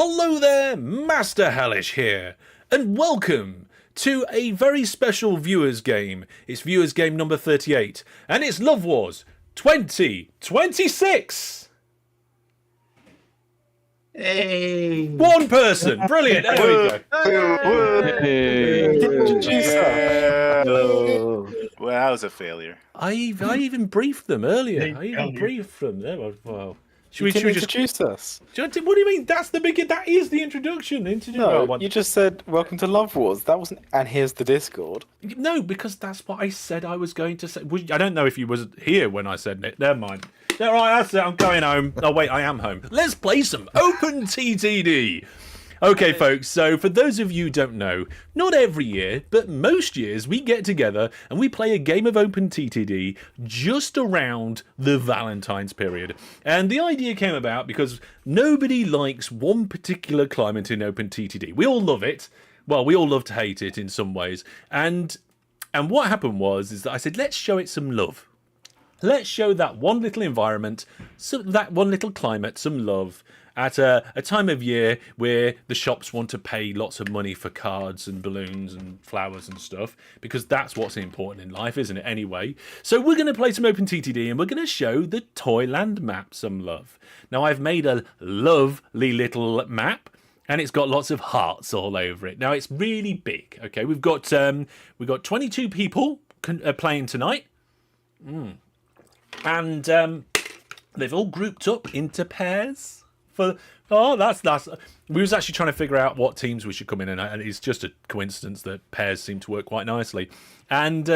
Hello there, Master Hellish here, and welcome to a very special viewers game. It's viewers game number 38, and it's Love Wars 2026. Hey! One person, brilliant. There we go. Well, that was a failure. I even briefed them earlier. There. Wow. Should we just introduce us? What do you mean? That's the beginning. That is the introduction. No, you just said welcome to Love Wars. That wasn't. And here's the Discord. No, because that's what I said I was going to say. I don't know if you was here when I said it. Never mind. All right, that's it. I'm going home. Oh wait, I am home. Let's play some OpenTTD. Okay, folks, so for those of you who don't know, not every year, but most years, we get together and we play a game of OpenTTD just around the Valentine's period. And the idea came about because nobody likes one particular climate in OpenTTD. We all love it. Well, we all love to hate it in some ways. And what happened is that I said, let's show it some love. Let's show that one little environment, that one little climate, some love. At a time of year where the shops want to pay lots of money for cards and balloons and flowers and stuff, because that's what's important in life, isn't it, anyway? So we're going to play some OpenTTD and we're going to show the Toyland map some love. Now, I've made a lovely little map and it's got lots of hearts all over it. Now, it's really big, okay? We've got 22 people playing tonight. And they've all grouped up into pairs. That's we was actually trying to figure out what teams we should come in, and it's just a coincidence that pairs seem to work quite nicely. And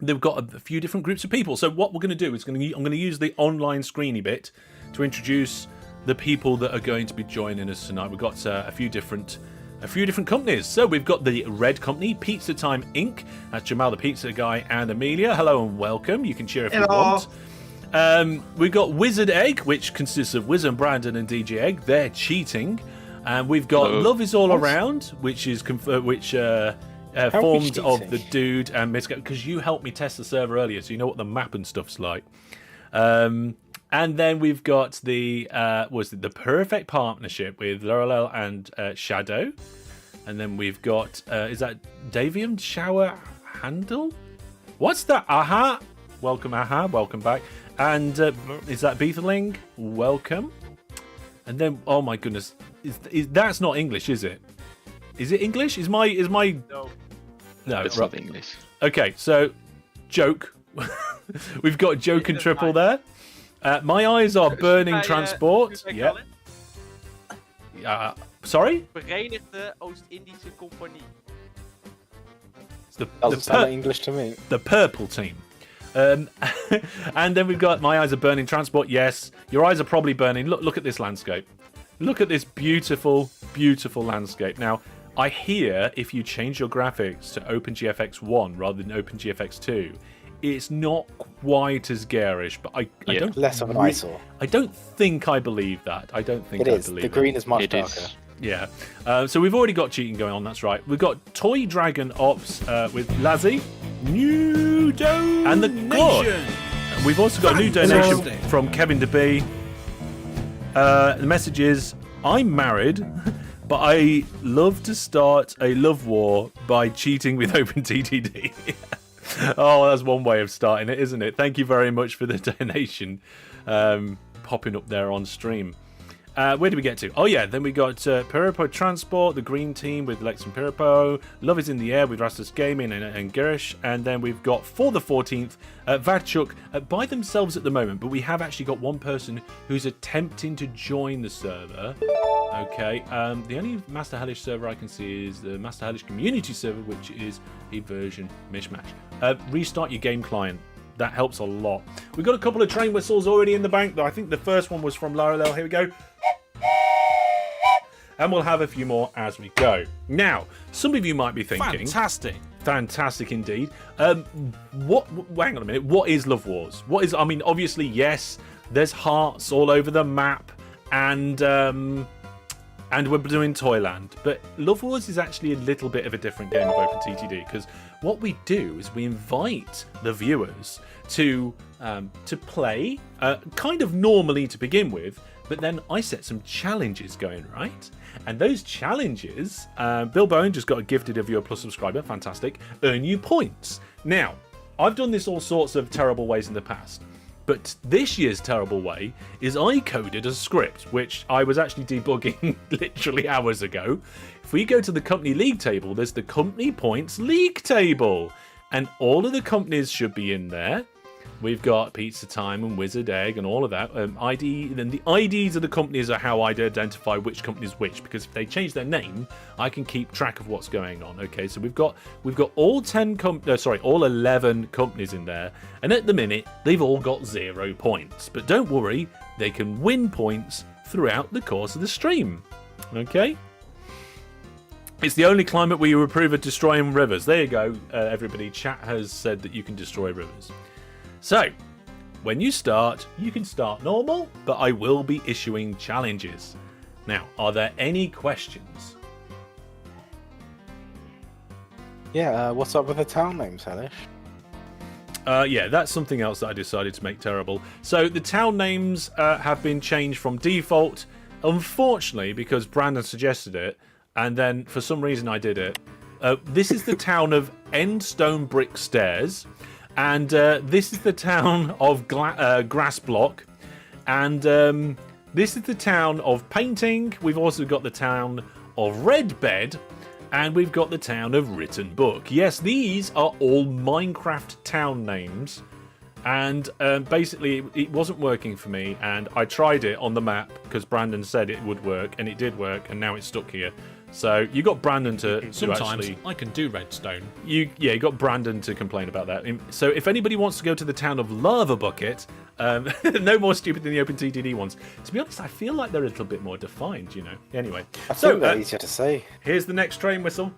they've got a few different groups of people. So what we're going to do is I'm going to use the online screeny bit to introduce the people that are going to be joining us tonight. We've got a few different companies. So we've got the Red Company, Pizza Time Inc. That's Jamal the Pizza Guy and Amelia. Hello and welcome. You can cheer if you want. We've got Wizard Egg, which consists of Wizard Brandon and DJ Egg. They're cheating. And we've got Love Is All Around, which is formed of the Dude and Miss, because you helped me test the server earlier, so you know what the map and stuff's like. And then we've got the Perfect Partnership with Lorelel and Shadow. And then we've got is that Davium Shower Handle? What's that? Aha! Welcome, Aha! Welcome back. And is that Beetling? Welcome. And then, oh my goodness, that's not English, is it? Is it English? Is my No, it's not English. Okay, so Joke. We've got Joke and Triple there. My eyes are burning. Transport. Yeah. Sorry. Verenigde Oost-Indische Compagnie. Doesn't sound like English to me. The purple team. And then we've got My Eyes Are Burning. Transport. Yes, your eyes are probably burning. Look at this landscape. Look at this beautiful, beautiful landscape. Now, I hear if you change your graphics to OpenGFX 1 rather than OpenGFX 2, it's not quite as garish, but I don't less of an eyesore. I don't think I believe that. I don't think it is. The green is much darker. Yeah. So we've already got cheating going on. That's right. We've got Toy Dragon Ops with Lazzy. New donation. And the God. We've also got a new donation from Kevin DeB. The message is, I'm married, but I love to start a love war by cheating with OpenTTD. Oh, that's one way of starting it, isn't it? Thank you very much for the donation popping up there on stream. Where did we get to? Oh, yeah. Then we got Piripo Transport, the green team with Lex and Piripo. Love Is in the Air with Rastus Gaming and Girish. And then we've got, for the 14th, Vadchuk by themselves at the moment. But we have actually got one person who's attempting to join the server. Okay. The only Master Hellish server I can see is the Master Hellish community server, which is a version mishmash. Restart your game client. That helps a lot. We've got a couple of train whistles already in the bank, though. I think the first one was from Lorelel. Here we go. And we'll have a few more as we go. Now, some of you might be thinking... Fantastic indeed. Hang on a minute. What is Love Wars? I mean, obviously, yes, there's hearts all over the map. And we're doing Toyland. But Love Wars is actually a little bit of a different game of OpenTTD, because what we do is we invite the viewers to play kind of normally to begin with, But then I set some challenges going, right? And those challenges, Bill Bowen just got a gifted of you a plus subscriber, fantastic, earn you points. Now, I've done this all sorts of terrible ways in the past, but this year's terrible way is I coded a script, which I was actually debugging literally hours ago. If we go to the company league table, there's the company points league table, and all of the companies should be in there. We've got Pizza Time and Wizard Egg and all of that. ID, then the IDs of the companies are how I'd identify which company's which, because if they change their name, I can keep track of what's going on. Okay, so we've got all 11 companies in there, and at the minute they've all got 0 points. But don't worry, they can win points throughout the course of the stream. Okay. It's the only climate where you approve of destroying rivers. There you go, everybody. Chat has said that you can destroy rivers. So, when you can start normal, but I will be issuing challenges. Now, are there any questions? Yeah, what's up with the town names, Hellish? Yeah, that's something else that I decided to make terrible. So, the town names have been changed from default, unfortunately, because Brandon suggested it, and then for some reason I did it. This is the town of Endstone Brick Stairs. And this is the town of Grass Block. And this is the town of Painting. We've also got the town of Red Bed. And we've got the town of Written Book. Yes, these are all Minecraft town names. And basically, it wasn't working for me. And I tried it on the map because Brandon said it would work. And it did work. And now it's stuck here. So you got Brandon to Sometimes actually... I can do redstone. You got Brandon to complain about that. So if anybody wants to go to the town of Lava Bucket, no more stupid than the OpenTTD ones. To be honest, I feel like they're a little bit more defined, you know. Anyway, I think they're easier to say. Here's the next train whistle.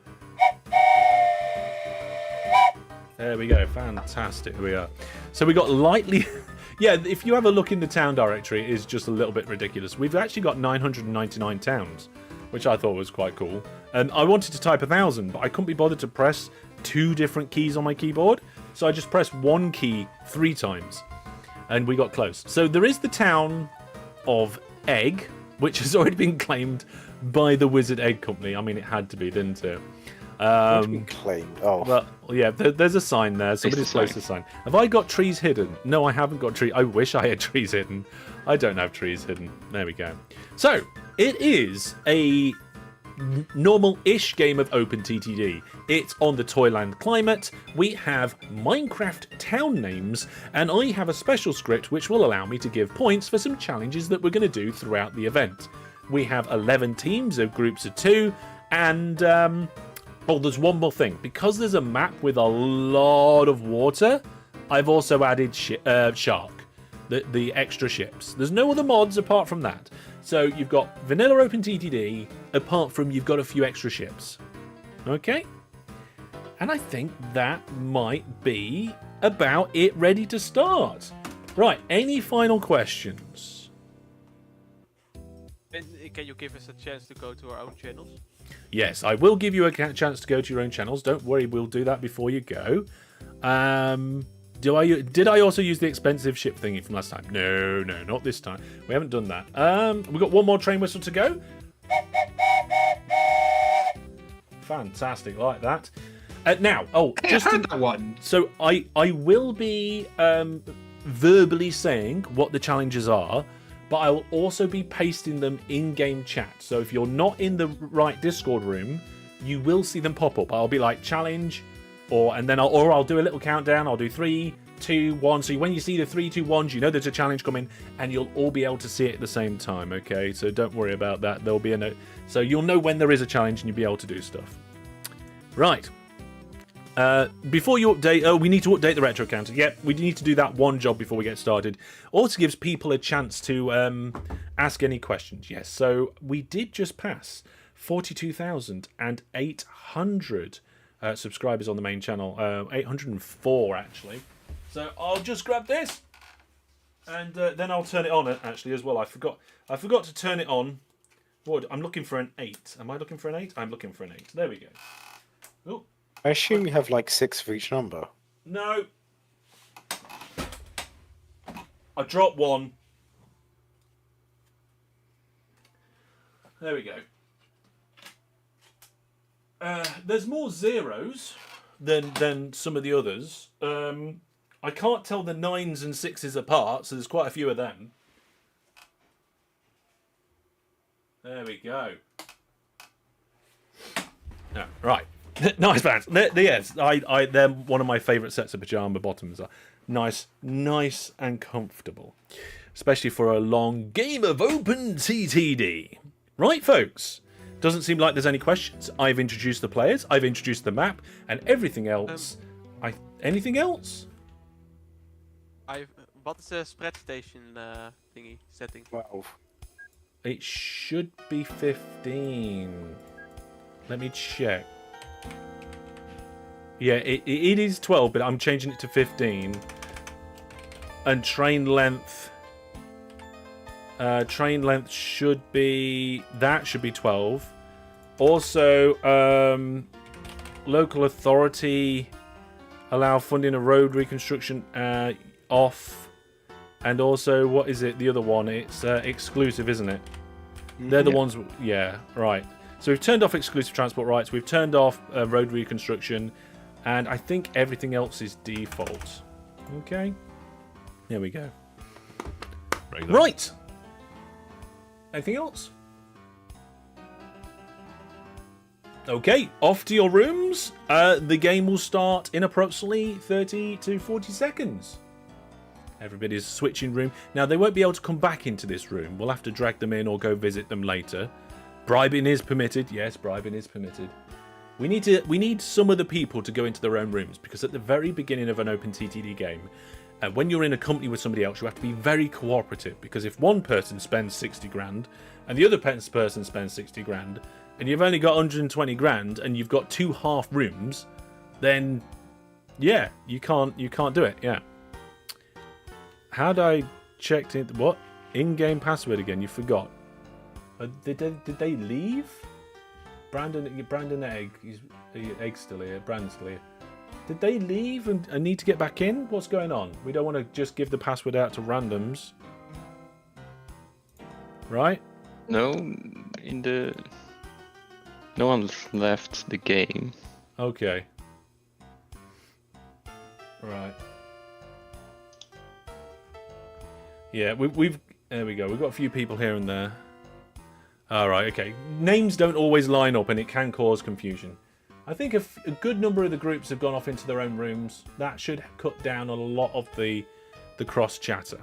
There we go. Fantastic. Here we are. So we got lightly... Yeah, if you have a look in the town directory, it is just a little bit ridiculous. We've actually got 999 towns, which I thought was quite cool. I wanted to type 1,000, but I couldn't be bothered to press 2 different keys on my keyboard. So I just pressed 1 key 3 times. And we got close. So there is the town of Egg, which has already been claimed by the Wizard Egg Company. I mean, it had to be, didn't it? What do you mean claimed? Oh. Well, yeah, there's a sign there. Somebody's placed a sign. Have I got trees hidden? No, I haven't got trees. I wish I had trees hidden. I don't have trees hidden. There we go. So, it is a normal-ish game of OpenTTD. It's on the Toyland climate. We have Minecraft town names, and I have a special script which will allow me to give points for some challenges that we're going to do throughout the event. We have 11 teams of groups of 2, and oh, there's one more thing. Because there's a map with a lot of water, I've also added Shark, the extra ships. There's no other mods apart from that. So you've got vanilla OpenTTD, apart from you've got a few extra ships. Okay? And I think that might be about it ready to start. Right, any final questions? And can you give us a chance to go to our own channels? Yes, I will give you a chance to go to your own channels. Don't worry, we'll do that before you go. Did I also use the expensive ship thingy from last time? No, not this time. We haven't done that. We've got one more train whistle to go. Fantastic, like that. Now, just I had that one. So I will be verbally saying what the challenges are, but I will also be pasting them in-game chat. So if you're not in the right Discord room, you will see them pop up. I'll be like challenge, and then I'll do a little countdown. I'll do 3, 2, 1. So when you see the 3, 2, 1s, you know there's a challenge coming, and you'll all be able to see it at the same time. Okay, so don't worry about that. There'll be a note, so you'll know when there is a challenge, and you'll be able to do stuff. Right. Before you update, we need to update the retro counter. Yep, we need to do that one job before we get started. Also gives people a chance to ask any questions. Yes, so we did just pass 42,800 subscribers on the main channel. 804 actually. So I'll just grab this, and then I'll turn it on. Actually, as well, I forgot to turn it on. What? I'm looking for an 8. Am I looking for an 8? I'm looking for an 8. There we go. Oh. I assume you have like 6 for each number. No. I dropped one. There we go. There's more zeros than some of the others. I can't tell the 9s and 6s apart, so there's quite a few of them. There we go. Oh, right. Nice pants. Yes, they're one of my favourite sets of pyjama bottoms. Nice and comfortable. Especially for a long game of OpenTTD. Right, folks? Doesn't seem like there's any questions. I've introduced the players, I've introduced the map, and everything else. Anything else? What is the spread station thingy setting? 12. It should be 15. Let me check. Yeah, it is 12, but I'm changing it to 15. And train length should be 12. Also, local authority allow funding of road reconstruction off, and also what is it? The other one, it's exclusive, isn't it? They're the ones. Yeah, right. So we've turned off exclusive transport rights. We've turned off road reconstruction, and I think everything else is default. Okay. There we go. Right. Anything else? Okay, off to your rooms. The game will start in approximately 30 to 40 seconds. Everybody's switching room. Now, they won't be able to come back into this room. We'll have to drag them in or go visit them later. Bribing is permitted. Yes, bribing is permitted. We need some of the people to go into their own rooms, because at the very beginning of an OpenTTD game, when you're in a company with somebody else, you have to be very cooperative, because if one person spends 60 grand and the other person spends 60 grand and you've only got 120 grand and you've got 2 half rooms, then yeah, you can't do it. Yeah. How'd I checked in? What? In-game password again? You forgot. Did they leave? Brandon Egg. Egg's still here. Brandon's still here. Did they leave and need to get back in? What's going on? We don't want to just give the password out to randoms. Right? No, no one left the game. Okay. Right. Yeah, we've there we go. We've got a few people here and there. All right, okay. Names don't always line up, and it can cause confusion. I think a good number of the groups have gone off into their own rooms. That should cut down on a lot of the cross chatter.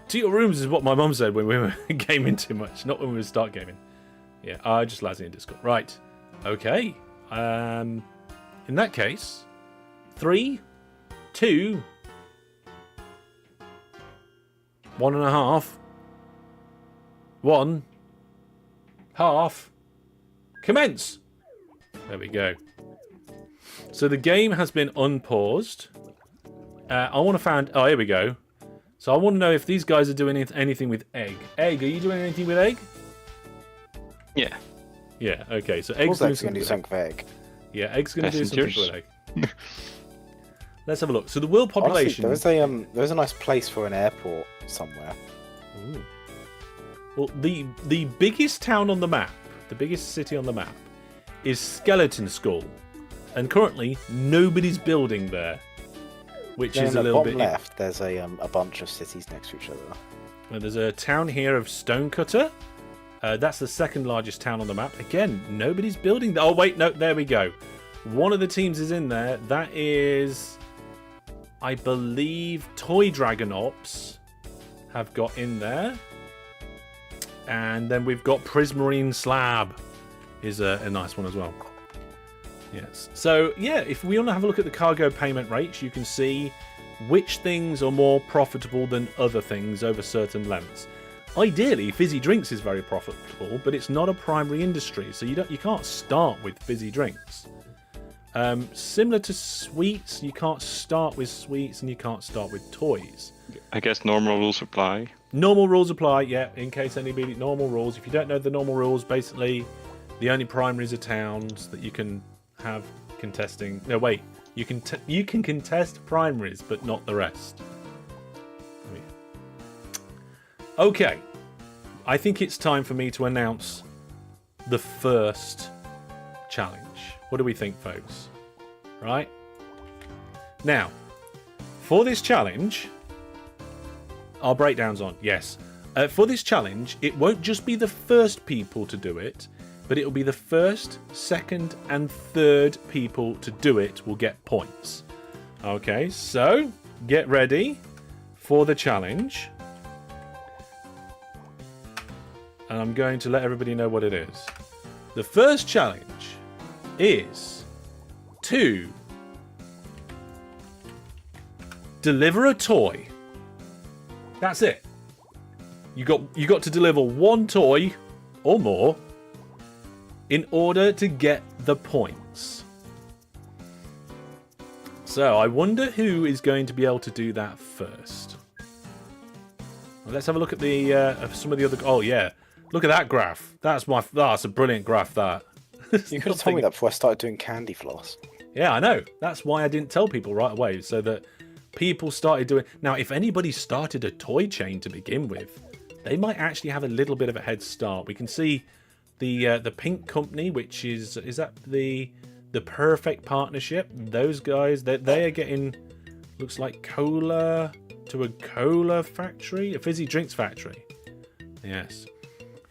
To your rooms is what my mum said when we were gaming too much, not when we would start gaming. Yeah, I just lazy in Discord. Right. Okay. In that case, 3, 2, 1.5, 1, half. Commence! There we go. So the game has been unpaused. I want to find... Oh, here we go. So I want to know if these guys are doing anything with Egg. Egg, are you doing anything with Egg? Yeah. Yeah, okay. So Egg's going doing to do something with Egg. Yeah, Egg's going to do something with Passengers. Egg. Let's have a look. So the world population... Honestly, there's a nice place for an airport somewhere. Ooh. Well, the biggest town on the map, the biggest city on the map, is Skeleton Skull, and currently nobody's building there, which is a little bit. Left, there's a bunch of cities next to each other. Well, there's a town here of Stonecutter. That's the second largest town on the map. Again, nobody's building there. Oh wait, no, there we go. One of the teams is in there. That is, I believe, Toy Dragon Ops have got in there. And then we've got Prismarine Slab is a nice one as well. Yes. So, yeah, if we want to have a look at the cargo payment rates, you can see which things are more profitable than other things over certain lengths. Ideally, fizzy drinks is very profitable, but it's not a primary industry, so you can't start with fizzy drinks. Similar to sweets, you can't start with sweets and you can't start with toys. I guess normal rules apply. Normal rules apply, yeah, in case anybody... Normal rules. If you don't know the normal rules, basically, the only primaries are towns that you can have contesting... No, wait. You can contest primaries, but not the rest. Okay. I think it's time for me to announce the first challenge. What do we think, folks? Right? Now, for this challenge, our breakdown's on, yes. For this challenge, it won't just be the first people to do it, but it'll be the first, second, and third people to do it will get points. Okay, so get ready for the challenge. And I'm going to let everybody know what it is. The first challenge is to deliver a toy. That's it. You got to deliver one toy or more in order to get the points. So I wonder who is going to be able to do that first. Well, let's have a look at the some of the other. Oh yeah, look at that graph. That's a brilliant graph. That You could have told me that before I started doing candy floss. Yeah, I know. That's why I didn't tell people right away, so that people started doing. Now, if anybody started a toy chain to begin with, they might actually have a little bit of a head start. We can see the Pink Company, which is that the perfect partnership. Those guys, they are getting, looks like cola to a cola factory, a fizzy drinks factory. Yes.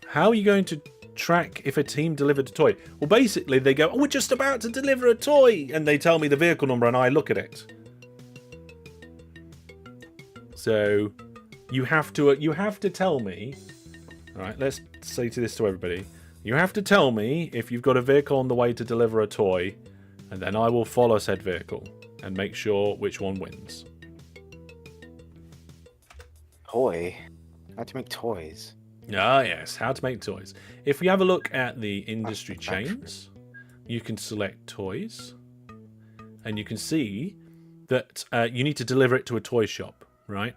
How are you going to track if a team delivered a toy? Well, basically they go, oh, we're just about to deliver a toy, and they tell me the vehicle number and I look at it. So you have to tell me. All right, let's say this to everybody. You have to tell me if you've got a vehicle on the way to deliver a toy, and then I will follow said vehicle and make sure which one wins. Toy? How to make toys? Ah, yes, how to make toys. If we have a look at the industry chains, you can select toys, and you can see that you need to deliver it to a toy shop, right?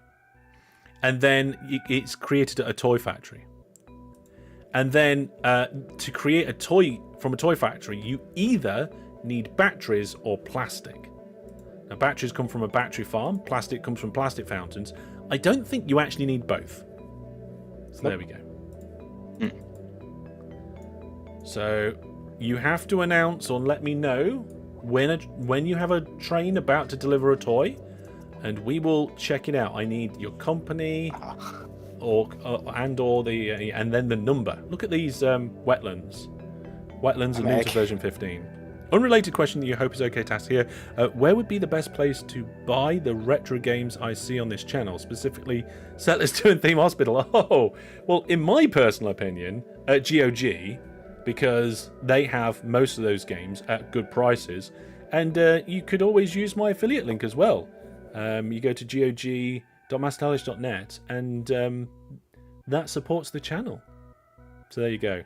And then it's created at a toy factory. And then to create a toy from a toy factory, you either need batteries or plastic. Now, batteries come from a battery farm. Plastic comes from plastic fountains. I don't think you actually need both. So there we go. So you have to announce or let me know when you have a train about to deliver a toy, and we will check it out. I need your company, or the and then the number. Look at these wetlands and new to version 15. Unrelated question that you hope is okay to ask here. Where would be the best place to buy the retro games I see on this channel, specifically Settlers 2 and Theme Hospital? Oh, well, in my personal opinion, GOG, because they have most of those games at good prices, and you could always use my affiliate link as well. You go to gog.masterhellish.net, and that supports the channel. So there you go.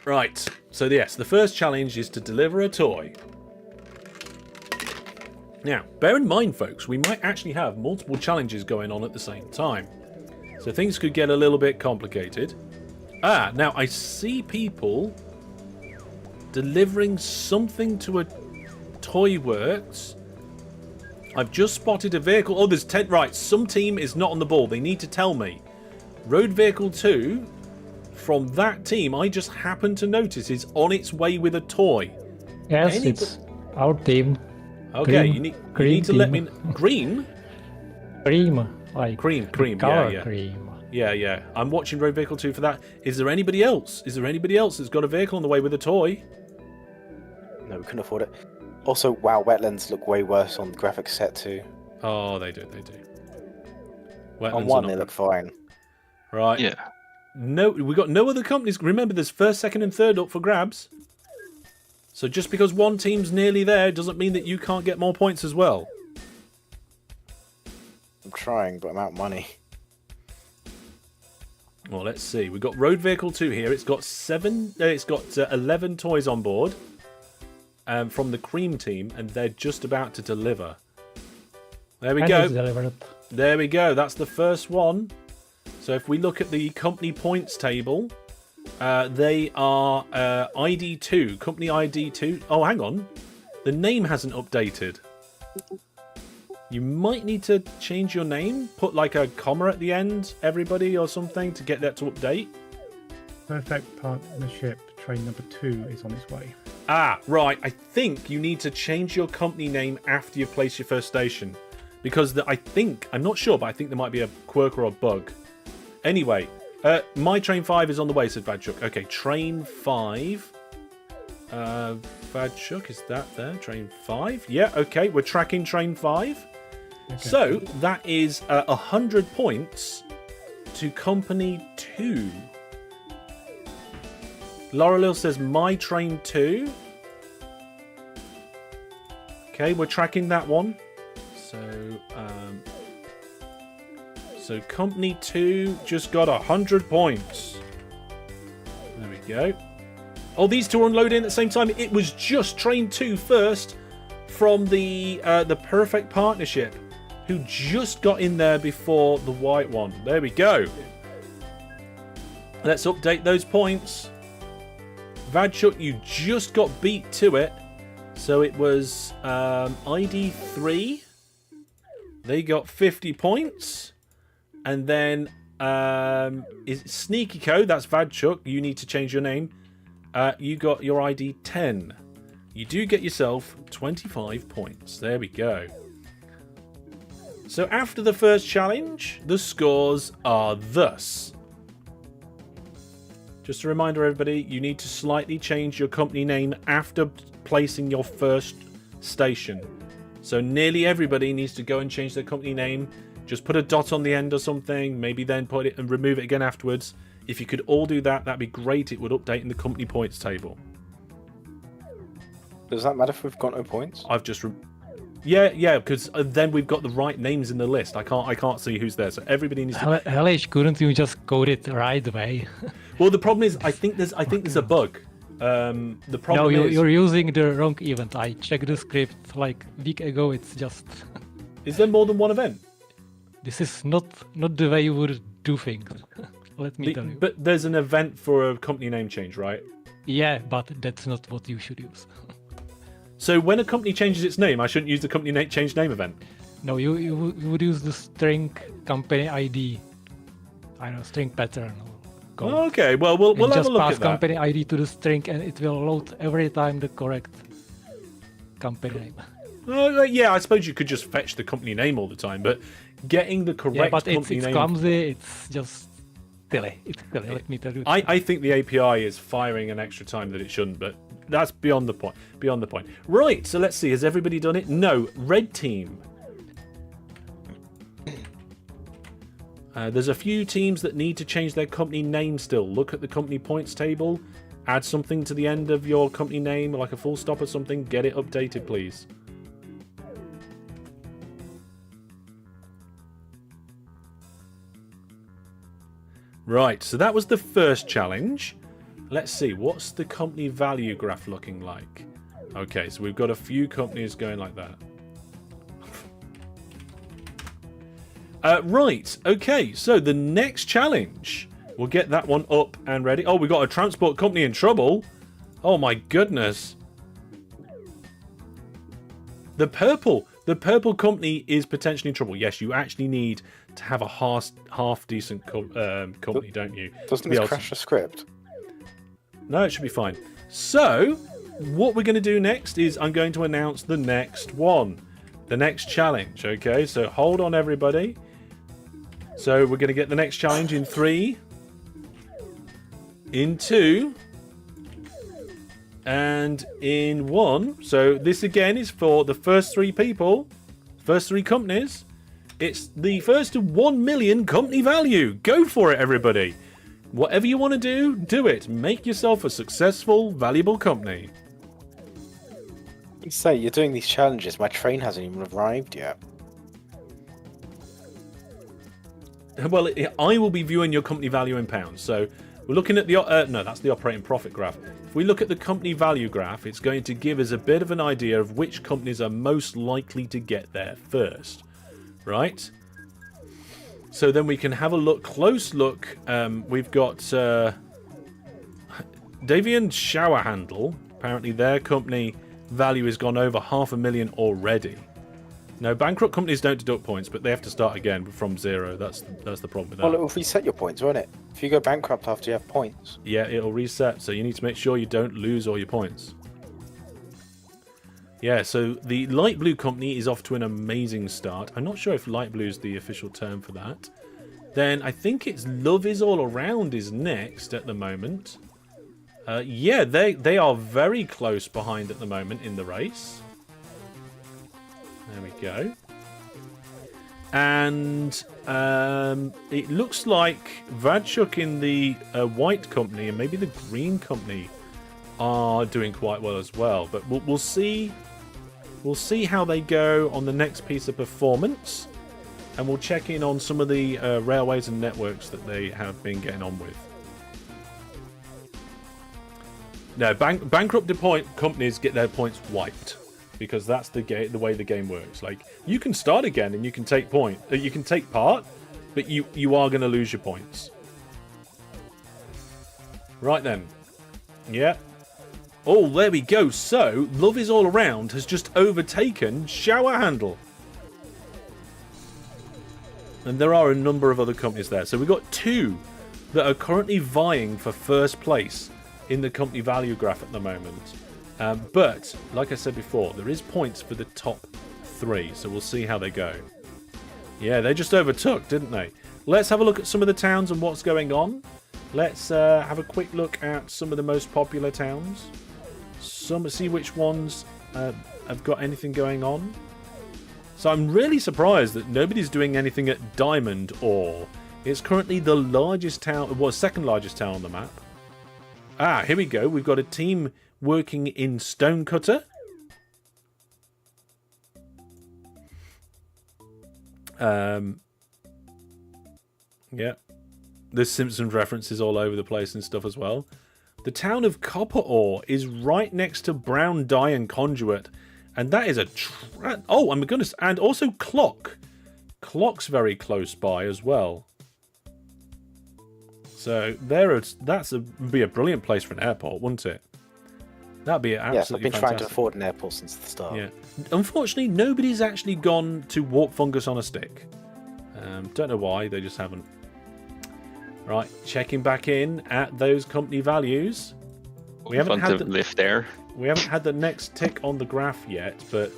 Right, so yes, the first challenge is to deliver a toy. Now, bear in mind, folks, we might actually have multiple challenges going on at the same time. So things could get a little bit complicated. Ah, now I see people delivering something to a Toy Works. I've just spotted a vehicle. Oh, there's 10. Right, some team is not on the ball. They need to tell me. Road Vehicle 2... from that team, I just happened to notice is on its way with a toy. Yes, it's our team. Okay, Green, you need to let me green? Cream, like Cream, color yeah. cream. Yeah. I'm watching Road Vehicle 2 for that. Is there anybody else? Is there anybody else that's got a vehicle on the way with a toy? No, we couldn't afford it. Also, wow, wetlands look way worse on the graphics set too. Oh, they do. Wetlands On one, they look fine. Right. Yeah. No, we got no other companies. Remember, there's first, second, and third up for grabs. So just because one team's nearly there doesn't mean that you can't get more points as well. I'm trying, but I'm out of money. Well, let's see. We've got Road Vehicle 2 here. It's got 11 toys on board from the Cream team, and they're just about to deliver. There we go. There we go. That's the first one. So if we look at the company points table, they are ID2, company ID2. Oh, hang on. The name hasn't updated. You might need to change your name, put like a comma at the end, everybody, or something to get that to update. Perfect partnership train number 2 is on its way. Ah, right. I think you need to change your company name after you place your first station. Because I'm not sure, but I think there might be a quirk or a bug. Anyway, my train 5 is on the way, said Vadchuk. Okay, train 5. Vadchuk, is that there? Train 5? Yeah, okay, we're tracking train 5. Okay. So, that is 100 points to company 2. Laurelil says, my train 2. Okay, we're tracking that one. So company 2 just got 100 points. There we go. Oh, these two are unloading at the same time. It was just train 2 first from the perfect partnership, who just got in there before the white one. There we go. Let's update those points. Vadchuk, you just got beat to it. So it was ID 3. They got 50 points. And then is Sneaky Code, that's Vadchuk. You need to change your name. You got your ID 10. You do get yourself 25 points. There we go. So after the first challenge, the scores are thus. Just a reminder, everybody, you need to slightly change your company name after placing your first station. So nearly everybody needs to go and change their company name. Just put a dot on the end or something. Maybe then put it and remove it again afterwards. If you could all do that, that'd be great. It would update in the company points table. Does that matter if we've got no points? I've just... Yeah, because then we've got the right names in the list. I can't see who's there, so everybody needs to... Hellish, couldn't you just code it right away? Well, the problem is, I think there's a bug. The problem no, is... you're using the wrong event. I checked the script like a week ago. It's just... Is there more than one event? This is not the way you would do things. Let me tell you. But there's an event for a company name change, right? Yeah, but that's not what you should use. So when a company changes its name, I shouldn't use the company change name event? No, you would use the string company ID. I know, string pattern. Okay, well, we'll have a look at that. Just pass company ID to the string and it will load every time the correct company name. Yeah, I suppose you could just fetch the company name all the time, but getting the correct company name... it's clumsy, it's just silly. It's silly, let me tell you. I think the API is firing an extra time that it shouldn't, but that's beyond the point. Right, so let's see. Has everybody done it? No. Red team. There's a few teams that need to change their company name still. Look at the company points table. Add something to the end of your company name, like a full stop or something. Get it updated, please. Right, so that was the first challenge. Let's see, what's the company value graph looking like? Okay, so we've got a few companies going like that. Right, okay, so the next challenge. We'll get that one up and ready. Oh, we got a transport company in trouble. Oh my goodness. The purple company is potentially in trouble. Yes, you actually need to have a half decent company, don't you? Doesn't this crash the script? No, it should be fine. So, what we're going to do next is I'm going to announce the next one. The next challenge, okay? So, hold on, everybody. So, we're going to get the next challenge in 3, in 2, and in 1. So, this again is for the first 3 people, first 3 companies. It's the first to 1 million company value. Go for it, everybody. Whatever you want to do, do it. Make yourself a successful, valuable company. You say you're doing these challenges. My train hasn't even arrived yet. Well, I will be viewing your company value in pounds. So we're looking at the... no, that's the operating profit graph. If we look at the company value graph, it's going to give us a bit of an idea of which companies are most likely to get there first. Right? So then we can have a close look. We've got Davian Shower Handle. Apparently their company value has gone over 500,000 already. No, bankrupt companies don't deduct points, but they have to start again from 0. That's the problem with that. Well, it will reset your points, won't it? If you go bankrupt after you have points. Yeah, it'll reset, so you need to make sure you don't lose all your points. Yeah, so the light blue company is off to an amazing start. I'm not sure if light blue is the official term for that. Then I think it's Love is All Around is next at the moment. Yeah, they are very close behind at the moment in the race. There we go. And it looks like Vadchuk in the white company and maybe the green company are doing quite well as well. But we'll see. We'll see how they go on the next piece of performance. And we'll check in on some of the railways and networks that they have been getting on with. No, bankrupt companies get their points wiped. Because that's the way the game works. Like, you can start again and you can take you can take part, but you are going to lose your points. Right then. Yeah. Oh, there we go. So, Love is All Around has just overtaken Shower Handle. And there are a number of other companies there. So we've got 2 that are currently vying for first place in the company value graph at the moment. But, like I said before, there is points for the top 3. So we'll see how they go. Yeah, they just overtook, didn't they? Let's have a look at some of the towns and what's going on. Let's have a quick look at some of the most popular towns. See which ones have got anything going on. So I'm really surprised that nobody's doing anything at Diamond Ore. It's currently the largest town, well, second largest town on the map. Ah, here we go. We've got a team working in Stonecutter. Yeah. There's Simpsons references all over the place and stuff as well. The town of Copper Ore is right next to Brown Dye and Conduit. And that is a... oh, my goodness. And also Clock. Clock's very close by as well. So that'd be a brilliant place for an airport, wouldn't it? That'd be absolutely yes, I've been fantastic. trying to afford an airport since the start. Yeah. Unfortunately, nobody's actually gone to Warp Fungus on a stick. Don't know why, they just haven't. Right, checking back in at those company values. We haven't had live there. We haven't had the next tick on the graph yet, but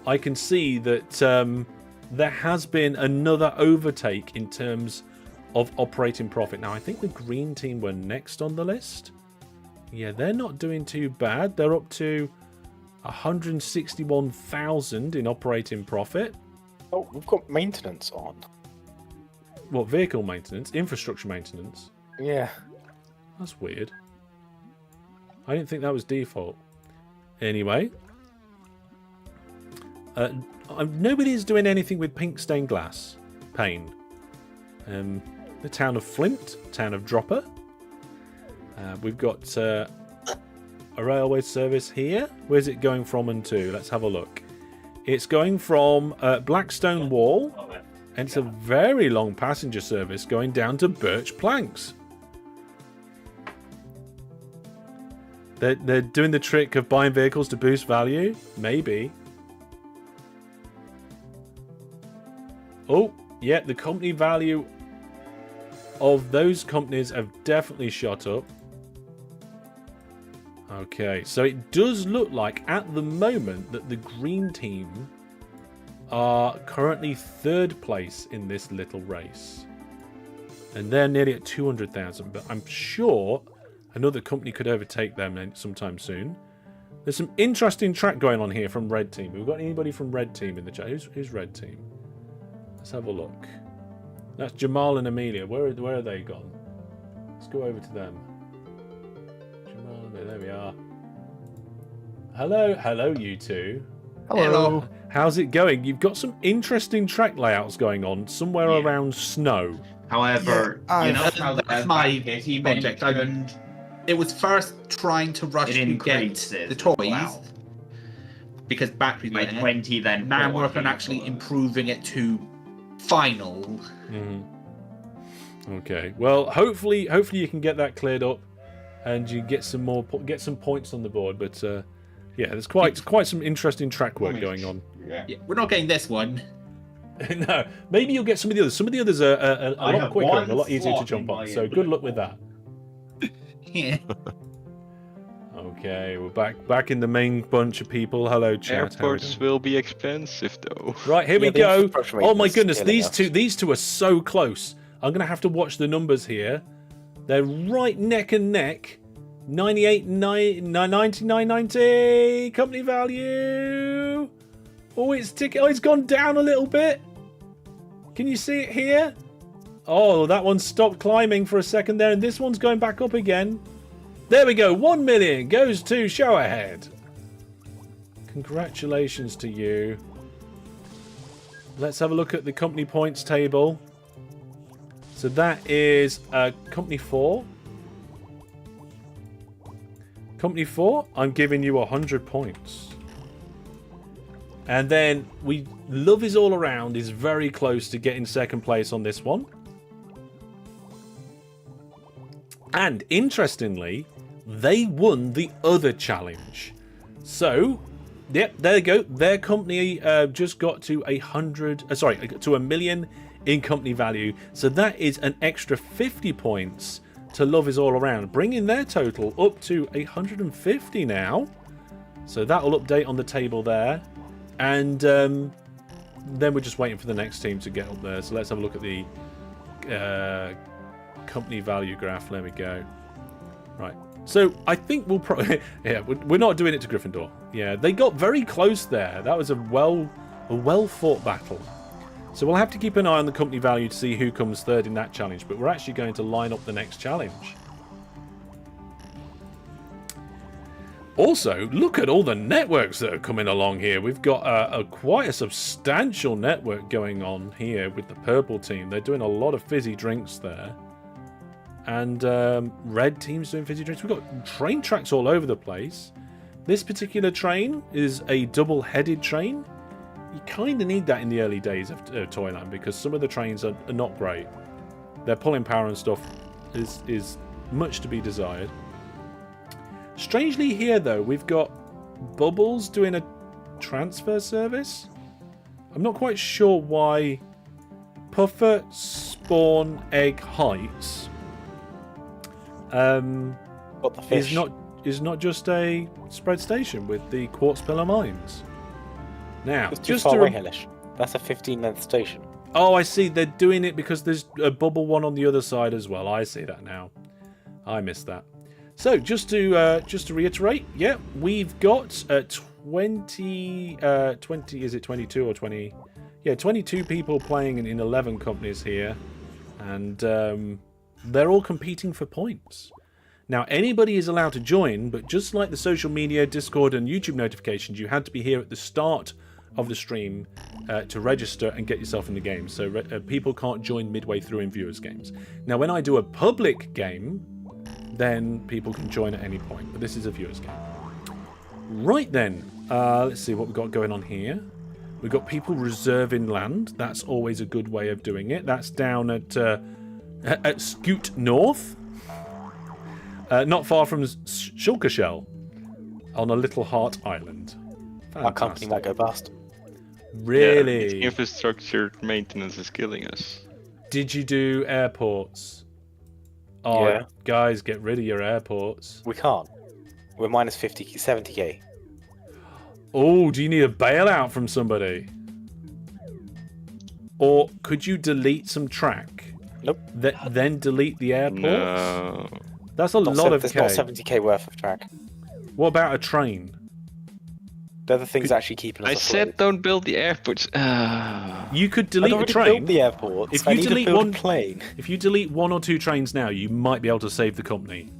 I can see that there has been another overtake in terms of operating profit. Now, I think the green team were next on the list. Yeah, they're not doing too bad. They're up to 161,000 in operating profit. Oh, we've got maintenance on. What, vehicle maintenance? Infrastructure maintenance? Yeah. That's weird. I didn't think that was default. Anyway. Nobody's doing anything with pink stained glass pane. The town of Flint, town of Dropper. We've got a railway service here. Where's it going from and to? Let's have a look. It's going from Blackstone Wall, and it's a very long passenger service going down to Birch Planks. They're doing the trick of buying vehicles to boost value? Maybe. Oh, yeah, the company value of those companies have definitely shot up. Okay, so it does look like at the moment that the green team are currently third place in this little race. And they're nearly at 200,000, but I'm sure another company could overtake them sometime soon. There's some interesting track going on here from Red Team. Have we got anybody from Red Team in the chat? Who's Red Team? Let's have a look. That's Jamal and Amelia. Where are they gone? Let's go over to them. Jamal, there we are. Hello, you two. Hello. How's it going? You've got some interesting track layouts going on somewhere around snow. However, you know how that's my project. It was first trying to rush to get the toys because batteries by went 20, then now 40, working on actually improving it to final. Okay. Well, hopefully you can get that cleared up, and you get some points on the board. But Yeah, there's quite some interesting track work going on. Yeah, we're not getting this one. No, maybe you'll get some of the others. Some of the others are a lot quicker and a lot easier to jump on. So good luck with that. Yeah. Okay, we're back in the main bunch of people. Hello, chat. Airports will be expensive though. Right, here we the go. infrastructure Oh my is goodness, killing these us. two are so close. I'm gonna have to watch the numbers here. They're right neck and neck. 98, 99, 90 company value. Oh, it's gone down a little bit. Can you see it here? Oh, that one stopped climbing for a second there, and this one's going back up again. There we go. 1 million goes to Show Ahead. Congratulations to you. Let's have a look at the company points table. So that is company 4. Company 4, I'm giving you 100 points. And then Love is All Around is very close to getting second place on this one. And interestingly, they won the other challenge. So, yep, there you go. Their company just got to to 1 million in company value. So that is an extra 50 points to Love is All Around, bringing their total up to 150 now. So that'll update on the table there. And then we're just waiting for the next team to get up there. So let's have a look at the company value graph. There we go. Right. So I think we'll probably... Yeah, we're not doing it to Gryffindor. Yeah, they got very close there. That was a well-fought battle. So we'll have to keep an eye on the company value to see who comes third in that challenge. But we're actually going to line up the next challenge. Also, look at all the networks that are coming along here. We've got quite a substantial network going on here with the purple team. They're doing a lot of fizzy drinks there. And red team's doing fizzy drinks. We've got train tracks all over the place. This particular train is a double-headed train. You kind of need that in the early days of Toyland because some of the trains are not great. Their pulling power and stuff is much to be desired. Strangely here, though, we've got Bubbles doing a transfer service. I'm not quite sure why Puffer, Spawn, Egg, Heights Got the fish. is not just a spread station with the quartz pillar mines. Now, It's too just far to away, Hellish. That's a 15-length station. Oh, I see. They're doing it because there's a bubble one on the other side as well. I see that now. I missed that. So just to reiterate, yeah, we've got 20. Is it 22 or 20? Yeah, 22 people playing in 11 companies here, and they're all competing for points. Now, anybody is allowed to join, but just like the social media, Discord, and YouTube notifications, you had to be here at the start of the stream to register and get yourself in the game. So people can't join midway through in viewers' games. Now, when I do a public game, then people can join at any point. But this is a viewers' game. Right then, let's see what we've got going on here. We've got people reserving land. That's always a good way of doing it. That's down at Scoot North. Not far from Shulkershell on a little heart island. Fantastic. Our company might go bust. Really? Yeah, infrastructure maintenance is killing us. Did you do airports? Oh, Yeah. guys, get rid of your airports. We can't. We're minus 70k. Oh, do you need a bailout from somebody? Or could you delete some track? Nope. Then delete the airports? No. That's a lot of There's K. not 70k worth of track. What about a train? They're the things actually keeping us I afloat. said don't build the airports. You could I'd delete a already train. built the airports. If I you need delete to build one a plane. If you delete 1 or 2 trains now, you might be able to save the company.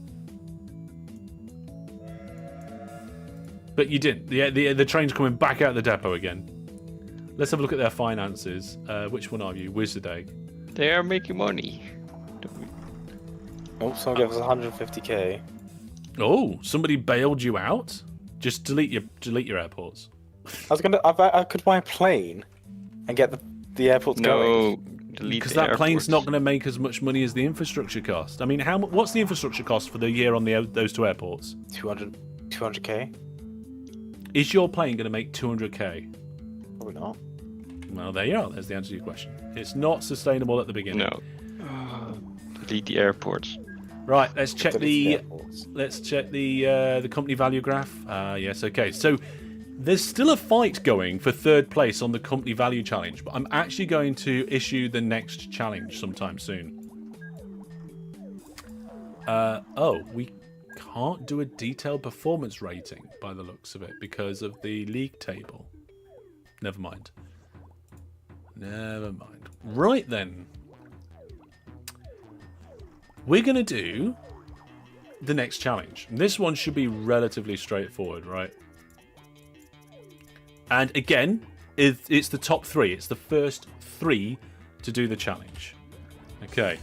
But you didn't. The train's coming back out of the depot again. Let's have a look at their finances. Which one are you? Wizard Egg. They are making money. Oh, someone gave us 150k. Oh, somebody bailed you out? Just delete your airports. I could buy a plane and get the airports going. No, delete Because the that plane's airports. not going to make as much money as the infrastructure cost. I mean, what's the infrastructure cost for the year on those 2 airports? 200k. Is your plane going to make 200k? Probably not. Well, there you are. There's the answer to your question. It's not sustainable at the beginning. No. Delete the airports. Right, let's check the airports. the company value graph. Yes, okay. So there's still a fight going for third place on the company value challenge, but I'm actually going to issue the next challenge sometime soon. Oh, we can't do a detailed performance rating by the looks of it because of the league table. Never mind. Never mind. Right then. We're going to do the next challenge. This one should be relatively straightforward, right? And again, it's the top 3. It's the first 3 to do the challenge. Okay.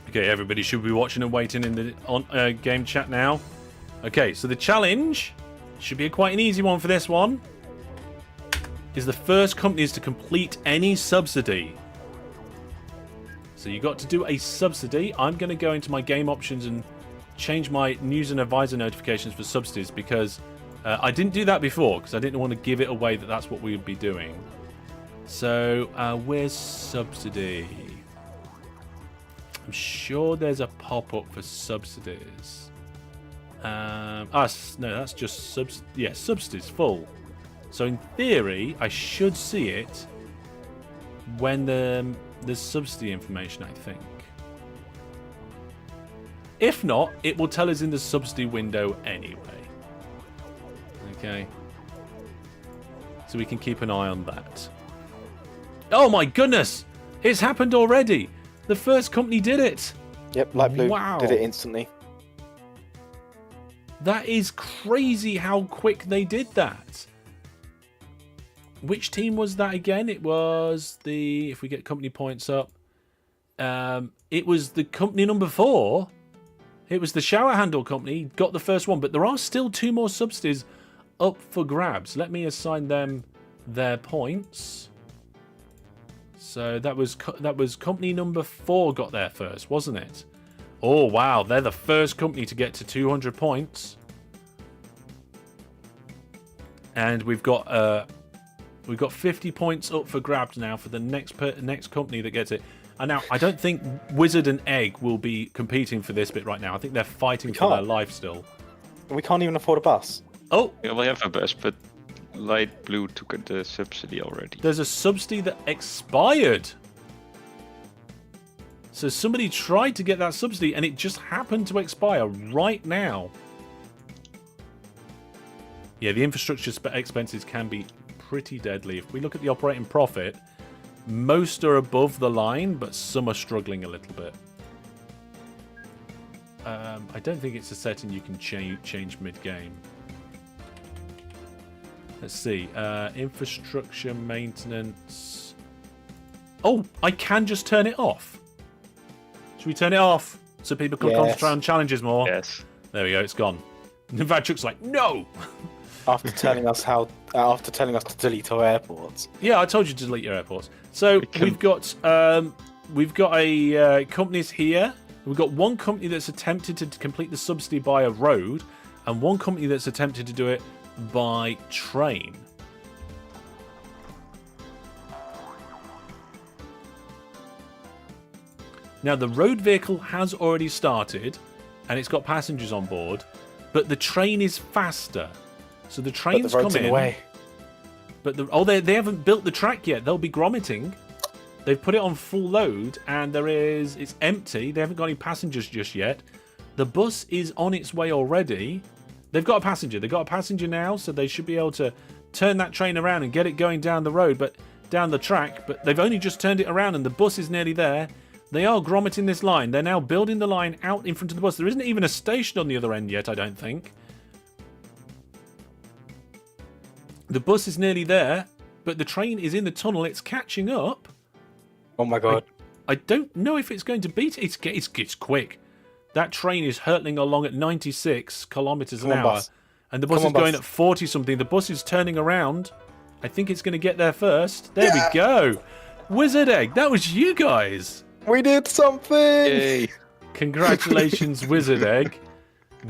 Okay, everybody should be watching and waiting in the game chat now. Okay, so the challenge should be quite an easy one for this one. Is the first companies to complete any subsidy. So you got to do a subsidy. I'm going to go into my game options and change my news and advisor notifications for subsidies because I didn't do that before because I didn't want to give it away that that's what we would be doing. So where's subsidy? I'm sure there's a pop-up for subsidies. No, that's just subsidies full. So in theory, I should see it when there's subsidy information, I think. If not, it will tell us in the subsidy window anyway. Okay. So we can keep an eye on that. Oh my goodness! It's happened already! The first company did it! Yep, Light Blue Wow. did it instantly. That is crazy how quick they did that. Which team was that again? It was the... If we get company points up. It was the company number 4. It was the shower handle company. Got the first one. But there are still 2 more subsidies up for grabs. Let me assign them their points. So that was company number 4 got there first, wasn't it? Oh wow, they're the first company to get to 200 points. And we've got 50 points up for grabs now for the next company that gets it. And now I don't think Wizard and Egg will be competing for this bit right now. I think they're fighting for their life still. We can't even afford a bus. Oh, Yeah, we have a bus, but Light Blue took the subsidy already. there's a subsidy that expired. So somebody tried to get that subsidy and it just happened to expire right now. Yeah, the infrastructure expenses can be pretty deadly. If we look at the operating profit, most are above the line, but some are struggling a little bit. I don't think it's a setting you can change mid-game. Let's see. Infrastructure maintenance. Oh, I can just turn it off. Should we turn it off so people can concentrate on challenges more? Yes. There we go. It's gone. Vachuk's like, no. After telling us to delete our airports. Yeah, I told you to delete your airports. So we've got a companies here. We've got one company that's attempted to complete the subsidy by a road, and one company that's attempted to do it by train. Now the road vehicle has already started and it's got passengers on board, but the train is faster. So the trains come in. Away. But they haven't built the track yet. They'll be grommeting. They've put it on full load and it's empty. They haven't got any passengers just yet. The bus is on its way already. They've got a passenger. They've got a passenger now, so they should be able to turn that train around and get it going down the road, but down the track. But they've only just turned it around and the bus is nearly there. They are grommeting this line. They're now building the line out in front of the bus. There isn't even a station on the other end yet, I don't think. The bus is nearly there, but the train is in the tunnel. It's catching up. Oh my god. I don't know if it's going to beat it. It's quick. That train is hurtling along at 96 kilometers an Come on, hour, bus. and the bus Come is on, going bus. at 40 something. The bus is turning around. I think it's going to get there first. There we go. Wizard Egg, that was you guys. We did something! Yay! Congratulations, Wizard Egg.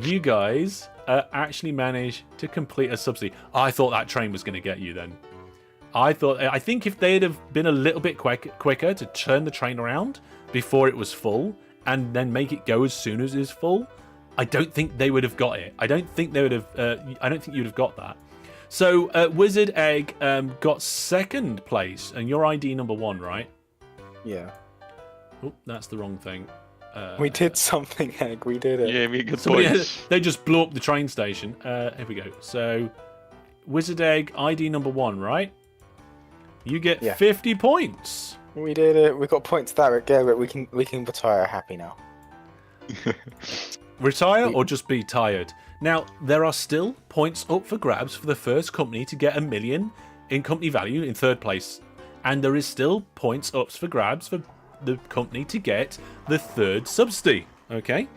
You guys actually managed to complete a subsidy. I thought that train was going to get you then. I think if they'd have been a little bit quicker to turn the train around before it was full and then make it go as soon as it's full, I don't think they would have got it. I don't think they would have. I don't think you'd have got that. So Wizard Egg got second place, and your ID number 1, right? Yeah. Oh, that's the wrong thing. We did something, Egg. We did it. Yeah, we got Somebody, points. they just blew up the train station. Here we go. So, Wizard Egg, ID number 1, right? You get 50 points. We did it. We got points there. Garrett, we can retire happy now. Retire or just be tired? Now, there are still points up for grabs for the first company to get 1 million in company value in third place. And there is still points up for grabs for the company to get the third subsidy. Okay?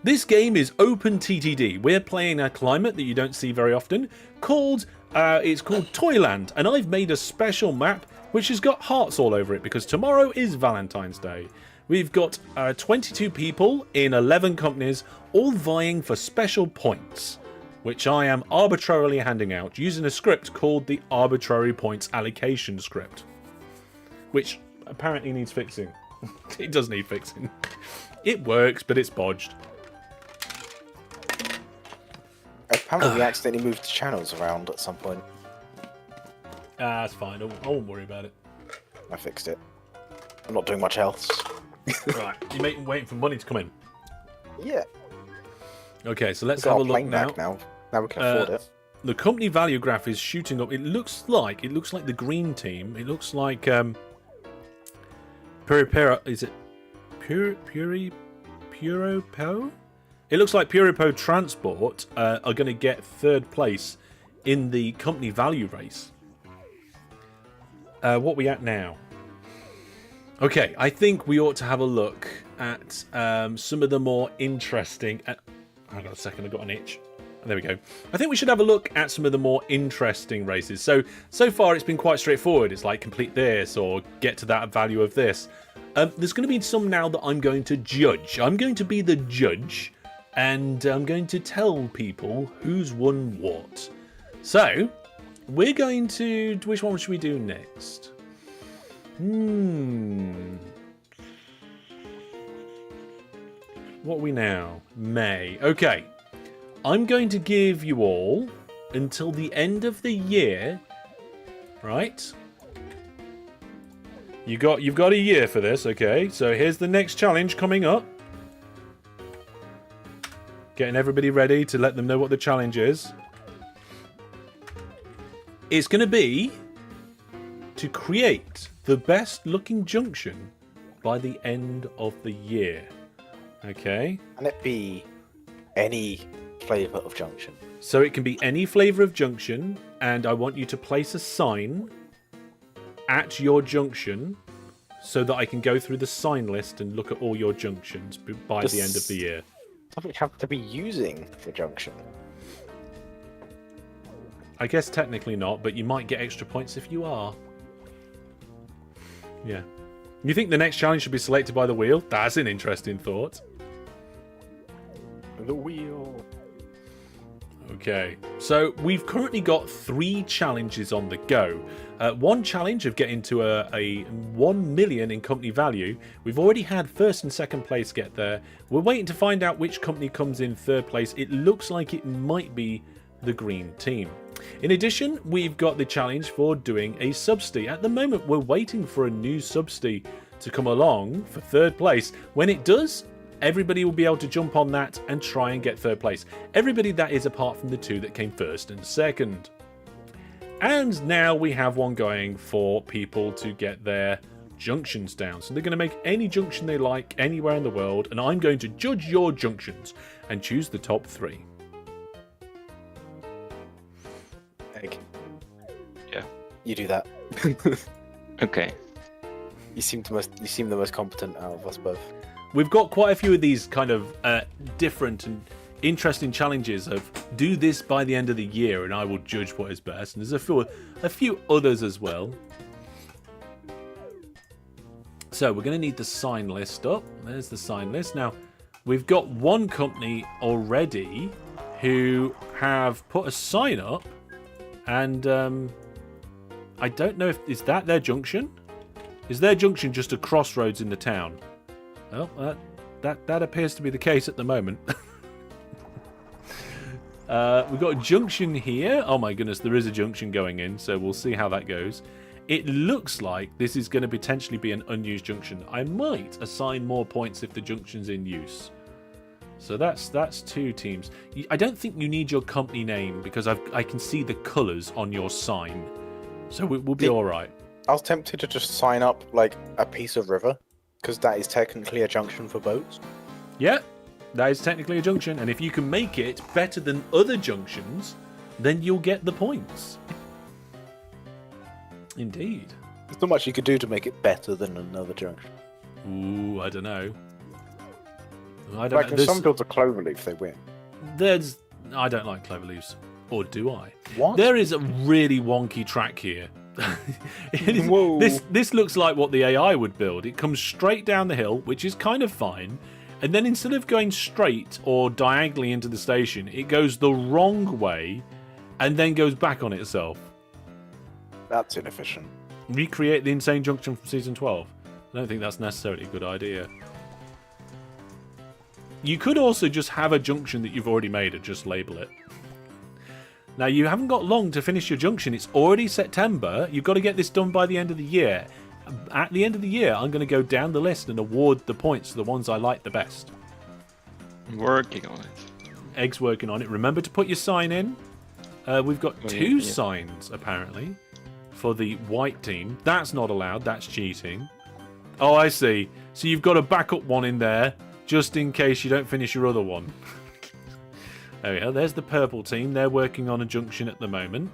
This game is OpenTTD. We're playing a climate that you don't see very often called, it's called Toyland. And I've made a special map which has got hearts all over it because tomorrow is Valentine's Day. We've got 22 people in 11 companies, all vying for special points, which I am arbitrarily handing out using a script called the Arbitrary Points Allocation script, which apparently needs fixing. It does need fixing. It works, but it's bodged. Apparently, we accidentally moved the channels around at some point. That's fine. I won't worry about it. I fixed it. I'm not doing much else. Right, you're waiting for money to come in. Yeah. Okay, so let's We've got have a our look plane now. back now. Now we can afford it. The company value graph is shooting up. It looks like the green team. It looks like is it Puropo? It looks like Puropo Transport are going to get third place in the company value race. What are we at now? Okay, I think we ought to have a look at some of the more interesting... hang on a second, I've got an itch. There we go. I think we should have a look at some of the more interesting races. So far it's been quite straightforward. It's like complete this or get to that value of this. There's going to be some now that I'm going to judge. I'm going to be the judge and I'm going to tell people who's won what. So, we're going to... Which one should we do next? What are we now? May. Okay. I'm going to give you all until the end of the year, right? You've got a year for this, okay? So here's the next challenge coming up. Getting everybody ready to let them know what the challenge is. It's going to be to create the best looking junction by the end of the year. Okay? Can it be any flavour of Junction? So it can be any flavour of junction, and I want you to place a sign at your junction so that I can go through the sign list and look at all your junctions by the end of the year. Doesn't have to be using the Junction. I guess technically not, but you might get extra points if you are. Yeah. You think the next challenge should be selected by the wheel? That's an interesting thought. The wheel. Okay, so we've currently got 3 challenges on the go. One challenge of getting to a 1 million in company value. We've already had first and second place get there. We're waiting to find out which company comes in third place. It looks like it might be the green team. In addition, we've got the challenge for doing a subsidy. At the moment, we're waiting for a new subsidy to come along for third place. When it does, everybody will be able to jump on that and try and get third place. Everybody that is apart from the 2 that came first and second. And now we have one going for people to get their junctions down. So they're going to make any junction they like anywhere in the world, and I'm going to judge your junctions and choose the top 3. Egg. Yeah. You do that. Okay. You seem the most competent out of us both. we've got quite a few of these kind of different and interesting challenges of do this by the end of the year and I will judge what is best. And there's a few others as well. So we're going to need the sign list up. There's the sign list. Now, we've got one company already who have put a sign up, and I don't know if is that their junction? Is their junction just a crossroads in the town? Well, that appears to be the case at the moment. We've got a junction here. Oh my goodness, there is a junction going in, so we'll see how that goes. It looks like this is going to potentially be an unused junction. I might assign more points if the junction's in use. So that's 2 teams. I don't think you need your company name because I can see the colours on your sign. So we'll be all right. I was tempted to just sign up like a piece of river, because that is technically a junction for boats. Yeah, that is technically a junction. And if you can make it better than other junctions, then you'll get the points. Indeed. There's not much you could do to make it better than another junction. Ooh, I don't know. Like if some builds a cloverleaf, they win. I don't like cloverleaves. Or do I? What? There is a really wonky track here. Whoa. This looks like what the AI would build. It comes straight down the hill, which is kind of fine. And then instead of going straight or diagonally into the station, it goes the wrong way and then goes back on itself. That's inefficient. Recreate the insane junction from season 12. I don't think that's necessarily a good idea. You could also just have a junction that you've already made and just label it. Now, you haven't got long to finish your junction. It's already September. You've got to get this done by the end of the year. At the end of the year, I'm going to go down the list and award the points to the ones I like the best. I'm working on it. Egg's working on it. Remember to put your sign in. We've got 2 signs, apparently, for the white team. That's not allowed. That's cheating. Oh, I see. So you've got a backup one in there, just in case you don't finish your other one. There we go. There's the purple team. They're working on a junction at the moment.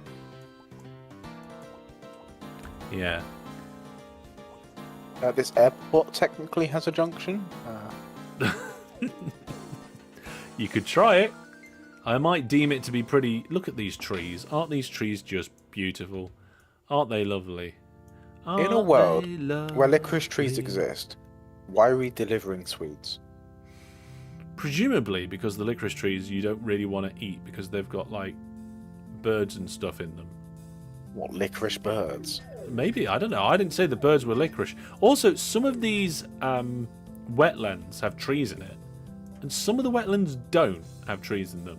Yeah. This airport technically has a junction. You could try it. I might deem it to be pretty... Look at these trees. Aren't these trees just beautiful? Aren't they lovely? In a world where licorice trees exist, why are we delivering sweets? Presumably because the licorice trees you don't really want to eat because they've got, like, birds and stuff in them. What, licorice birds? Maybe, I don't know. I didn't say the birds were licorice. Also, some of these wetlands have trees in it, and some of the wetlands don't have trees in them.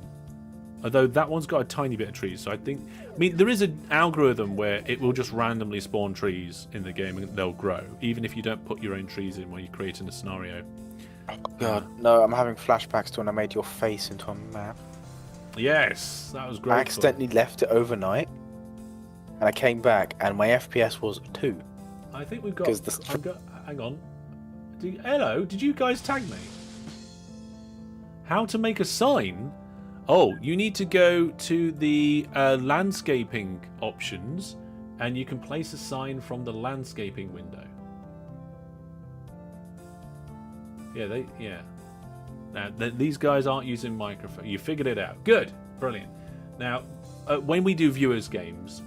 Although that one's got a tiny bit of trees, so I think... I mean, there is an algorithm where it will just randomly spawn trees in the game and they'll grow, even if you don't put your own trees in when you're creating a scenario. Oh, God, no, I'm having flashbacks to when I made your face into a map. Yes, that was great. I accidentally left it overnight, and I came back, and my FPS was 2. I think we've got... hang on. Hello, did you guys tag me? How to make a sign? Oh, you need to go to the landscaping options, and you can place a sign from the landscaping window. Yeah, Now, these guys aren't using microphone. You figured it out. Good. Brilliant. Now, when we do viewers games,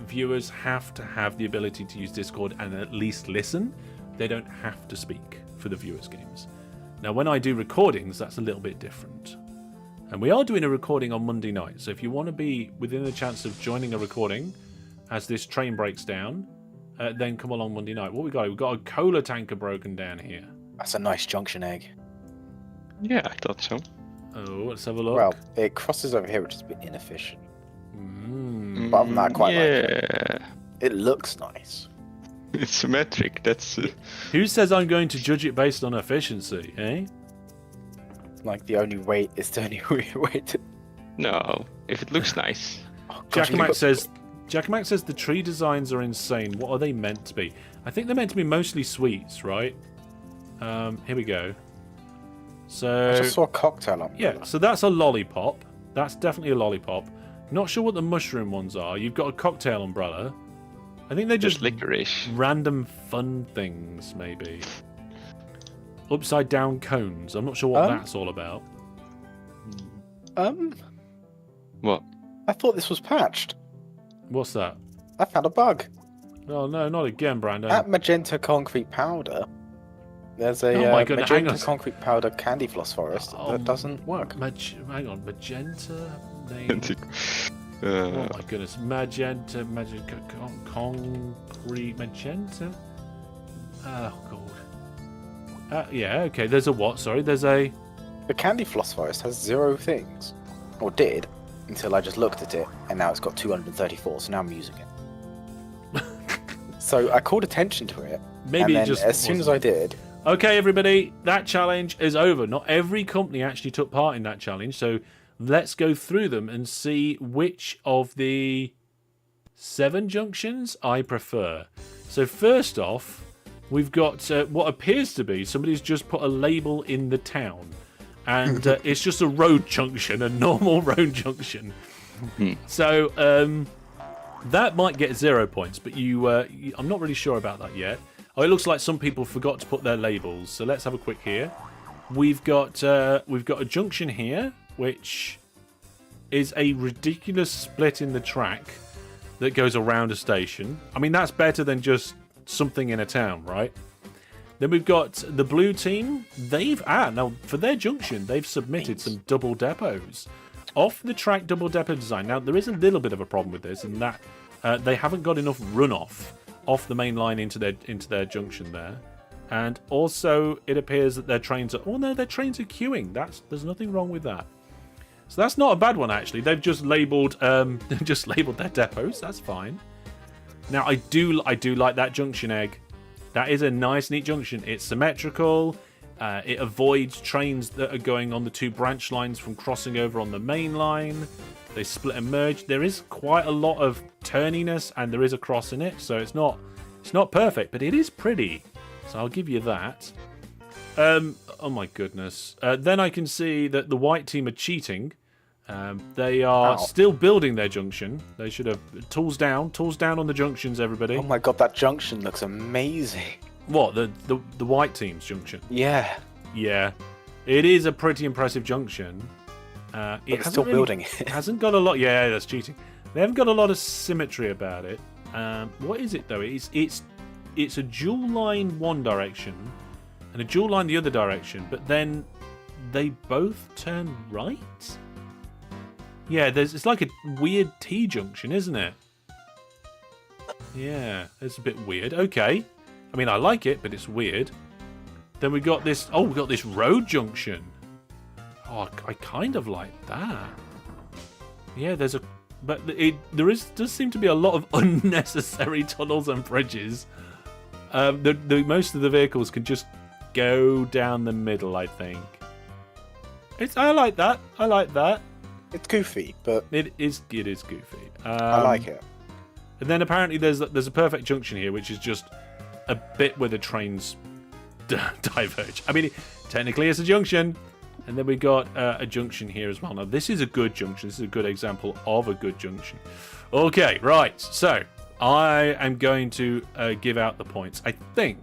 viewers have to have the ability to use Discord and at least listen. They don't have to speak for the viewers games. Now, when I do recordings, that's a little bit different. And we are doing a recording on Monday night. So if you want to be within the chance of joining a recording as this train breaks down, then come along Monday night. What we got? We've got a cola tanker broken down here. That's a nice junction egg. Yeah, I thought so. Oh, let's have a look. Well, it crosses over here, which is a bit inefficient. But other than that, I quite like it. It looks nice. It's symmetric, that's... Who says I'm going to judge it based on efficiency, eh? Like, the only way to... No, if it looks nice. Oh, gosh, Jackamack says the tree designs are insane. What are they meant to be? I think they're meant to be mostly sweets, right? Here we go. So I just saw a cocktail up there. yeah, so that's a lollipop. That's definitely a lollipop. Not sure what the mushroom ones are. You've got a cocktail umbrella. I think they're just licorice. random fun things, maybe. upside down cones. I'm not sure what that's all about. What? I thought this was patched. What's that? I found a bug. Oh no, not again, Brandon. At magenta concrete powder, there's a Oh my goodness, hang magenta on. concrete powder candy floss forest that doesn't work. Hang on, magenta name. Oh my goodness, magenta concrete magenta. Oh god. Yeah, okay. There's a what? Sorry, there's a. The candy floss forest has 0 things, or did, until I just looked at it, and now it's got 234. So now I'm using it. So I called attention to it. Maybe and it then just as soon as I did. Okay, everybody, that challenge is over. Not every company actually took part in that challenge, so let's go through them and see which of the 7 junctions I prefer. So first off, we've got what appears to be somebody's just put a label in the town, and it's just a road junction, a normal road junction. So that might get 0 points, but I'm not really sure about that yet. Oh, it looks like some people forgot to put their labels. So let's have a quick here. We've got a junction here, which is a ridiculous split in the track that goes around a station. I mean, that's better than just something in a town, right? Then we've got the blue team. Now for their junction, they've submitted some double depots. Off the track double depot design. Now there is a little bit of a problem with this, in that they haven't got enough runoff off the main line into their junction there, and also it appears that their trains are. Oh no, their trains are queuing. There's nothing wrong with that. So that's not a bad one actually. They've just labelled their depots. That's fine. Now I do like that junction egg. That is a nice, neat junction. It's symmetrical. It avoids trains that are going on the 2 branch lines from crossing over on the main line. They split and merge. There is quite a lot of turniness, and there is a cross in it, so it's not perfect, but it is pretty. So I'll give you that. Oh my goodness. Then I can see that the white team are cheating. They are still building their junction. They should have tools down on the junctions, everybody. Oh my god, that junction looks amazing. What, the white team's junction? Yeah. Yeah, it is a pretty impressive junction. It's still building it. It hasn't got a lot. Yeah, that's cheating. They haven't got a lot of symmetry about it. What is it though? It's a dual line one direction and a dual line the other direction, but then they both turn right. Yeah, it's like a weird T junction, isn't it? Yeah, it's a bit weird. Okay. I mean, I like it, but it's weird. Then we got this. Oh, we got this road junction. Oh, I kind of like that. Yeah, there does seem to be a lot of unnecessary tunnels and bridges. Most of the vehicles can just go down the middle, I think. I like that. I like that. It's goofy, but it is goofy. I like it. And then apparently there's a perfect junction here, which is just a bit where the trains diverge. I mean, technically it's a junction. And then we got a junction here as well. Now, this is a good junction. This is a good example of a good junction. Okay, right. So, I am going to give out the points. I think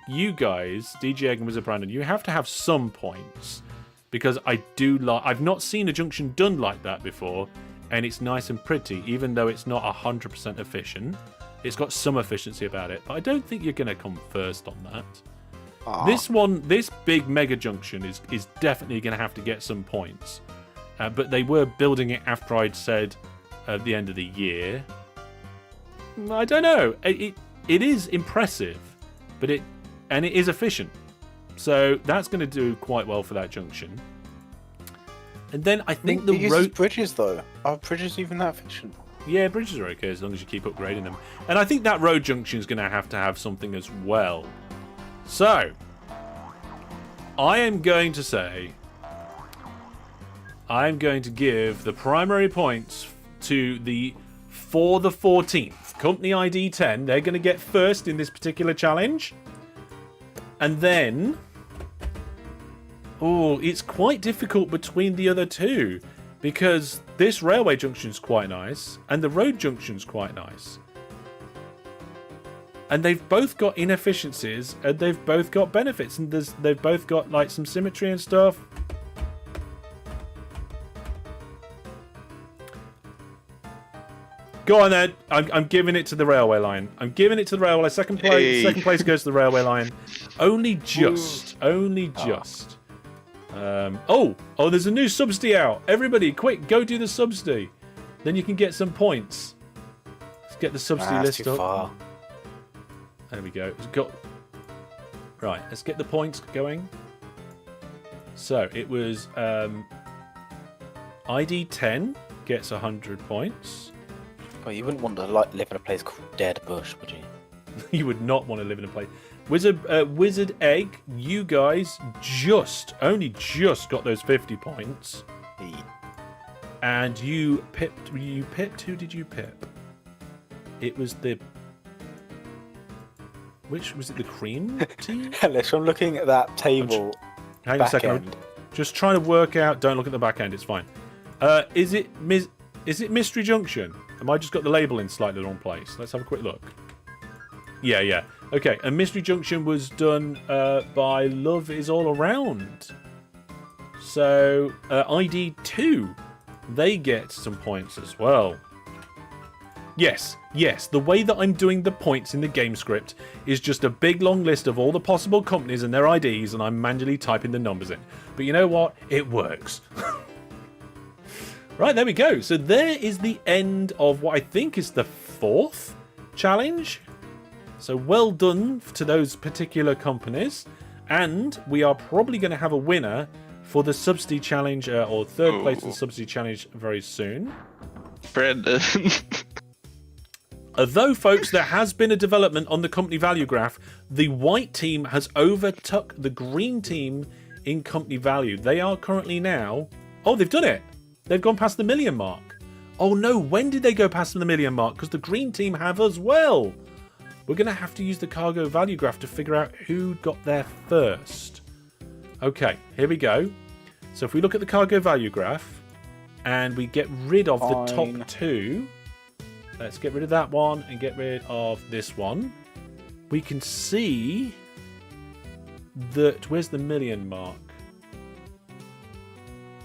you guys, DJ Egg and Wizard Brandon, you have to have some points. Because I've not seen a junction done like that before. And it's nice and pretty, even though it's not 100% efficient. It's got some efficiency about it. But I don't think you're going to come first on that. This big mega junction is definitely going to have to get some points. But they were building it after I'd said at the end of the year. I don't know. It is impressive, but it is efficient. So that's going to do quite well for that junction. And then I think the road bridges though. Are bridges even that efficient? Yeah, bridges are okay as long as you keep upgrading them. And I think that road junction is going to have something as well. So, I am going to say, I'm going to give the primary points to for the 14th. Company ID 10, they're going to get first in this particular challenge. And then, it's quite difficult between the other two. Because this railway junction is quite nice, and the road junction is quite nice. And they've both got inefficiencies, and they've both got benefits, and they've both got like some symmetry and stuff. Go on then. I'm giving it to the railway line. I'm giving it to the railway. Second place goes to the railway line. Only just. Only just. Oh, there's a new subsidy out. Everybody, quick, go do the subsidy. Then you can get some points. Let's get the subsidy list too up. far. There we go. Right, let's get the points going. So it was ID 10 gets 100 points. Well, you wouldn't want to live in a place called Dead Bush, would you? You would not want to live in a place. Wizard Egg, you guys only just got those 50 points. And you pipped. Who did you pip? It was the. Which was it? The cream team? Hellish, I'm looking at that table. Hang on a second. End. Just trying to work out. Don't look at the back end. It's fine. Is it Mystery Junction? Am I just got the label in slightly the wrong place? Let's have a quick look. Yeah. Okay, and Mystery Junction was done by Love Is All Around. So, ID 2, they get some points as well. Yes, the way that I'm doing the points in the game script is just a big long list of all the possible companies and their IDs, and I'm manually typing the numbers in. But you know what? It works. Right, there we go. So there is the end of what I think is the 4th challenge. So well done to those particular companies. And we are probably going to have a winner for the Subsidy Challenge, or 3rd place in the Subsidy Challenge very soon. Brendan. Although, folks, there has been a development on the company value graph. The white team has overtook the green team in company value. They are currently now... Oh, they've done it. They've gone past the 1 million mark. Oh no, when did they go past the 1 million mark? Because the green team have as well. We're going to have to use the cargo value graph to figure out who got there first. Okay, here we go. So if we look at the cargo value graph and we get rid of the top 2. Let's get rid of that one and get rid of this one. We can see that... Where's the 1 million mark?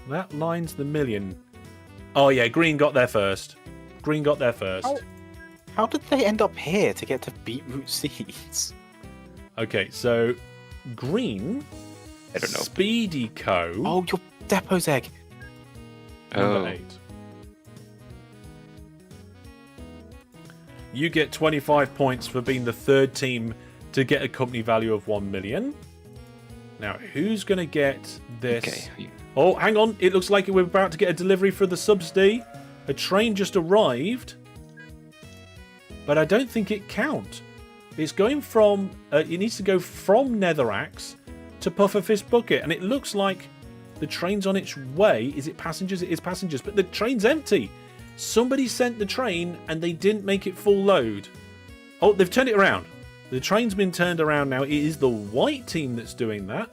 That line's the 1 million. Oh yeah, green got there first. Green got there first. How did they end up here to get to beetroot seeds? Okay, so green. I don't know. Speedy Co. Oh, your depot's egg. Number 8. You get 25 points for being the 3rd team to get a company value of 1 million. Now, who's going to get this? Okay. Oh, hang on. It looks like we're about to get a delivery for the subsidy. A train just arrived. But I don't think it counts. It's going from... it needs to go from Netheraxe to Pufferfist Bucket. And it looks like the train's on its way. Is it passengers? It is passengers. But the train's empty. Somebody sent the train and they didn't make it full load. Oh, they've turned it around. The train's been turned around now. It is the white team that's doing that.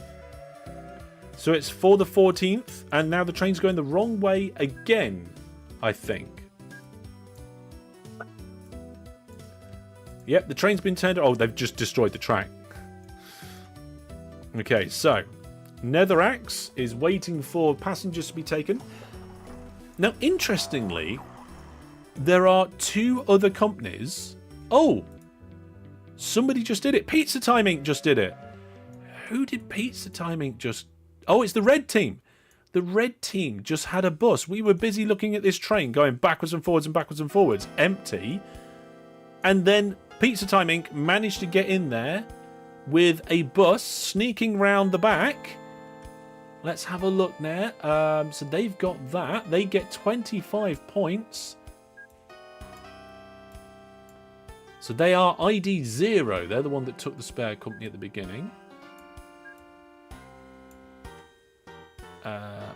So it's for the 14th, and now the train's going the wrong way again, I think. Yep, the train's been turned... Oh, they've just destroyed the track. Okay, so Netheraxe is waiting for passengers to be taken. Now, interestingly, there are 2 other companies. Oh, somebody just did it. Pizza Time Inc. just did it. Who did Pizza Time Inc. just... Oh, it's the red team. The red team just had a bus. We were busy looking at this train going backwards and forwards, empty. And then Pizza Time Inc. managed to get in there with a bus sneaking round the back. Let's have a look now. So they've got that. They get 25 points. So they are ID 0. They're the one that took the spare company at the beginning.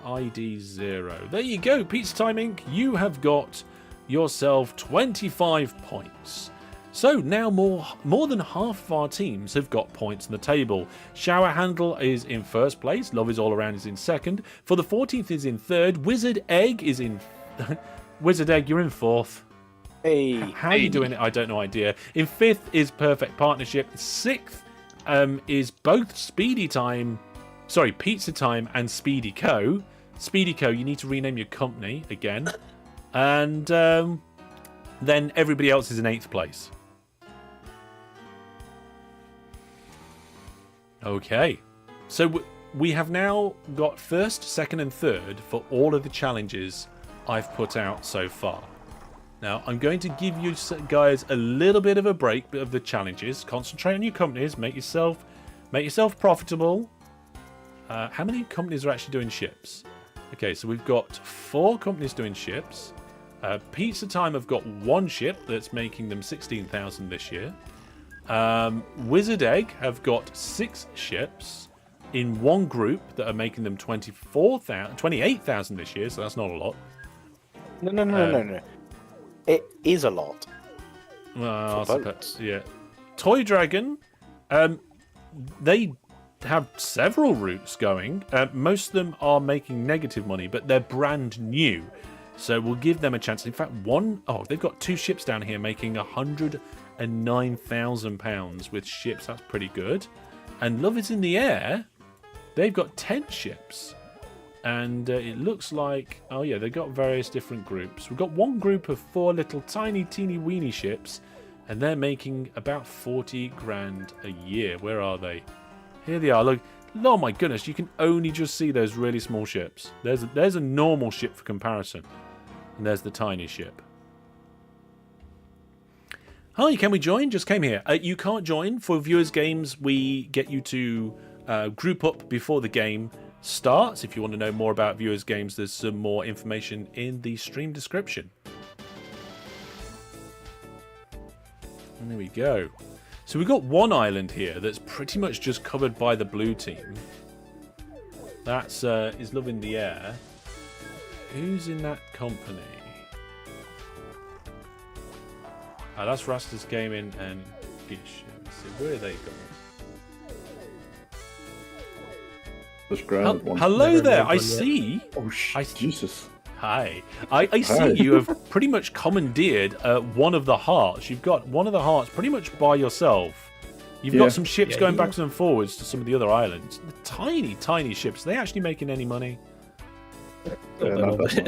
ID 0. There you go, Pizza Time Inc. You have got yourself 25 points. So now more than half of our teams have got points on the table. Shower Handle is in 1st place. Love Is All Around is in 2nd. For the 14th is in 3rd. Wizard Egg is in... Wizard Egg, you're in 4th. Hey. How are you doing it? I don't know idea. In 5th is Perfect Partnership. 6th is both Speedy Time, sorry, Pizza Time and Speedy Co. Speedy Co, you need to rename your company again. And then everybody else is in 8th place. Okay. So we have now got 1st, 2nd and 3rd for all of the challenges I've put out so far. Now, I'm going to give you guys a little bit of a break of the challenges. Concentrate on your companies. Make yourself profitable. How many companies are actually doing ships? Okay, so we've got 4 companies doing ships. Pizza Time have got 1 ship that's making them 16,000 this year. Wizard Egg have got 6 ships in 1 group that are making them 28,000 this year, so that's not a lot. No. It is a lot. Well, I suppose, yeah. Toy Dragon, they have several routes going. Most of them are making negative money, but they're brand new. So we'll give them a chance. In fact, they've got 2 ships down here making £109,000 with ships. That's pretty good. And Love Is in the Air, they've got 10 ships. And it looks like, oh yeah, they've got various different groups. We've got 1 group of 4 little tiny teeny weeny ships, and they're making about 40 grand a year. Where are they? Here they are. Look, oh my goodness, you can only just see those really small ships. There's a normal ship for comparison, and there's the tiny ship. Hi, can we join? Just came here. You can't join. For viewers games, we get you to group up before the game starts. If you want to know more about viewers games, there's some more information in the stream description. And there we go. So we've got 1 island here that's pretty much just covered by the blue team. That's is Love in the Air. Who's in that company? That's Rastus Gaming and Gish. Let's see, where are they going? Hello there, I see. Oh, Jesus. Hi. I see you have pretty much commandeered one of the hearts. You've got one of the hearts pretty much by yourself. You've got some ships going backwards and forwards to some of the other islands. The tiny, tiny ships. Are they actually making any money? Not that much.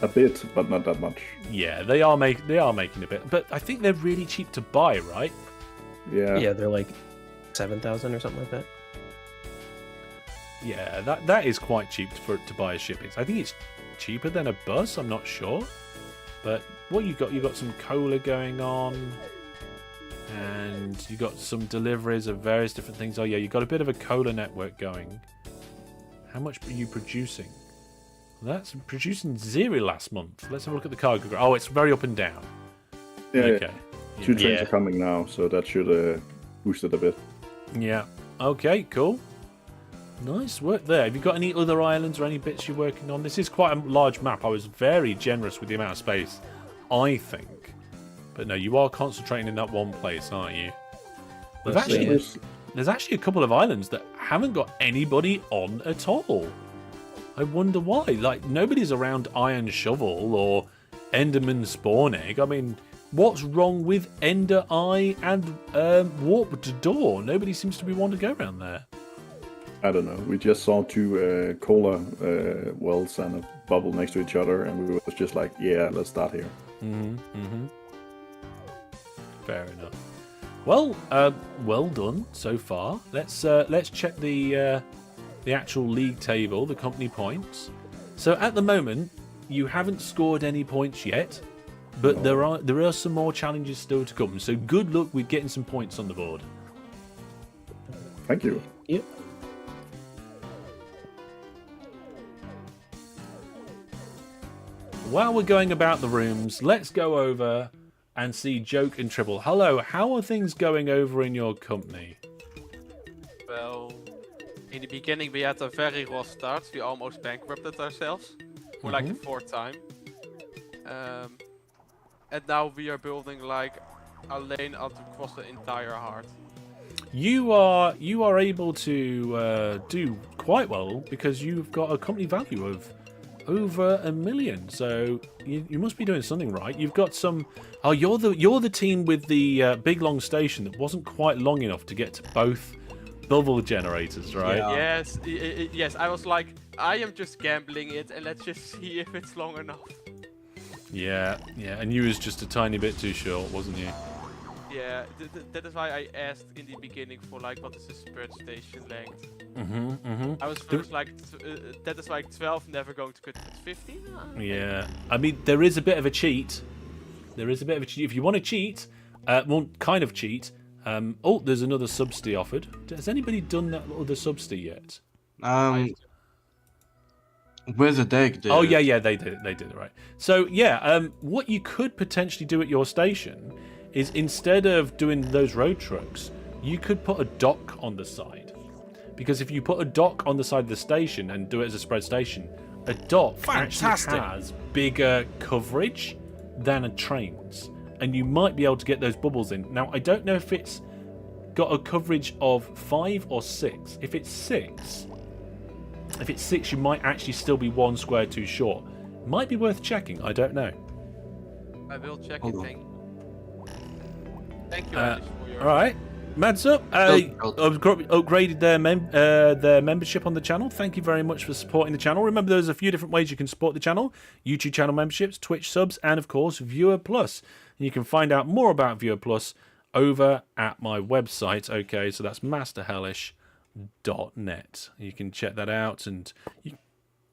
A bit, but not that much. Yeah, they are making a bit. But I think they're really cheap to buy, right? Yeah. Yeah, they're like 7,000 or something like that. Yeah, that is quite cheap to buy a ship. I think it's cheaper than a bus. I'm not sure, but what you got some cola going on, and you got some deliveries of various different things. Oh yeah, you got a bit of a cola network going. How much are you producing? That's producing 0 last month. Let's have a look at the cargo. Oh, it's very up and down. Yeah. Okay. Yeah. 2 trains are coming now, so that should boost it a bit. Yeah. Okay. Cool. Nice work there. Have you got any other islands or any bits you're working on? This is quite a large map. I was very generous with the amount of space, I think. But no, you are concentrating in that one place, aren't you? There's actually a couple of islands that haven't got anybody on at all. I wonder why. Like, nobody's around Iron Shovel or Enderman Spawn Egg. I mean, what's wrong with Ender Eye and Warped Door? Nobody seems to be wanting to go around there. I don't know. We just saw 2 cola wells and a bubble next to each other, and we was just like, yeah, let's start here. Fair enough. Well, well done so far. Let's check the actual league table, the company points. So at the moment, you haven't scored any points yet, but there are some more challenges still to come. So good luck with getting some points on the board. Thank you. Yep. While we're going about the rooms, let's go over and see Joke and Tribble. Hello, how are things going over in your company? Well, in the beginning we had a very rough start. We almost bankrupted ourselves for like the 4th time. And now we are building like a lane across the entire heart. You are able to do quite well because you've got a company value of over 1 million. So you must be doing something right. You've got some. Oh, you're the team with the big long station that wasn't quite long enough to get to both bubble generators, right? Yeah. Yes, yes. I was like, I am just gambling it, and let's just see if it's long enough. Yeah. And you was just a tiny bit too short, wasn't you? Yeah, that is why I asked in the beginning for like, what is the spread station length? I was first like, that is like 12 never going to cut 15? Yeah. I mean, there is a bit of a cheat. If you want to cheat, well, kind of cheat. Oh, there's another subsidy offered. Has anybody done that other subsidy yet? Wizard Egg did. Oh, yeah, they did it, right. So, yeah, what you could potentially do at your station is instead of doing those road trucks, you could put a dock on the side. Because if you put a dock on the side of the station and do it as a spread station, a dock actually has bigger coverage than a trains. And you might be able to get those bubbles in. Now, I don't know if it's got a coverage of 5 or 6. If it's 6, you might actually still be 1 square too short. Might be worth checking, I don't know. I will check it, thank you, Hellish, for your... Alright, Mads up. Upgraded their membership on the channel. Thank you very much for supporting the channel. Remember, there's a few different ways you can support the channel. YouTube channel memberships, Twitch subs, and of course, Viewer Plus. And you can find out more about Viewer Plus over at my website. Okay, so that's masterhellish.net. You can check that out. And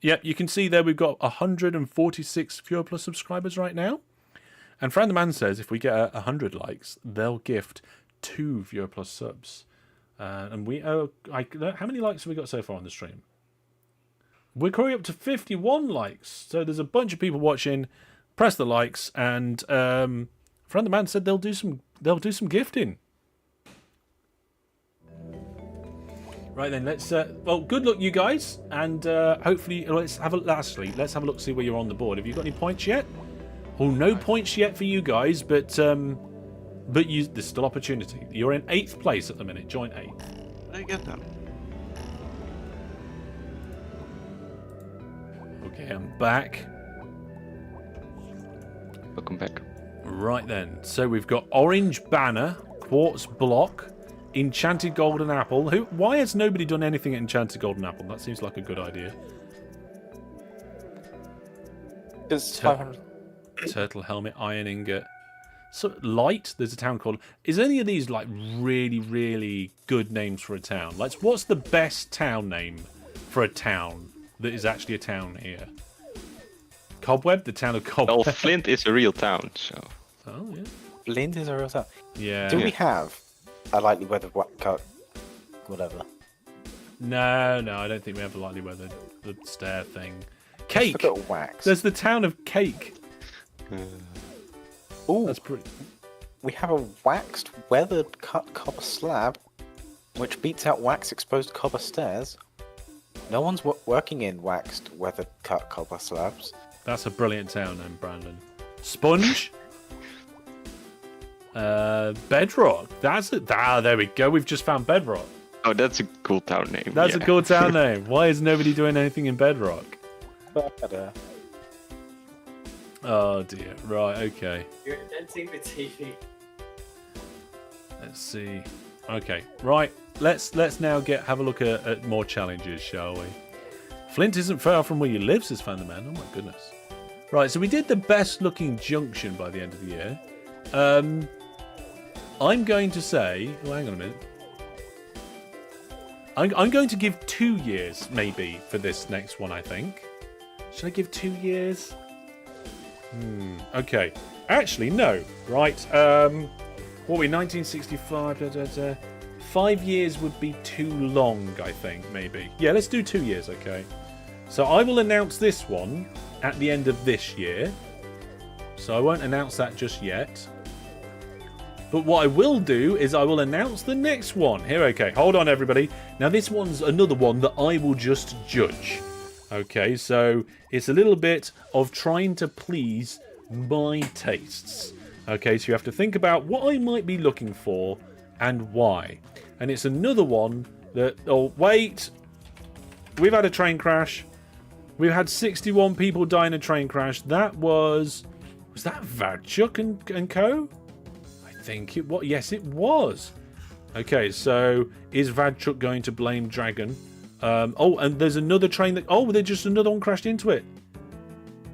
you can see there we've got 146 Viewer Plus subscribers right now. And Fran the Man says if we get 100 likes, they'll gift 2 Viewer Plus subs. And we how many likes have we got so far on the stream? We're currently up to 51 likes. So there's a bunch of people watching. Press the likes, and Fran the Man said they'll do some gifting. Right then, let's well, good luck you guys, and hopefully let's have a look, see where you're on the board. Have you got any points yet? Oh, no points yet for you guys, but there's still opportunity. You're in 8th place at the minute. Join 8th. I get them. Okay, I'm back. Welcome back. Right then, so we've got Orange Banner, Quartz Block, Enchanted Golden Apple. Why has nobody done anything at Enchanted Golden Apple? That seems like a good idea. It's 500. Turtle Helmet, Iron Ingot. So Light, there's a town called... Is any of these like really, really good names for a town? Like, what's the best town name for a town that is actually a town here? Cobweb, the town of Cobweb. Well, Flint is a real town, so... Oh, yeah. Flint is a real town. Yeah. Do we have a lightly weathered whatever? No, I don't think we have a lightly weathered the stair thing. Cake! Look at wax. There's the town of Cake. Ooh, that's pretty... We have a waxed, weathered cut copper slab, which beats out wax exposed copper stairs. No one's working in waxed, weathered cut copper slabs. That's a brilliant town name, Brandon. Sponge. Bedrock. That's it. Ah, there we go. We've just found Bedrock. Oh, that's a cool town name. That's a cool town name. Why is nobody doing anything in Bedrock? Oh dear. Right. Okay. You're inventing the TV. Let's see. Okay. Right. Let's now have a look at more challenges, shall we? Flint isn't far from where you live, says Fan the Man. Oh my goodness. Right. So we did the best looking junction by the end of the year. I'm going to say... Oh, hang on a minute. I'm going to give 2 years, maybe, for this next one, I think. Should I give 2 years? Okay. Actually, no. Right. What were we, 1965? 5 years would be too long, I think, maybe. Yeah, let's do 2 years, okay. So I will announce this one at the end of this year. So I won't announce that just yet. But what I will do is I will announce the next one. Here, okay. Hold on, everybody. Now, this one's another one that I will just judge. Okay, so it's a little bit of trying to please my tastes. Okay, so you have to think about what I might be looking for and why. And it's another one that... Oh, wait. We've had a train crash. We've had 61 people die in a train crash. That was that Vadchuk and co? I think it was. Yes, it was. Okay, so is Vadchuk going to blame Dragon? Oh, and there's another train that... Oh, there's just another one crashed into it.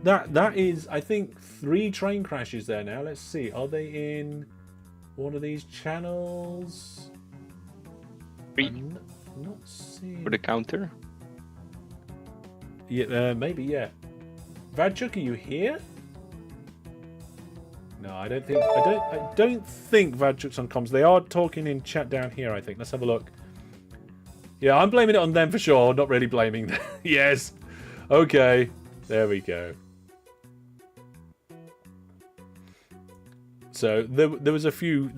That is, I think, 3 train crashes there now. Let's see. Are they in one of these channels? 3. I'm not seeing... For the counter? Yeah, maybe, yeah. Vadchuk, are you here? No, I don't think... I don't think Vadchuk's on comms. They are talking in chat down here, I think. Let's have a look. Yeah, I'm blaming it on them for sure. Not really blaming them. Yes. Okay. There we go. So there was a few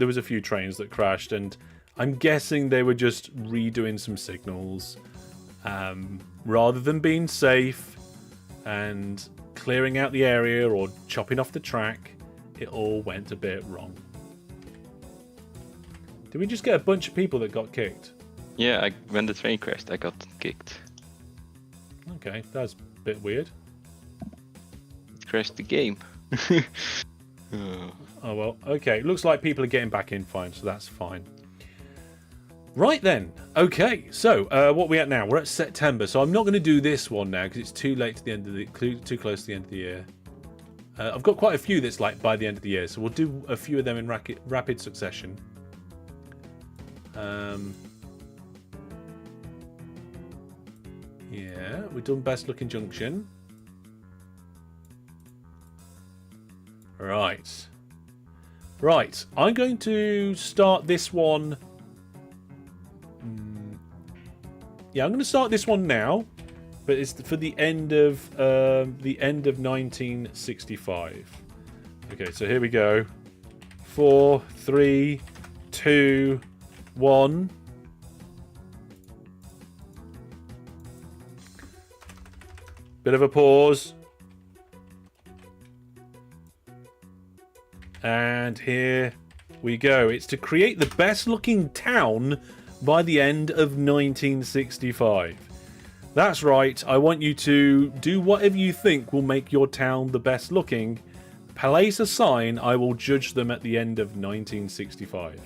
trains that crashed, and I'm guessing they were just redoing some signals, rather than being safe and clearing out the area or chopping off the track. It all went a bit wrong. Did we just get a bunch of people that got kicked? Yeah, when the train crashed, I got kicked. Okay, that's a bit weird. It crashed the game. Oh well, okay. Looks like people are getting back in fine, so that's fine. Right then. Okay, so what are we at now? We're at September, so I'm not going to do this one now because it's too late to the end of the too close to the end of the year. I've got quite a few that's like by the end of the year, so we'll do a few of them in rapid succession. Yeah, we've done best looking Junction. Right. Right, I'm going to start this one. Yeah, I'm going to start this one now, but it's for the end of 1965. Okay, so here we go. 4, 3, 2, 1. Bit of a pause. And here we go. It's to create the best looking town by the end of 1965. That's right. I want you to do whatever you think will make your town the best looking. Place a sign. I will judge them at the end of 1965.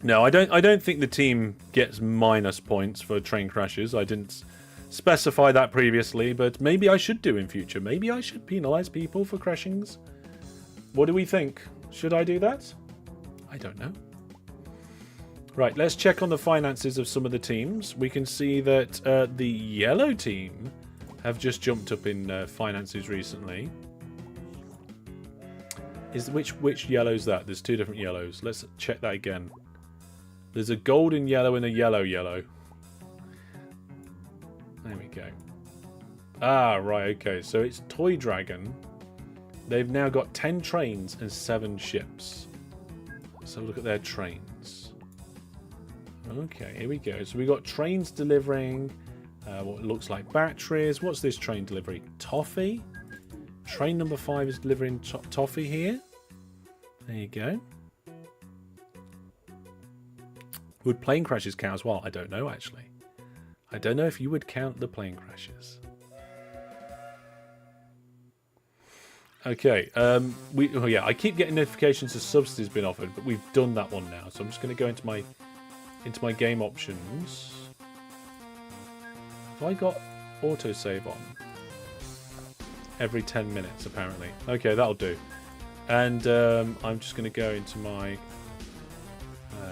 No, I don't think the team gets minus points for train crashes. I didn't specify that previously, but maybe I should do in future. Maybe I should penalise people for crashings. What do we think? Should I do that? I don't know. Right, let's check on the finances of some of the teams. We can see that the yellow team have just jumped up in finances recently. Which yellow's that? There's 2 different yellows. Let's check that again. There's a golden yellow and a yellow. There we go. Ah, right, okay. So it's Toy Dragon. They've now got 10 trains and 7 ships. Let's have a look at their trains. Okay, here we go. So we got trains delivering what looks like batteries. What's this train delivery? Toffee. Train number 5 is delivering toffee here. There you go. Would plane crashes count as well? I don't know, actually. I don't know if you would count the plane crashes. Okay. Oh yeah, I keep getting notifications that Subsidies been offered, but we've done that one now. So I'm just going to go into my game options. Have I got autosave on? Every 10 minutes, apparently. Okay, that'll do. And I'm just going to go into my...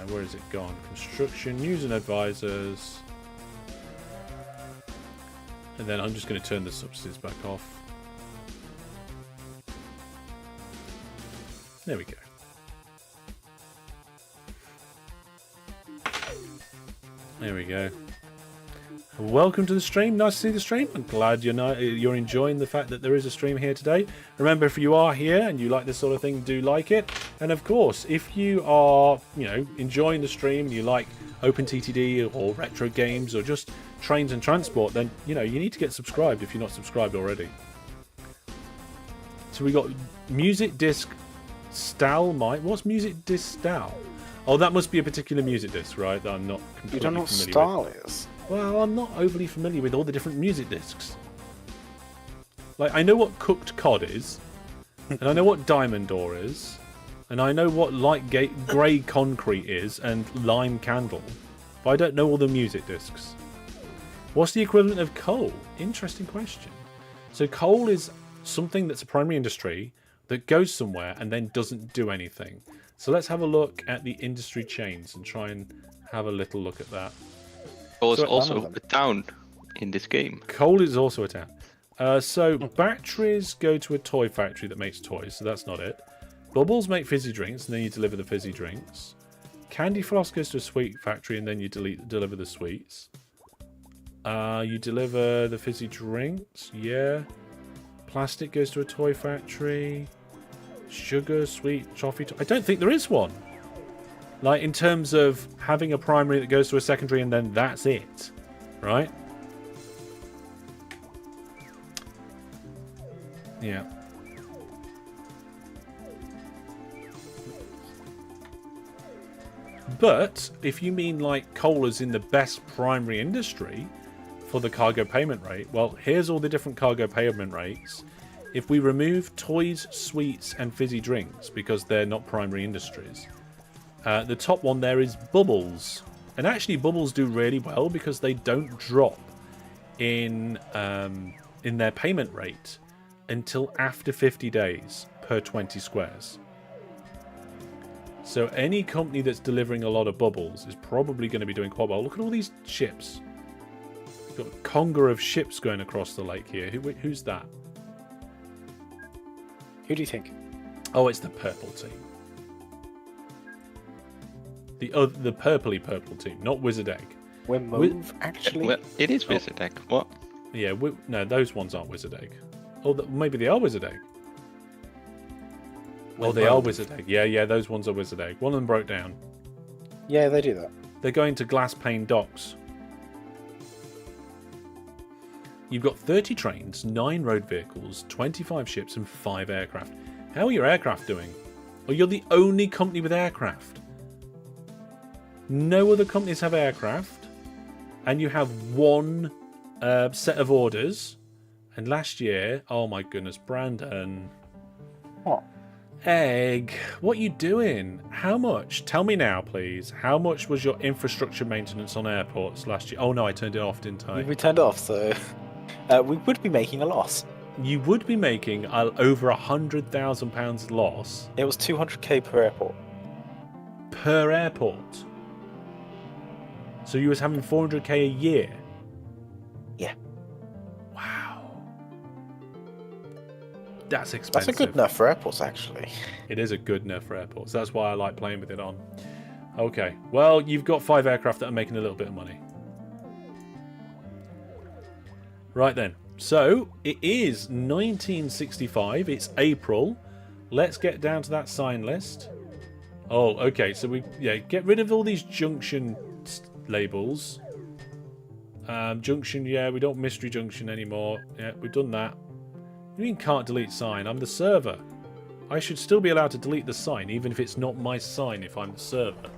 where has it gone? Construction, news and advisors. And then I'm just going to turn the subsidies back off. There we go. There we go. Welcome to the stream. Nice to see the stream. I'm glad you're enjoying the fact that there is a stream here today. Remember, if you are here and you like this sort of thing, do like it. And of course, if you are, enjoying the stream and you like OpenTTD or retro games or just trains and transport, then you need to get subscribed if you're not subscribed already. So we got music disc Stal Mike. What's music disc Stal? Oh, that must be a particular music disc, right? That I'm not You completely don't know what familiar style with. is. Well, I'm not overly familiar with all the different music discs. Like, I know what cooked cod is, and I know what diamond ore is, and I know what light grey concrete is, and lime candle, but I don't know all the music discs. What's the equivalent of coal? Interesting question. So coal is something that's a primary industry that goes somewhere and then doesn't do anything. So let's have a look at the industry chains and try and have a little look at that. Coal is So- also a town in this game. Coal is also a town. So batteries go to a toy factory that makes toys, so that's not it. Bubbles make fizzy drinks, and then you deliver the fizzy drinks. Candy floss goes to a sweet factory, and then you deliver the sweets. You deliver the fizzy drinks, yeah. Plastic goes to a toy factory. Sugar, sweet, toffee. I don't think there is one. Like, in terms of having a primary that goes to a secondary, and then that's it. Right? Yeah. But if you mean like coal is in the best primary industry for the cargo payment rate, well, here's all the different cargo payment rates. If we remove toys, sweets, and fizzy drinks because they're not primary industries, the top one there is bubbles. And actually, bubbles do really well because they don't drop in their payment rate until after 50 days per 20 squares. So any company that's delivering a lot of bubbles is probably going to be doing quite well. Look at all these ships. We've got a conga of ships going across the lake here. Who's that? Who do you think? Oh, it's the purple team. The purpley purple team, not Wizard Egg. We're Mauve, actually? Well, it is Wizard Egg. What? Yeah, no, those ones aren't Wizard Egg. Oh, maybe they are Wizard Egg. Oh, they are Wizard Egg. Yeah, those ones are Wizard Egg. One of them broke down. Yeah, they do that. They're going to glass pane docks. You've got 30 trains, 9 road vehicles, 25 ships, and 5 aircraft. How are your aircraft doing? Oh, you're the only company with aircraft. No other companies have aircraft. And you have one set of orders. And last year, oh my goodness, Brandon. What? Egg, what are you doing? How much? Tell me now, please. How much was your infrastructure maintenance on airports last year? Oh no, I turned it off, didn't I? We turned it off, so we would be making a loss. You would be making over £100,000 loss. It was 200k per airport. Per airport? So you was having 400k a year? Yeah. Wow. That's expensive. That's a good nerf for airports, actually. It is a good nerf for airports. That's why I like playing with it on. Okay. Well, you've got 5 aircraft that are making a little bit of money. Right then. So, it is 1965. It's April. Let's get down to that sign list. Oh, okay. So, get rid of all these Junction labels. Junction, yeah, we don't Mystery Junction anymore. Yeah, we've done that. You mean can't delete sign? I'm the server. I should still be allowed to delete the sign, even if it's not my sign if I'm the server.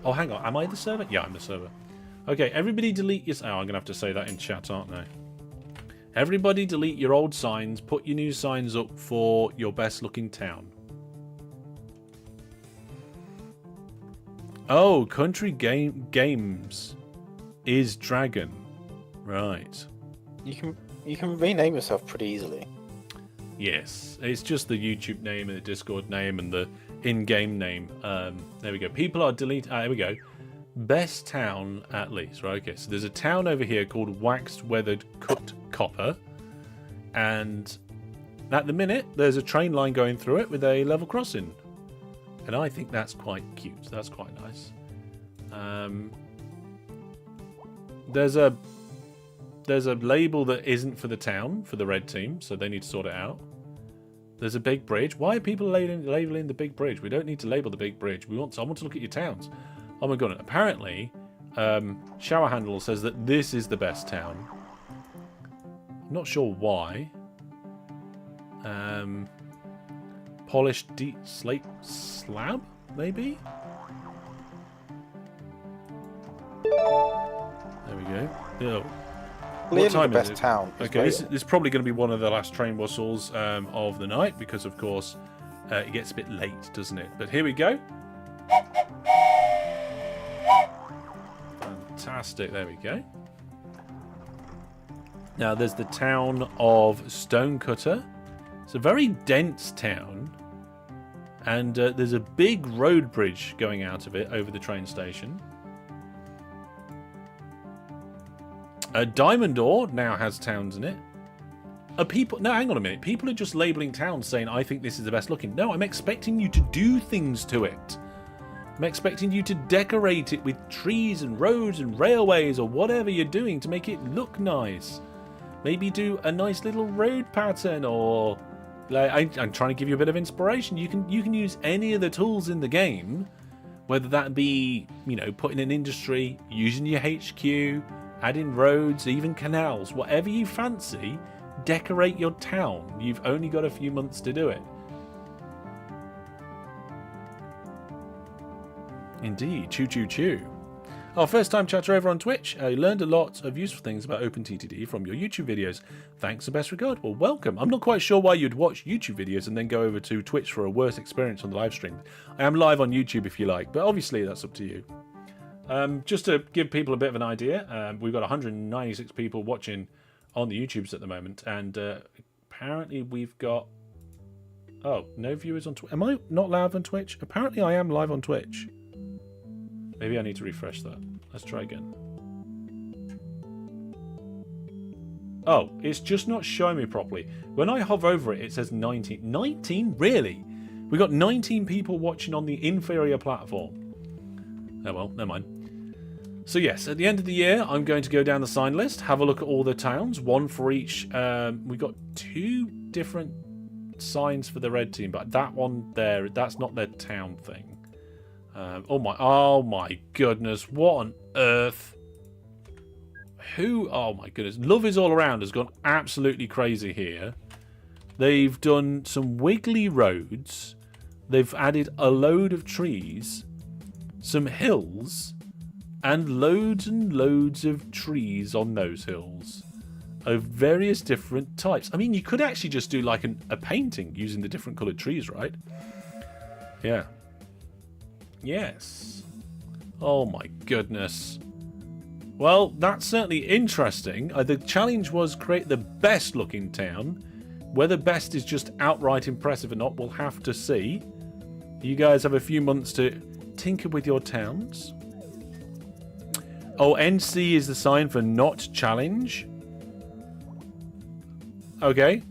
Oh, hang on. Am I the server? Yeah, I'm the server. Okay, everybody delete your... Oh, I'm going to have to say that in chat, aren't I? Everybody delete your old signs. Put your new signs up for your best looking town. Oh, Country Games is Dragon. Right. You can rename yourself pretty easily. Yes, it's just the YouTube name and the Discord name and the in-game name. There we go. People are deleting... there we go. Best town at least. Right, okay. So there's a town over here called Waxed Weathered Cut Copper. And at the minute, there's a train line going through it with a level crossing. And I think that's quite cute. That's quite nice. There's a label that isn't for the town, for the red team, so they need to sort it out. There's a big bridge. Why are people labeling the big bridge? We don't need to label the big bridge. I want to look at your towns. Oh my god, apparently, Shower Handle says that this is the best town. I'm not sure why. Polished slate slab, maybe? There we go. Oh. Clearly What time the is best it? town. Is Okay, this waiting. is probably going to be one of the last train whistles of the night because, of course, it gets a bit late, doesn't it? But here we go. Fantastic. There we go. Now, there's the town of Stonecutter. It's a very dense town. And there's a big road bridge going out of it over the train station. Diamond Ore now has towns in it. No, hang on a minute. People are just labelling towns saying, I think this is the best looking. No, I'm expecting you to do things to it. I'm expecting you to decorate it with trees and roads and railways or whatever you're doing to make it look nice. Maybe do a nice little road pattern or... Like, I'm trying to give you a bit of inspiration. You can use any of the tools in the game, whether that be, putting an industry, using your HQ, adding roads, even canals, whatever you fancy, decorate your town. You've only got a few months to do it. Indeed, choo choo choo. Our first time chatter over on Twitch. I learned a lot of useful things about OpenTTD from your YouTube videos. Thanks and best regard. Well, welcome. I'm not quite sure why you'd watch YouTube videos and then go over to Twitch for a worse experience on the live stream. I am live on YouTube if you like, but obviously that's up to you. Just to give people a bit of an idea, we've got 196 people watching on the YouTubes at the moment, and apparently we've got... Oh, no viewers on Twitch. Am I not live on Twitch? Apparently I am live on Twitch. Maybe I need to refresh that. Let's try again. Oh, it's just not showing me properly. When I hover over it, it says 19. 19? Really? We got 19 people watching on the inferior platform. Oh well, never mind. So yes, at the end of the year, I'm going to go down the sign list, have a look at all the towns, one for each. We've got 2 different signs for the red team, but that one there, that's not their town thing. Oh my goodness, what on earth? Oh my goodness, Love is All Around has gone absolutely crazy here. They've done some wiggly roads. They've added a load of trees, some hills, and loads of trees on those hills of various different types. I mean, you could actually just do like a painting using the different coloured trees, right? Yeah. Yes. Oh my goodness. Well, that's certainly interesting. The challenge was create the best looking town. Whether best is just outright impressive or not, we'll have to see. You guys have a few months to tinker with your towns. Oh, NC is the sign for not challenge. Okay.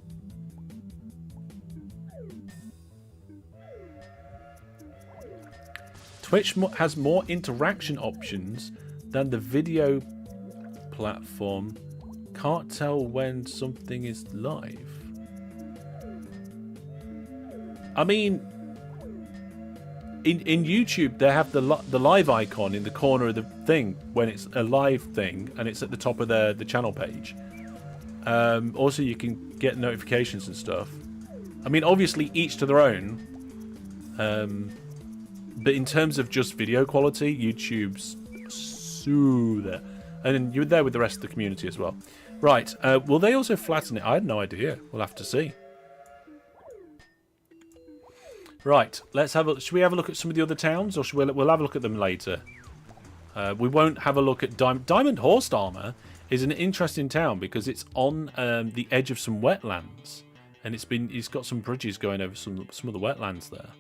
Twitch has more interaction options than the video platform. Can't tell when something is live. I mean, in YouTube, they have the live icon in the corner of the thing when it's a live thing, and it's at the top of the channel page. Also, you can get notifications and stuff. I mean, obviously, each to their own. But in terms of just video quality, YouTube's so there. And you're there with the rest of the community as well. Right, will they also flatten it? I had no idea. We'll have to see. Right, let's have a... Should we have a look at some of the other towns? Or should we'll have a look at them later? We won't have a look at... Diamond Horse Armor is an interesting town because it's on the edge of some wetlands. And it's got some bridges going over some of the wetlands there.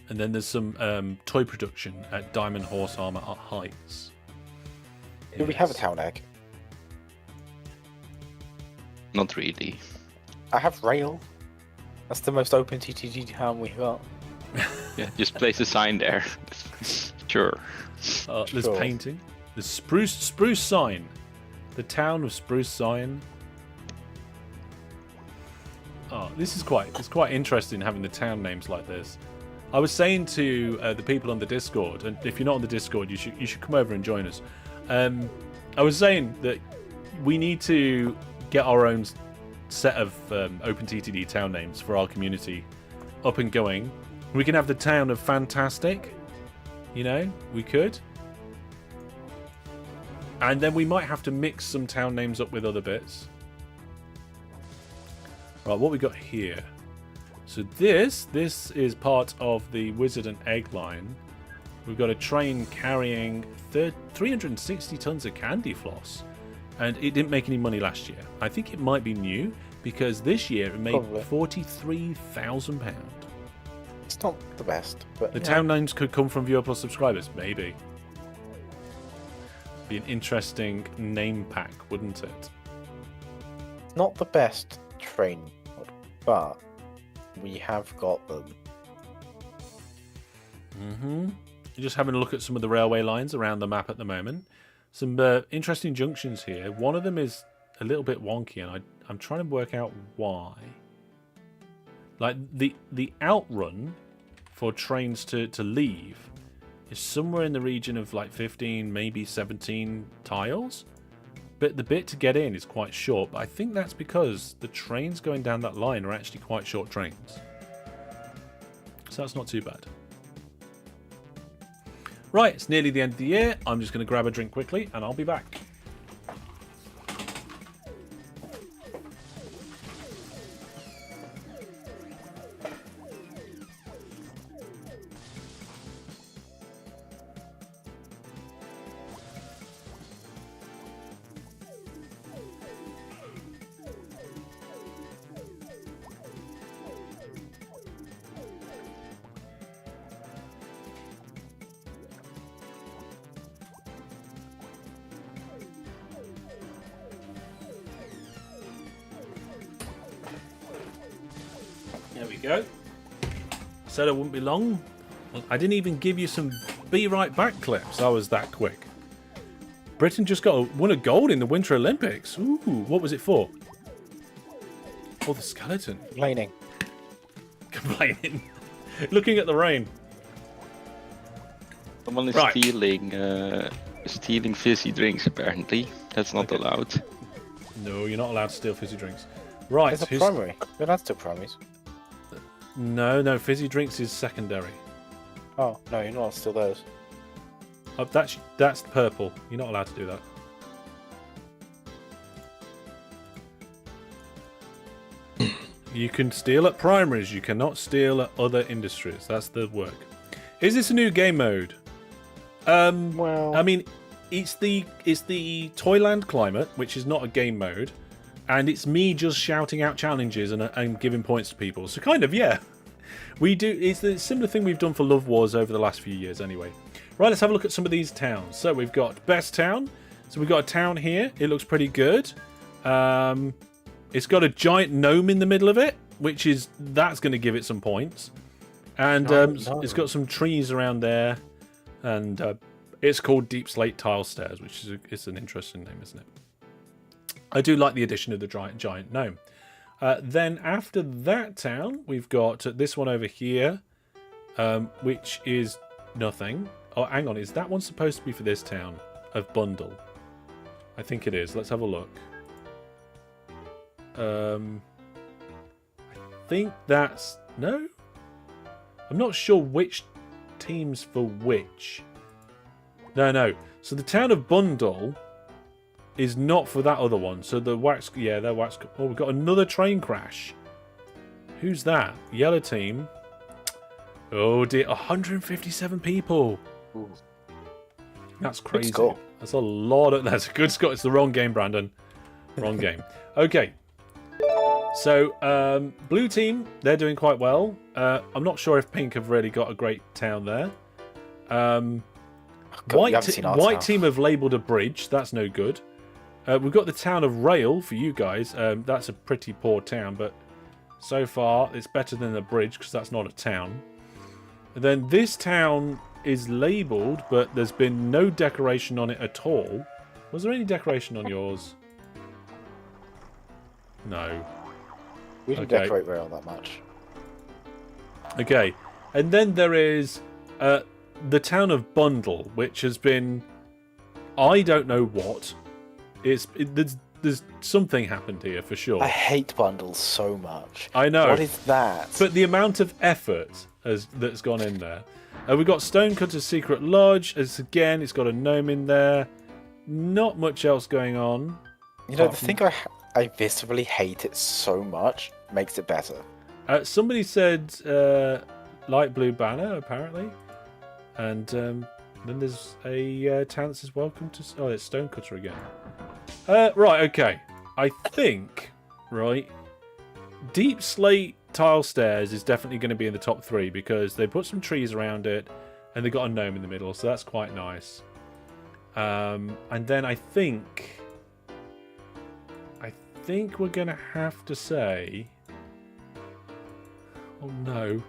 And then there's some toy production at Diamond Horse Armor Heights. Do we have a town egg? Not really. I have rail. That's the most open TTD town we got. Yeah, just place a sign there. Sure. There's painting. The Spruce Sign. The town of Spruce Sign. Oh, this is quite interesting having the town names like this. I was saying to the people on the Discord, and if you're not on the Discord, you should come over and join us. I was saying that we need to get our own set of OpenTTD town names for our community up and going. We can have the town of Fantastic. You know, we could. And then we might have to mix some town names up with other bits. Right, what we got here? So this is part of the Wizard and Egg line. We've got a train carrying 360 tons of candy floss. And it didn't make any money last year. I think it might be new, because this year it made £43,000. It's not the best, but the town names could come from Viewer Plus subscribers, maybe. Be an interesting name pack, wouldn't it? Not the best train, but we have got them. You're just having a look at some of the railway lines around the map at the moment. Some interesting junctions here. One of them is a little bit wonky, and I'm trying to work out why. Like, the outrun for trains to leave is somewhere in the region of like 15, maybe 17 tiles. But the bit to get in is quite short. But I think that's because the trains going down that line are actually quite short trains. So that's not too bad. Right, it's nearly the end of the year. I'm just going to grab a drink quickly, and I'll be back. There we go. Said I wouldn't be long. I didn't even give you some Be Right Back clips. I was that quick. Britain just won a gold in the Winter Olympics. Ooh, what was it for? Oh, the skeleton. Complaining. Complaining. Looking at the rain. Someone is stealing fizzy drinks, apparently. That's not allowed. No, you're not allowed to steal fizzy drinks. Right. It's a primary. We're allowed to steal primaries. No, fizzy drinks is secondary. Oh, no, you're not allowed to steal those. Oh, that's purple. You're not allowed to do that. You can steal at primaries. You cannot steal at other industries. That's the work. Is this a new game mode? Well, I mean, it's the Toyland Climate, which is not a game mode, and it's me just shouting out challenges and giving points to people. So kind of, yeah. We do. It's the similar thing we've done for Love Wars over the last few years, anyway. Right, let's have a look at some of these towns. So we've got Best Town. So we've got a town here. It looks pretty good. It's got a giant gnome in the middle of it, that's going to give it some points. And it's got some trees around there, and it's called Deep Slate Tile Stairs, which is an interesting name, isn't it? I do like the addition of the giant gnome. Then after that town, we've got this one over here, which is nothing. Oh, hang on, is that one supposed to be for this town of Bundle? I think it is. Let's have a look. I think that's... No? I'm not sure which team's for which. No. So the town of Bundle is not for that other one. So the wax... Yeah, they're wax... Oh, we've got another train crash. Who's that? Yellow team. Oh, dear. 157 people. Ooh. That's crazy. Good score. That's a lot of... That's a good score. It's the wrong game, Brandon. Wrong game. Okay. So, blue team, they're doing quite well. I'm not sure if pink have really got a great town there. White team have labelled a bridge. That's no good. We've got the town of Rail for you guys. That's a pretty poor town, but so far it's better than the bridge because that's not a town. And then this town is labelled, but there's been no decoration on it at all. Was there any decoration on yours? No. We didn't decorate Rail that much. Okay. And then there is the town of Bundle, which has been... I don't know what. There's there's something happened here for sure. I hate bundles so much. I know. What is that? But the amount of effort that's gone in there. We've got Stonecutter's Secret Lodge. It's got a gnome in there. Not much else going on. You know, the thing I viscerally hate it so much makes it better. Somebody said light blue banner, apparently. And then there's a town that says welcome to... Oh, it's Stonecutter again. Right, okay. I think, right, Deep Slate Tile Stairs is definitely going to be in the top 3 because they put some trees around it and they got a gnome in the middle, so that's quite nice. And then I think we're going to have to say... Oh, no.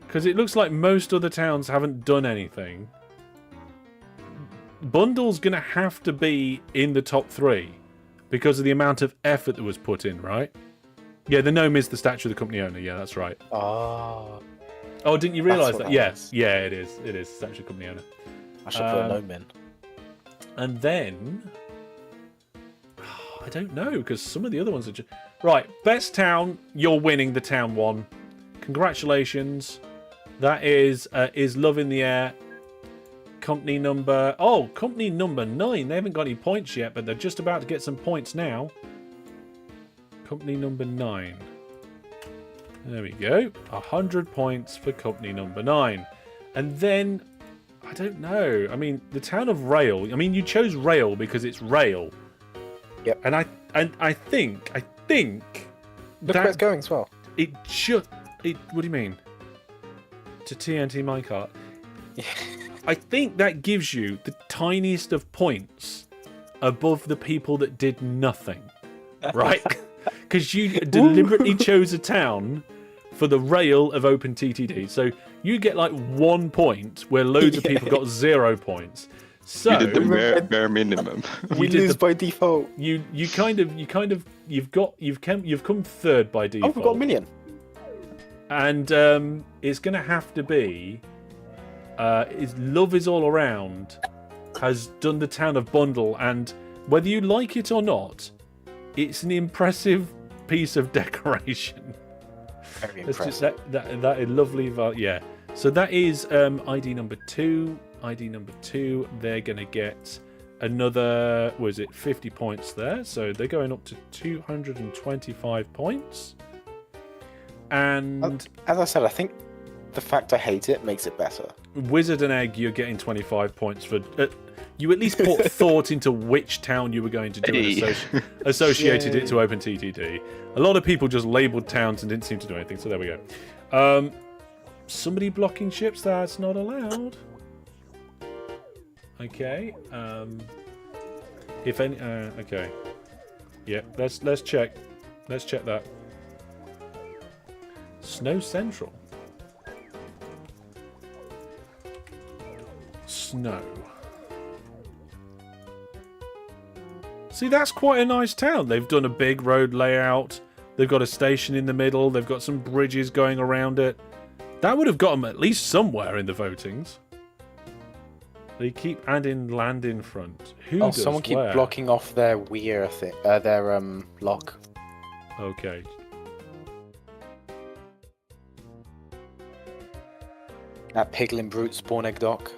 Because it looks like most other towns haven't done anything. Bundle's going to have to be in the top 3 because of the amount of effort that was put in, right? Yeah, the gnome is the statue of the company owner. Yeah, that's right. Oh. Oh, didn't you realise that? Yes. Yeah, it is. It is statue of the company owner. I should put a gnome in. And then... I don't know, because some of the other ones are just... Right, best town, you're winning the town one. Congratulations. That is Love in the Air. Company number 9. They haven't got any points yet, but they're just about to get some points now. Company number 9. There we go. 100 points for company number 9. And then, I don't know. I mean, the town of Rail. I mean, you chose Rail because it's rail. Yep. And I think Look where it's going as well. It should. What do you mean? To TNT minecart. I think that gives you the tiniest of points above the people that did nothing, right? Because you deliberately chose a town for the rail of OpenTTD, so you get like 1 point where loads of people got 0 points. So you did the bare minimum. We lose by default. You've come third by default. Oh, we've got a million. And it's going to have to be Love Is All Around has done the town of Bundle, and whether you like it or not, it's an impressive piece of decoration. Very impressive. That is lovely. Yeah. So that is ID number 2. ID number 2. They're going to get another, 50 points there. So they're going up to 225 points. And as I said, I think the fact I hate it makes it better. Wizard and Egg, you're getting 25 points for... you at least put thought into which town you were going to do and associated it to OpenTTD. A lot of people just labelled towns and didn't seem to do anything, so there we go. Somebody blocking ships, that's not allowed. Okay. If any... okay. Yeah, let's check. Let's check that. Snow Central. Snow. See, that's quite a nice town. They've done a big road layout. They've got a station in the middle. They've got some bridges going around it. That would have got them at least somewhere in the votings. They keep adding land in front. Who does someone keep where? blocking off their weir thing, their lock. Okay. That Piglin Brute spawn egg dock.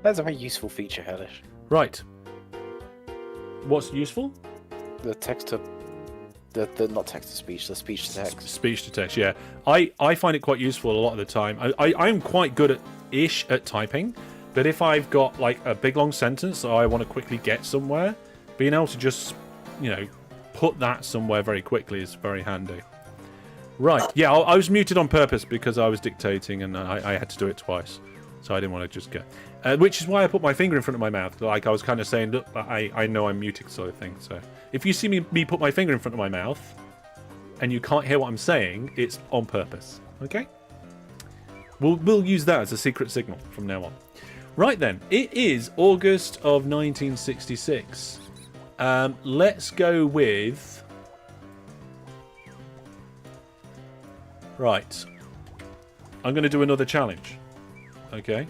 That's a very useful feature, Hellish. Right. What's useful? The text to... The not text to speech, the speech to text. Speech to text, yeah. I find it quite useful a lot of the time. I'm quite good at typing, but if I've got like a big long sentence that I want to quickly get somewhere, being able to just, put that somewhere very quickly is very handy. Right, yeah, I was muted on purpose because I was dictating and I had to do it twice. So I didn't want to just go. Which is why I put my finger in front of my mouth. Like I was kind of saying, look, I know I'm muted sort of thing. So if you see me put my finger in front of my mouth and you can't hear what I'm saying, it's on purpose. Okay? We'll use that as a secret signal from now on. Right then, it is August of 1966. Let's go with... Right. I'm going to do another challenge. Okay.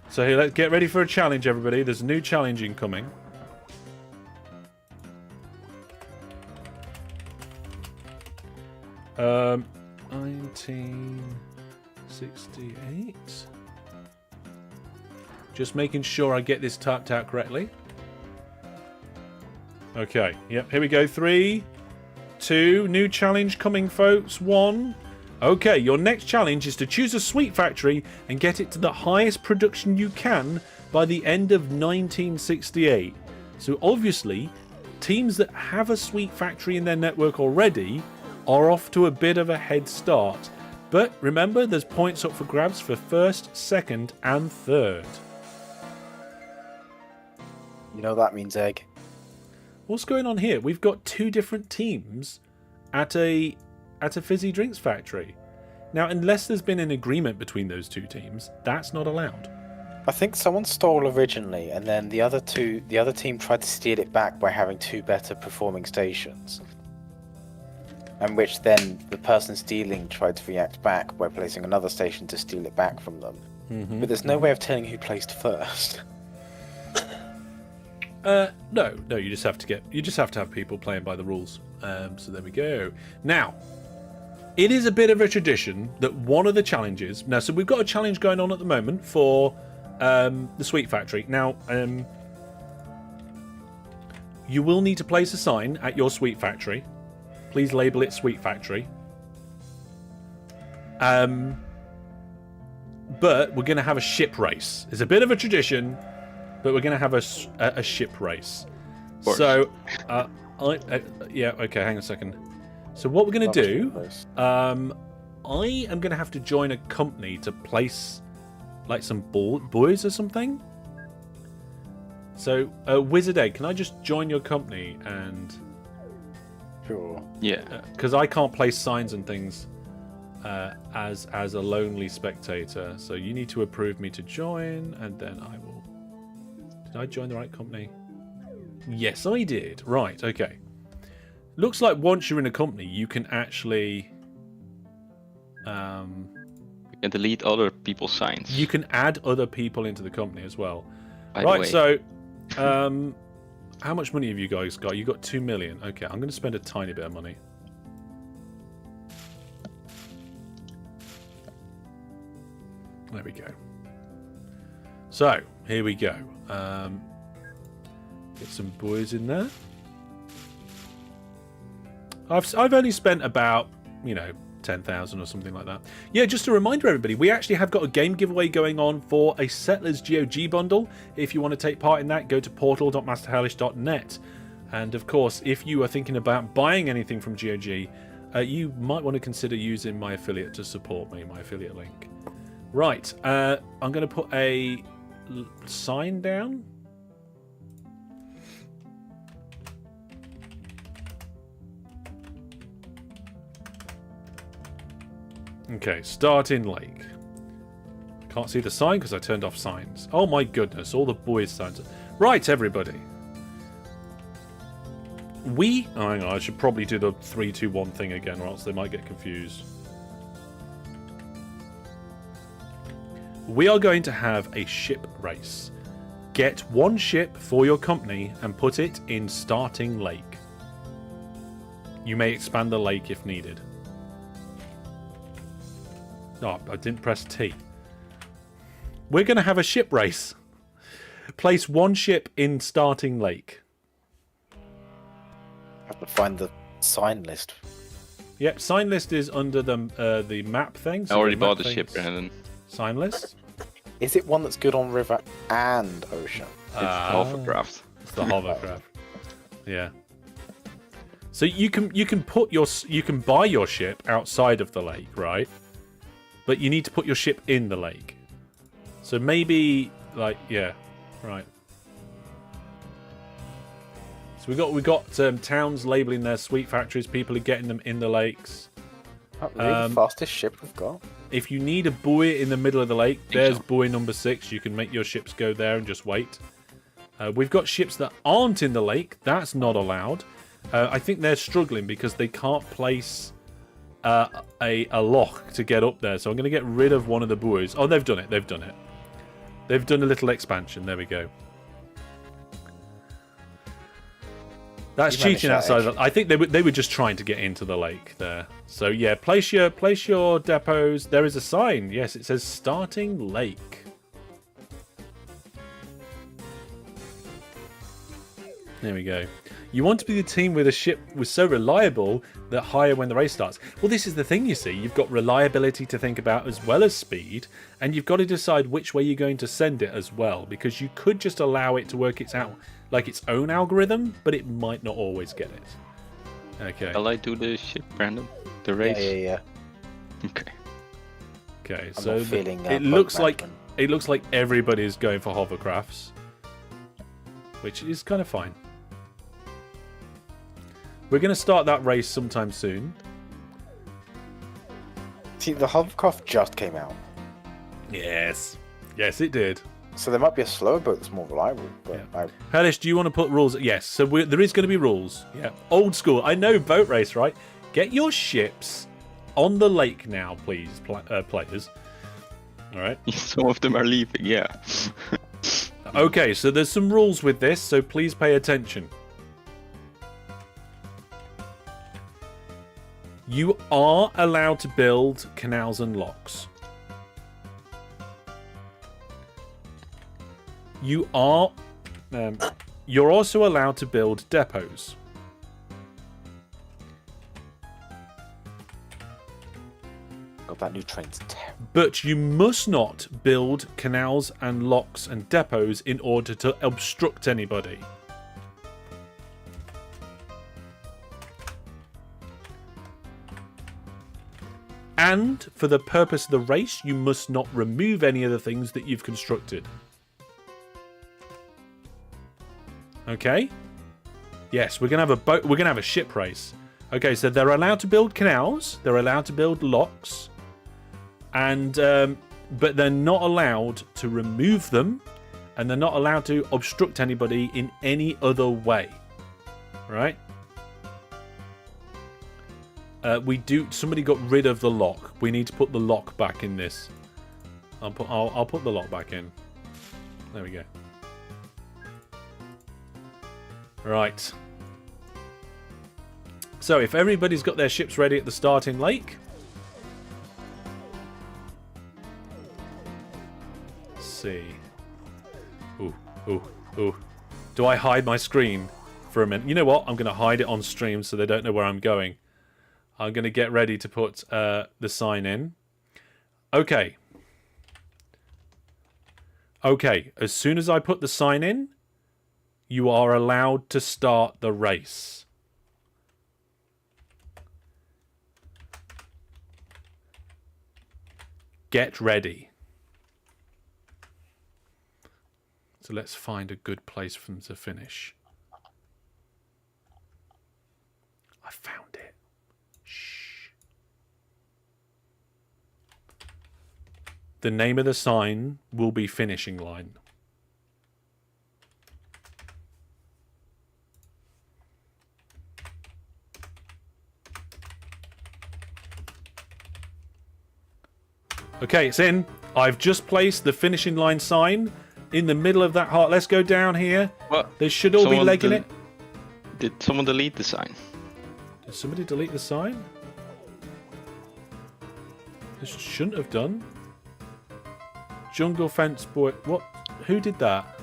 So here, let's get ready for a challenge, everybody. There's a new challenge incoming. Um, 1968. Just making sure I get this typed out correctly. Okay, yep, here we go. 3, 2, new challenge coming, folks. 1. Okay, your next challenge is to choose a sweet factory and get it to the highest production you can by the end of 1968. So obviously, teams that have a sweet factory in their network already are off to a bit of a head start. But remember, there's points up for grabs for first, second, and third. You know that means egg. What's going on here? We've got 2 different teams at a fizzy drinks factory. Now, unless there's been an agreement between those 2 teams, that's not allowed. I think someone stole originally, and then the other team tried to steal it back by having 2 better performing stations. And which then the person stealing tried to react back by placing another station to steal it back from them. Mm-hmm. But there's no way of telling who placed first. No, you just have to have people playing by the rules. So there we go. Now, it is a bit of a tradition that one of the challenges. Now, so we've got a challenge going on at the moment for the Sweet Factory. Now, you will need to place a sign at your Sweet Factory. Please label it Sweet Factory. But we're going to have a ship race. It's a bit of a tradition, but we're going to have a ship race. So, yeah, okay, hang on a second. So what we're going to do, I am going to have to join a company to place like some buoys or something. So, Wizard Egg, can I just join your company and... Sure. Yeah. Because I can't place signs and things as a lonely spectator. So you need to approve me to join, and then I will... Did I join the right company? Yes, I did. Right, okay. Looks like once you're in a company, you can actually... You can delete other people's signs. You can add other people into the company as well. By the right, way. so... how much money have you guys got? You got 2 million. Okay, I'm going to spend a tiny bit of money. There we go. So, here we go. Get some boys in there. I've only spent about, 10,000 or something like that. Yeah, just a reminder, everybody, we actually have got a game giveaway going on for a Settlers GOG bundle. If you want to take part in that, go to portal.masterhellish.net. And of course, if you are thinking about buying anything from GOG, you might want to consider using my affiliate to support me, my affiliate link. Right, I'm going to put a sign down. Okay, starting lake. Can't see the sign because I turned off signs. Oh my goodness, all the boys' signs. Right, everybody. Oh, hang on, I should probably do the 3, 2, 1 thing again, or else they might get confused. We are going to have a ship race. Get 1 ship for your company and put it in starting lake. You may expand the lake if needed. Oh, I didn't press T. We're going to have a ship race. Place 1 ship in starting lake. I have to find the sign list. Yep, sign list is under the map thing. I already bought the ship, Brandon. Sign list? Is it one that's good on river and ocean? It's hovercraft. It's the hovercraft. Yeah. So you can buy your ship outside of the lake, right? But you need to put your ship in the lake. So maybe, yeah, right. So we got towns labeling their sweet factories. People are getting them in the lakes. Really the fastest ship we've got. If you need a buoy in the middle of the lake, there's buoy number 6. You can make your ships go there and just wait. We've got ships that aren't in the lake. That's not allowed. I think they're struggling because they can't place a lock to get up there. So I'm going to get rid of one of the buoys. Oh, they've done it. They've done it. They've done a little expansion. There we go. That's cheating outside. I think they were just trying to get into the lake there. So yeah, place your depots. There is a sign. Yes, it says starting lake. There we go. You want to be the team where the ship was so reliable that higher when the race starts. Well, this is the thing, you see. You've got reliability to think about as well as speed, and you've got to decide which way you're going to send it as well, because you could just allow it to work its own algorithm, but it might not always get it. Okay. Shall I do the ship, Brandon? The race? Yeah. Okay. Okay, so it looks like everybody's going for hovercrafts, which is kind of fine. We're going to start that race sometime soon. See, the hovercraft just came out. Yes. Yes, it did. So there might be a slower boat that's more reliable. But yeah. Hellish, do you want to put rules? Yes, so there is going to be rules. Yeah, old school. I know boat race, right? Get your ships on the lake now, please, players. All right. Some of them are leaving, yeah. Okay, so there's some rules with this, so please pay attention. You are allowed to build canals and locks. You're also allowed to build depots. God, that new train's terrible. But you must not build canals and locks and depots in order to obstruct anybody. And for the purpose of the race, you must not remove any of the things that you've constructed. Okay? Yes, we're gonna have a boat. We're gonna have a ship race. Okay, so they're allowed to build canals. They're allowed to build locks, and but they're not allowed to remove them, and they're not allowed to obstruct anybody in any other way. Right? Somebody got rid of the lock. We need to put the lock back in this. I'll put the lock back in. There we go. Right. So if everybody's got their ships ready at the starting lake. Let's see. Ooh. Do I hide my screen for a minute? You know what? I'm going to hide it on stream so they don't know where I'm going. I'm going to get ready to put the sign in. Okay. Okay, as soon as I put the sign in, you are allowed to start the race. Get ready. So let's find a good place for them to finish. I found it. Shh. The name of the sign will be finishing line. Okay, it's in. I've just placed the finishing line sign in the middle of that heart. Let's go down here. What? They should all be legging it. Did someone delete the sign? Did somebody delete the sign? This shouldn't have done. Jungle fence boy. What? Who did that?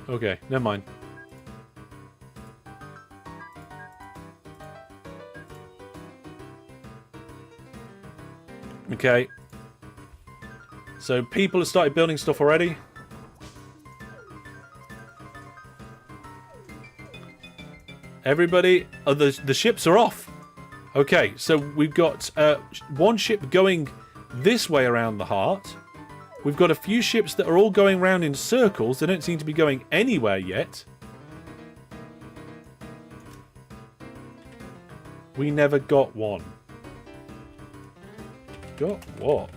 Okay, never mind. Okay. So people have started building stuff already. Everybody, the ships are off. Okay, so we've got one ship going this way around the heart. We've got a few ships that are all going around in circles. They don't seem to be going anywhere yet. We never got one. Got what?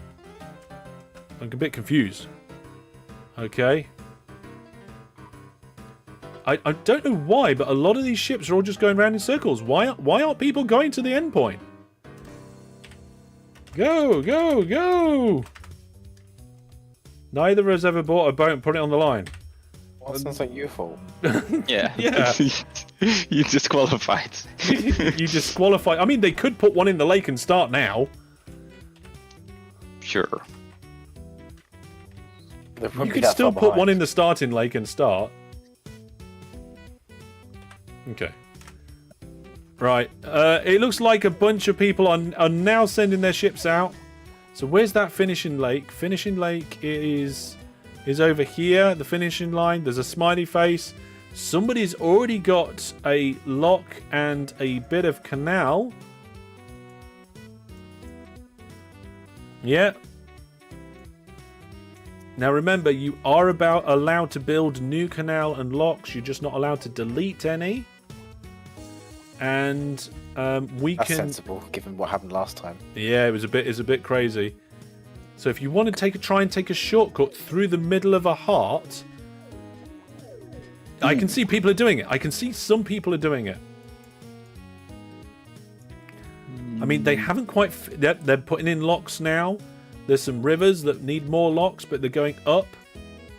I'm a bit confused. Okay. I don't know why, but a lot of these ships are all just going around in circles. Why aren't people going to the end point? Go, go, go! Neither has ever bought a boat and put it on the line. Well, sounds like your fault. Yeah. Yeah. You disqualified. You disqualify. I mean, they could put one in the lake and start now. Sure. You could still put one in the starting lake and start. Okay. Right. It looks like a bunch of people are now sending their ships out. So where's that finishing lake? Finishing lake is over here. The finishing line. There's a smiley face. Somebody's already got a lock and a bit of canal. Yeah. Now remember, you are allowed to build new canal and locks. You're just not allowed to delete any. And That's sensible, given what happened last time. Yeah, it's a bit crazy. So if you want to try and take a shortcut through the middle of a heart, I can see people are doing it. I can see some people are doing it. I mean, they haven't quite. They're putting in locks now. There's some rivers that need more locks, but they're going up.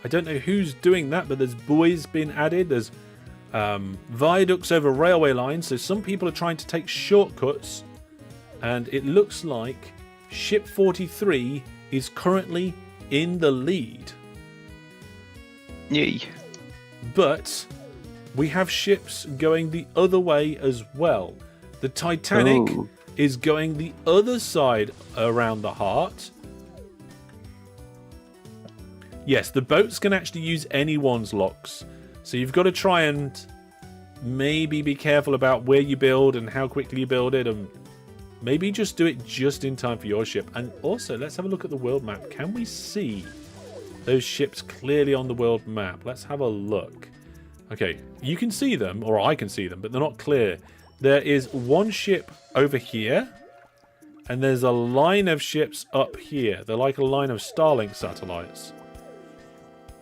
I don't know who's doing that, but there's buoys being added. There's viaducts over railway lines. So some people are trying to take shortcuts. And it looks like Ship 43 is currently in the lead. Yay. But we have ships going the other way as well. The Titanic is going the other side around the heart. Yes, the boats can actually use anyone's locks. So you've got to try and maybe be careful about where you build and how quickly you build it, and maybe just do it just in time for your ship. And also, let's have a look at the world map. Can we see those ships clearly on the world map? Let's have a look. Okay, you can see them, or I can see them, but they're not clear. There is one ship over here, and there's a line of ships up here. They're like a line of Starlink satellites.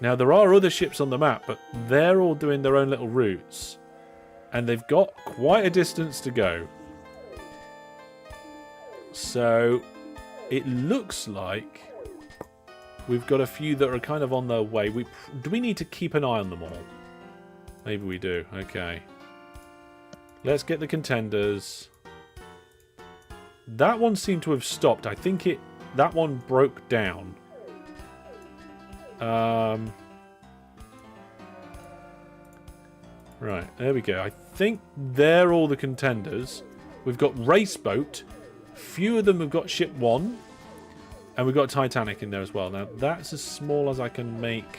Now, there are other ships on the map, but they're all doing their own little routes. And they've got quite a distance to go. So, it looks like we've got a few that are kind of on their way. Do we need to keep an eye on them all? Maybe we do. Okay. Let's get the contenders. That one seemed to have stopped. I think that one broke down. Right, there we go. I think they're all the contenders. We've got Race Boat. Few of them have got Ship 1. And we've got Titanic in there as well. Now, that's as small as I can make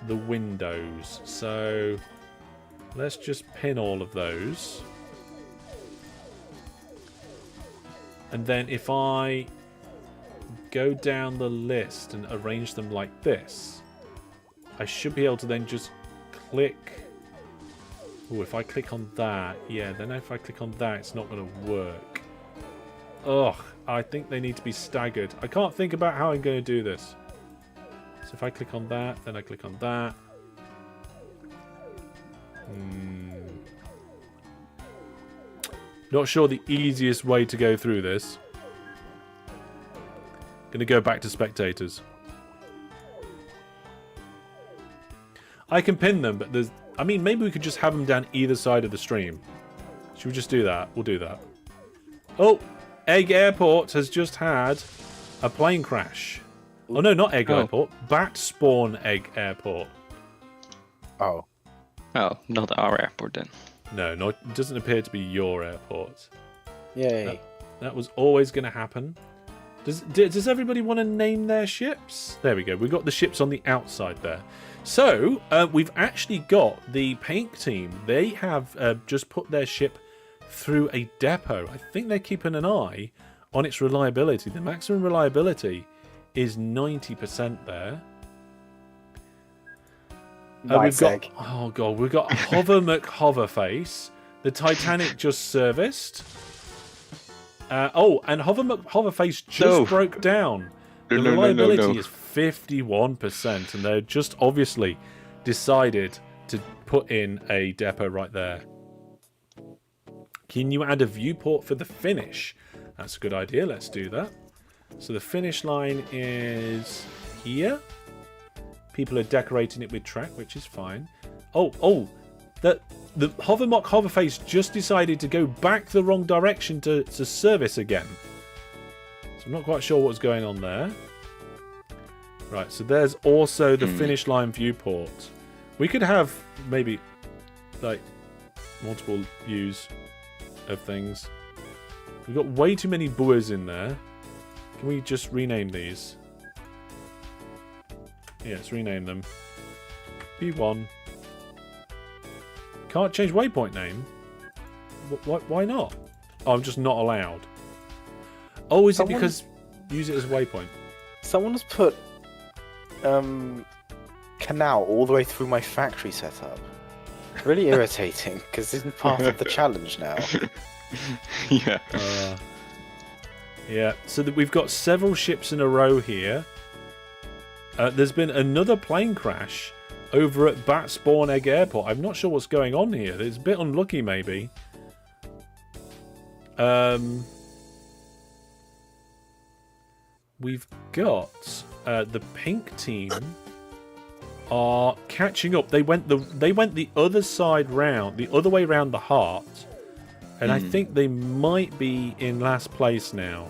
the windows. So, let's just pin all of those. And then if I go down the list and arrange them like this, I should be able to then just click. Oh, if I click on that, yeah, then if I click on that, it's not going to work. Ugh, I think they need to be staggered. I can't think about how I'm going to do this. So if I click on that, then I click on that. Not sure the easiest way to go through this. Gonna go back to spectators. I can pin them, but there's... I mean, maybe we could just have them down either side of the stream. Should we just do that? We'll do that. Oh! Egg Airport has just had a plane crash. Oh, no, not Egg Airport. Bat Spawn Egg Airport. Oh. Oh, not our airport then. No, it doesn't appear to be your airport. Yay. That was always going to happen. Does everybody want to name their ships? There we go. We've got the ships on the outside there. So, we've actually got the paint team. They have just put their ship through a depot. I think they're keeping an eye on its reliability. The maximum reliability is 90% there. We've got, oh god, we've got Hover McHoverface. The Titanic just serviced. And Hoverface just broke down. The reliability is 51%, and they've just obviously decided to put in a depot right there. Can you add a viewport for the finish? That's a good idea. Let's do that. So the finish line is here. People are decorating it with track, which is fine. The Hoverface just decided to go back the wrong direction to service again. So I'm not quite sure what's going on there. Right, so there's also the finish line viewport. We could have maybe like multiple views of things. We've got way too many buoys in there. Can we just rename these? Yeah, let's rename them. B1. Can't change waypoint name? Why not? Oh, I'm just not allowed. Oh, is it because use it as a waypoint? Someone has put canal all the way through my factory setup. Really irritating, because this isn't part of the challenge now. Yeah. Yeah, so we've got several ships in a row here. There's been another plane crash over at Bat Spawn Egg Airport. I'm not sure what's going on here. It's a bit unlucky, maybe. We've got the pink team are catching up. They went the other side round, the other way round the heart, and I think they might be in last place now.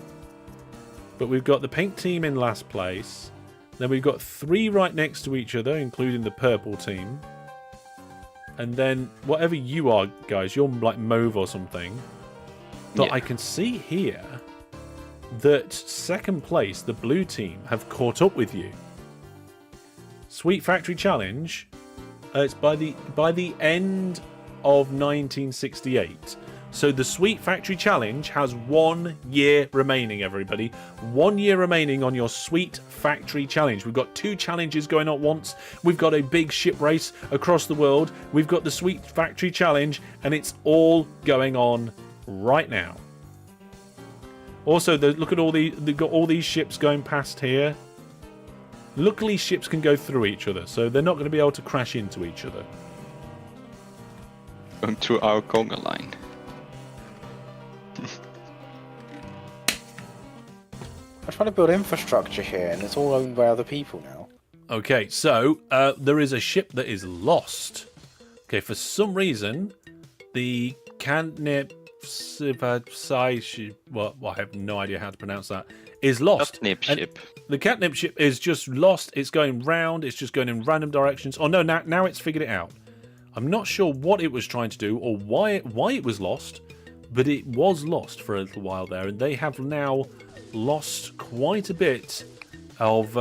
But we've got the pink team in last place. Then we've got 3 right next to each other, including the purple team. And then whatever you are, guys, you're like Mauve or something. But I can see here that second place, the blue team, have caught up with you. Sweet Factory Challenge. It's by the end of 1968. So the Sweet Factory Challenge has 1 year remaining, everybody. 1 year remaining on your Sweet Factory Challenge. We've got 2 challenges going on at once. We've got a big ship race across the world. We've got the Sweet Factory Challenge, and it's all going on right now. Also, look at they've got all these ships going past here. Luckily, ships can go through each other, so they're not going to be able to crash into each other. Going through our conga line. I'm trying to build infrastructure here, and it's all owned by other people now. Okay, so there is a ship that is lost. Okay, for some reason, the Catnip I have no idea how to pronounce that, is lost. Catnip ship. The Catnip ship is just lost. It's going round. It's just going in random directions. Oh no, now it's figured it out. I'm not sure what it was trying to do or why it was lost, but it was lost for a little while there, and they have now lost quite a bit of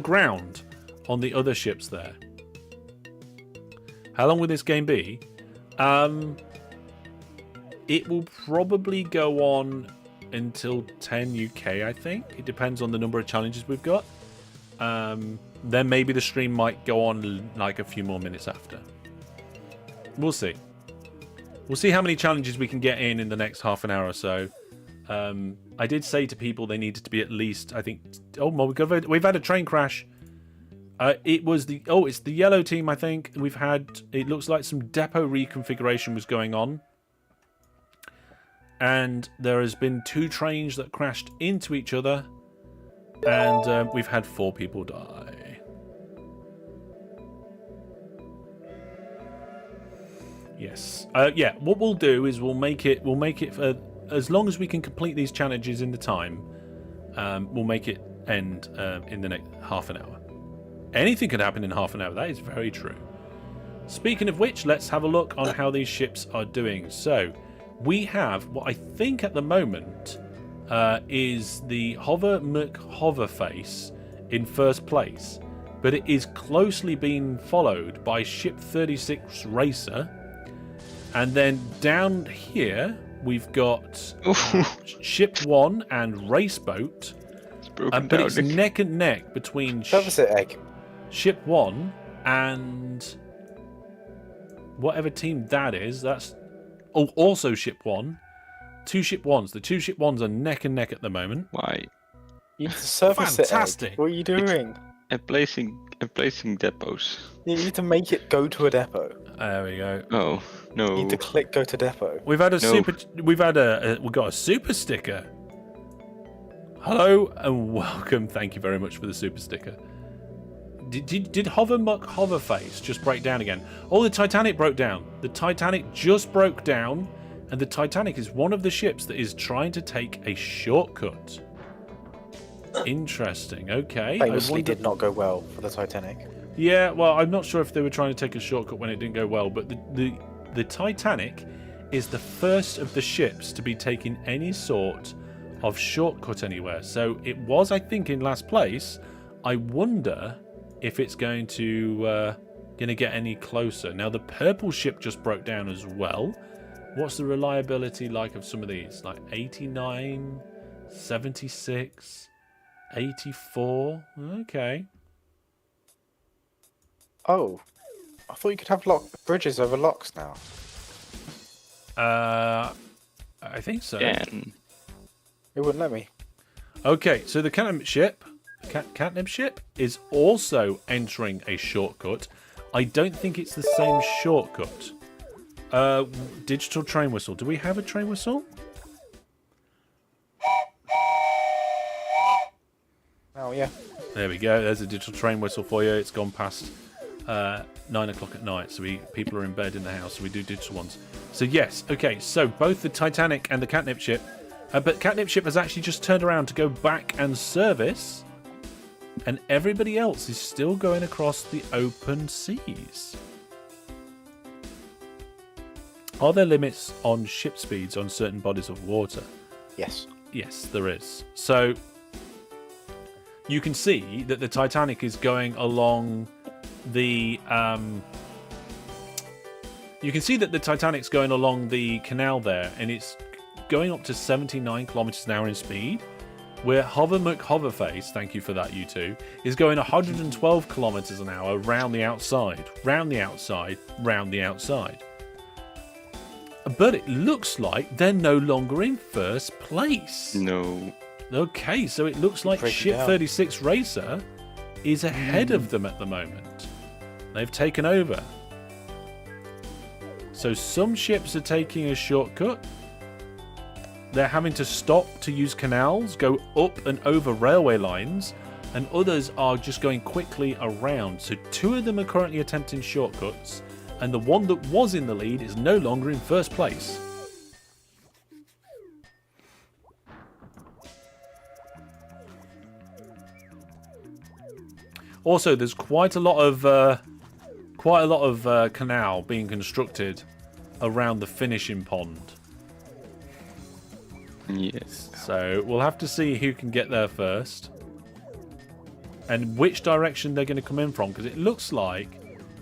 ground on the other ships there. How long will this game be? It will probably go on until 10 UK, I think. It depends on the number of challenges we've got. Then maybe the stream might go on like a few more minutes after. We'll see. We'll see how many challenges we can get in the next half an hour or so. I did say to people they needed to be at least, I think... Oh, we've had a train crash. It's the yellow team, I think. It looks like some depot reconfiguration was going on. And there has been 2 trains that crashed into each other. And we've had 4 people die. Yes. Yeah, what we'll do is we'll make it for as long as we can complete these challenges in the time. We'll make it end in the next half an hour. Anything can happen in half an hour. That is very true. Speaking of which, let's have a look on how these ships are doing. So, we have what I think at the moment is the Hoverface in first place, but it is closely being followed by Ship 36 Racer, and then down here we've got Ship 1 and Raceboat, but it's neck and neck between Ship 1 and whatever team that is. Oh, also ship 1. 2 ship 1s. The 2 ship 1s are neck and neck at the moment. Why? You need to service Fantastic. it. What are you doing? And placing depots. You need to make it go to a depot. There we go. Oh no. You need to click go to depot. We've had a we've got a super sticker. Hello and welcome. Thank you very much for the super sticker. Did Hoverface just break down again? Oh, the Titanic broke down. The Titanic just broke down, and the Titanic is one of the ships that is trying to take a shortcut. Interesting. Okay. Famously did not go well for the Titanic. Yeah, well, I'm not sure if they were trying to take a shortcut when it didn't go well, but the Titanic is the first of the ships to be taking any sort of shortcut anywhere. So it was, I think, in last place. I wonder if it's going to get any closer. Now, the purple ship just broke down as well. What's the reliability like of some of these? Like 89, 76, 84. Okay. Oh, I thought you could have bridges over locks now. I think so. Yeah. It wouldn't let me. Okay, so the catnip ship is also entering a shortcut. I don't think it's the same shortcut. Digital train whistle. Do we have a train whistle? Oh, yeah. There we go. There's a digital train whistle for you. It's gone past 9 o'clock at night, so people are in bed in the house, so we do digital ones. So yes, okay, so both the Titanic and the catnip ship, but catnip ship has actually just turned around to go back and service, and everybody else is still going across the open seas. Are there limits on ship speeds on certain bodies of water? Yes. Yes, there is. So you can see that the Titanic is going along the you can see that the Titanic's going along the canal there, and it's going up to 79 kilometers an hour in speed, where Hoverface, thank you for that, you two, is going 112 kilometers an hour round the outside, round the outside, round the outside. But it looks like they're no longer in first place. No. Okay, so it looks like Ship 36 Racer is ahead of them at the moment. They've taken over. So some ships are taking a shortcut. They're having to stop to use canals, go up and over railway lines, and others are just going quickly around. So 2 of them are currently attempting shortcuts, and the one that was in the lead is no longer in first place. Also, there's quite a lot of canal being constructed around the finishing pond. Yes. So we'll have to see who can get there first, and which direction they're going to come in from, because it looks like.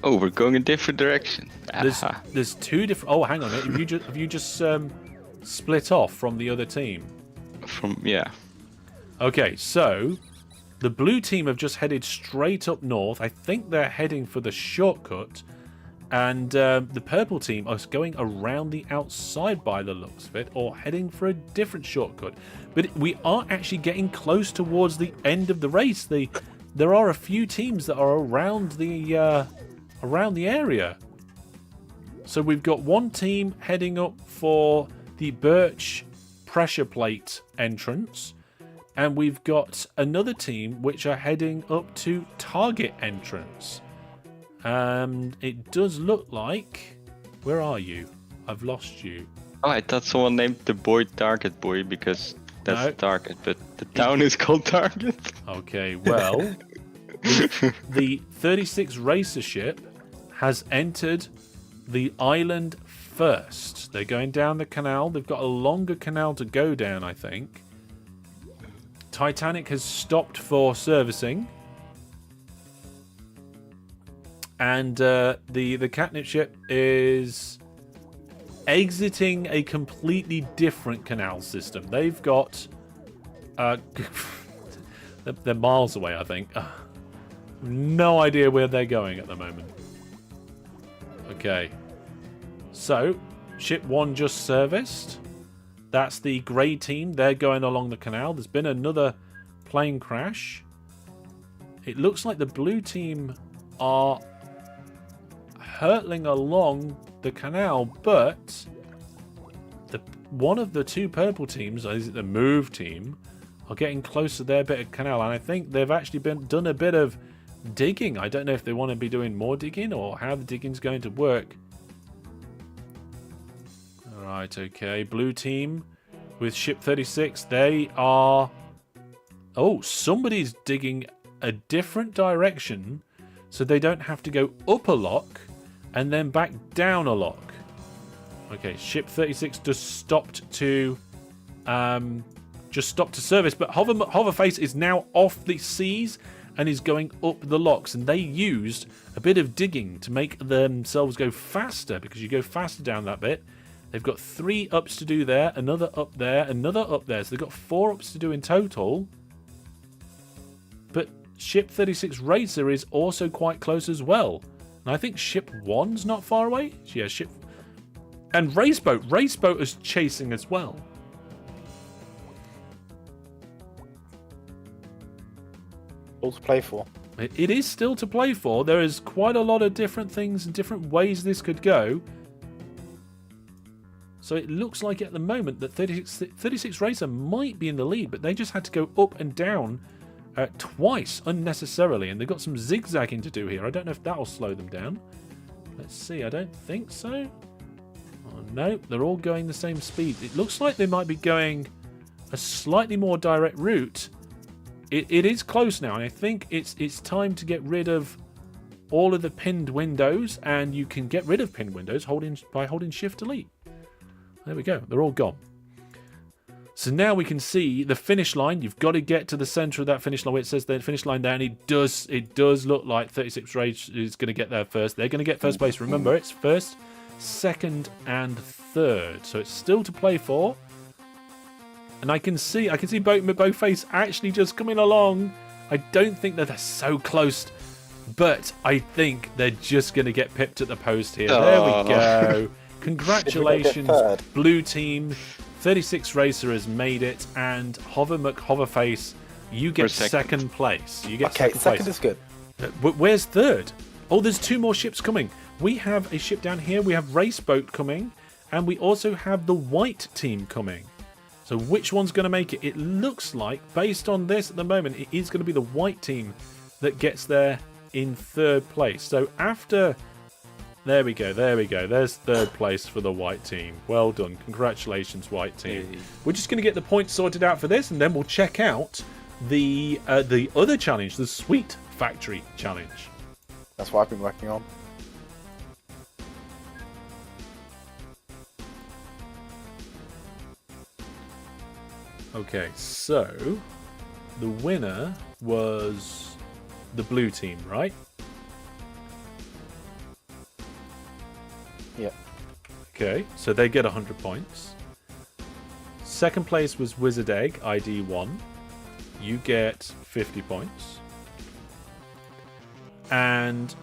Oh, we're going a different direction. There's 2 different. Oh, hang on. Have you just split off from the other team? Yeah. Okay, so the blue team have just headed straight up north. I think they're heading for the shortcut. And the purple team are going around the outside by the looks of it, or heading for a different shortcut. But we are actually getting close towards the end of the race. There are a few teams that are around the area. So we've got one team heading up for the Birch pressure plate entrance, and we've got another team which are heading up to Target entrance. It does look like. Where are you? I've lost you. Oh, I thought someone named the boy Target Boy because that's Target, but the town is called Target. Okay, well, the 36 Racer ship has entered the island first. They're going down the canal. They've got a longer canal to go down, I think. Titanic has stopped for servicing. And the catnip ship is exiting a completely different canal system. They've got they're miles away, I think. No idea where they're going at the moment. Okay, so Ship 1 just serviced. That's the grey team. They're going along the canal. There's been another plane crash. It looks like the blue team are hurtling along the canal, but one of the two purple teams, is it the move team, are getting close to their bit of canal, and I think they've actually done a bit of digging. I don't know if they want to be doing more digging or how the digging's going to work. Alright, okay. Blue team with ship 36. They are... Oh, somebody's digging a different direction so they don't have to go up a lock and then back down a lock. Okay, ship 36 just stopped to service, but Hoverface is now off the seas and is going up the locks, and they used a bit of digging to make themselves go faster, because you go faster down that bit. They've got 3 ups to do there, another up there, another up there, so they've got 4 ups to do in total. But ship 36 Racer is also quite close as well, and I think ship 1's not far away. Yeah, ship... And Raceboat is chasing as well. All to play for. It is still to play for. There is quite a lot of different things and different ways this could go. So it looks like at the moment that 36 Racer might be in the lead, but they just had to go up and down twice unnecessarily, and they've got some zigzagging to do here. I don't know if that'll slow them down. Let's see. I don't think so. Oh, no, they're all going the same speed. It looks like they might be going a slightly more direct route. It is close now, and I think it's time to get rid of all of the pinned windows, and you can get rid of pinned windows by holding Shift Delete. There we go. They're all gone. So now we can see the finish line. You've got to get to the center of that finish line where it says the finish line there, and it does look like 36 Rage is going to get there first. They're going to get first place. Remember, it's first, second, and third. So it's still to play for. And I can see Boatface actually just coming along. I don't think that they're so close, but I think they're just going to get pipped at the post here. There we go. Congratulations, blue team. 36 Racer has made it, and Hoverface, you get second place. You get second place. Second is good. Where's third? Oh, there's 2 more ships coming. We have a ship down here. We have Raceboat coming, and we also have the white team coming. So which one's going to make it? It looks like, based on this at the moment, it is going to be the white team that gets there in third place. So after... There we go. There's third place for the white team. Well done. Congratulations, white team. Hey. We're just going to get the points sorted out for this, and then we'll check out the other challenge, the Sweet Factory Challenge. That's what I've been working on. Okay, so the winner was the blue team, right? Yep. Okay, so they get 100 points. Second place was Wizard Egg, ID 1. You get 50 points. And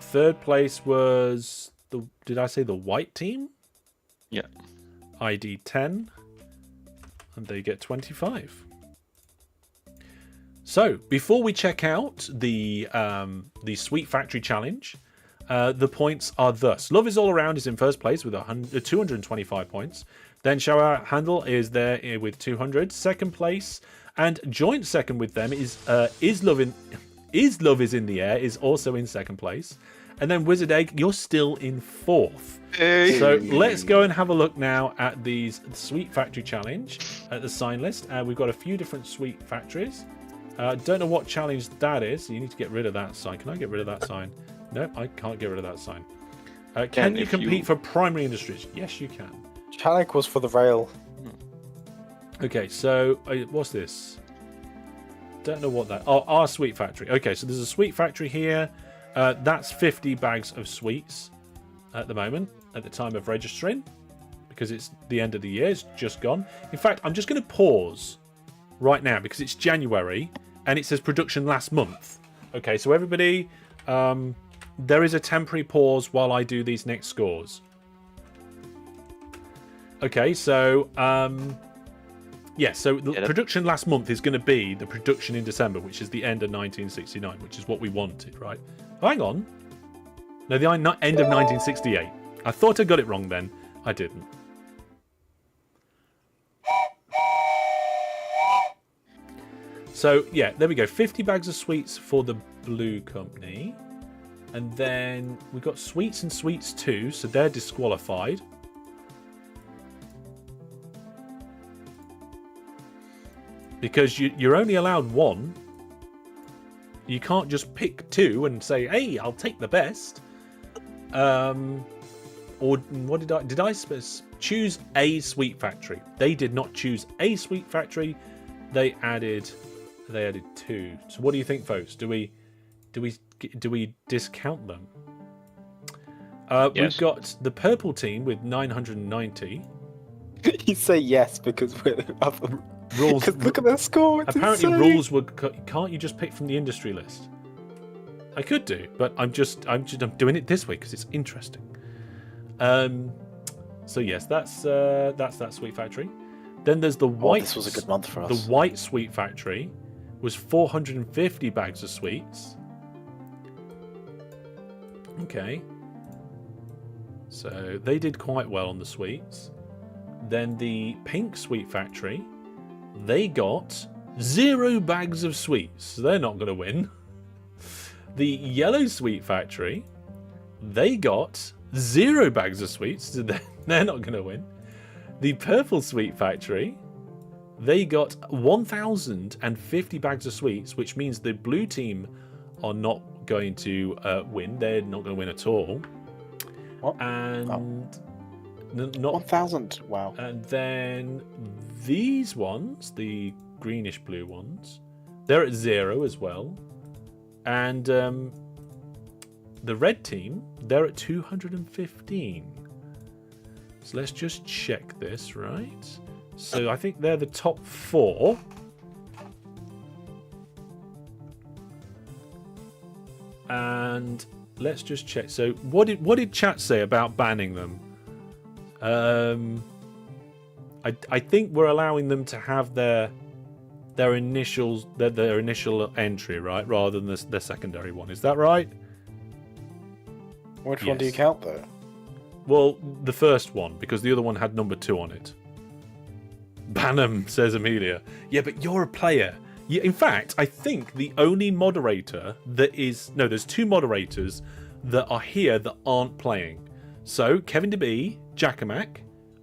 third place was did I say the white team? Yeah. ID 10. And they get 25. So, before we check out the Sweet Factory Challenge, the points are thus. Love Is All Around is in first place with 225 points. Then Shower Handle is there with 200. Second place, and joint second with them is Love Is in the Air is also in second place. And then Wizard Egg, you're still in fourth. Hey. So let's go and have a look now at these Sweet Factory Challenge at the sign list. We've got a few different Sweet Factories. Don't know what challenge that is. So you need to get rid of that sign. Can I get rid of that sign? No, I can't get rid of that sign. Can you compete for primary industries? Yes, you can. Challenge was for the rail. Okay, so what's this? Don't know what that... Oh, our Sweet Factory. Okay, so there's a Sweet Factory here. That's 50 bags of sweets at the moment, at the time of registering, because it's the end of the year. It's just gone. In fact, I'm just going to pause right now because it's January and it says production last month. Okay, so everybody, there is a temporary pause while I do these next scores. Okay, so so the production last month is going to be the production in December, which is the end of 1969, which is what we wanted, right? Oh, hang on. No, the end of 1968. I thought I got it wrong then. I didn't. So, yeah, there we go. 50 bags of sweets for the blue company. And then we've got sweets and sweets too, so they're disqualified. Because you're only allowed one. You can't just pick two and say, hey, I'll take the best. Or what did I choose a sweet factory? They did not choose a sweet factory. They added two. So what do you think, folks? Do we discount them? Yes. We've got the purple team with 990. You say yes because we're other rules. Look at their score. It's apparently, insane. rules were. Can't you just pick from the industry list? I could do, but I'm doing it this way because it's interesting. So yes, that's that sweet factory. Then there's the white. This was a good month for us. The white sweet factory was 450 bags of sweets. Okay. So they did quite well on the sweets. Then the pink sweet factory, they got 0 bags of sweets. So they're not going to win. The yellow sweet factory, they got 0 bags of sweets. So they're not going to win. The purple sweet factory, they got 1,050 bags of sweets, which means the blue team are not going to win. They're not going to win at all. What? And not 1,000. Wow. And then these ones, the greenish blue ones, they're at 0 as well. And the red team, they're at 215. So let's just check this, right? So I think they're the top 4. And let's just check. So what did chat say about banning them? I think we're allowing them to have their initial entry, right, rather than the secondary one. Is that right? Which one do you count though? Well, the first one, because the other one had number 2 on it. Ban them, says Amelia. Yeah, but you're a player. Yeah, in fact, I think the only moderator that is... No, there's 2 moderators that are here that aren't playing. So, Kevin DeB, Jackamak,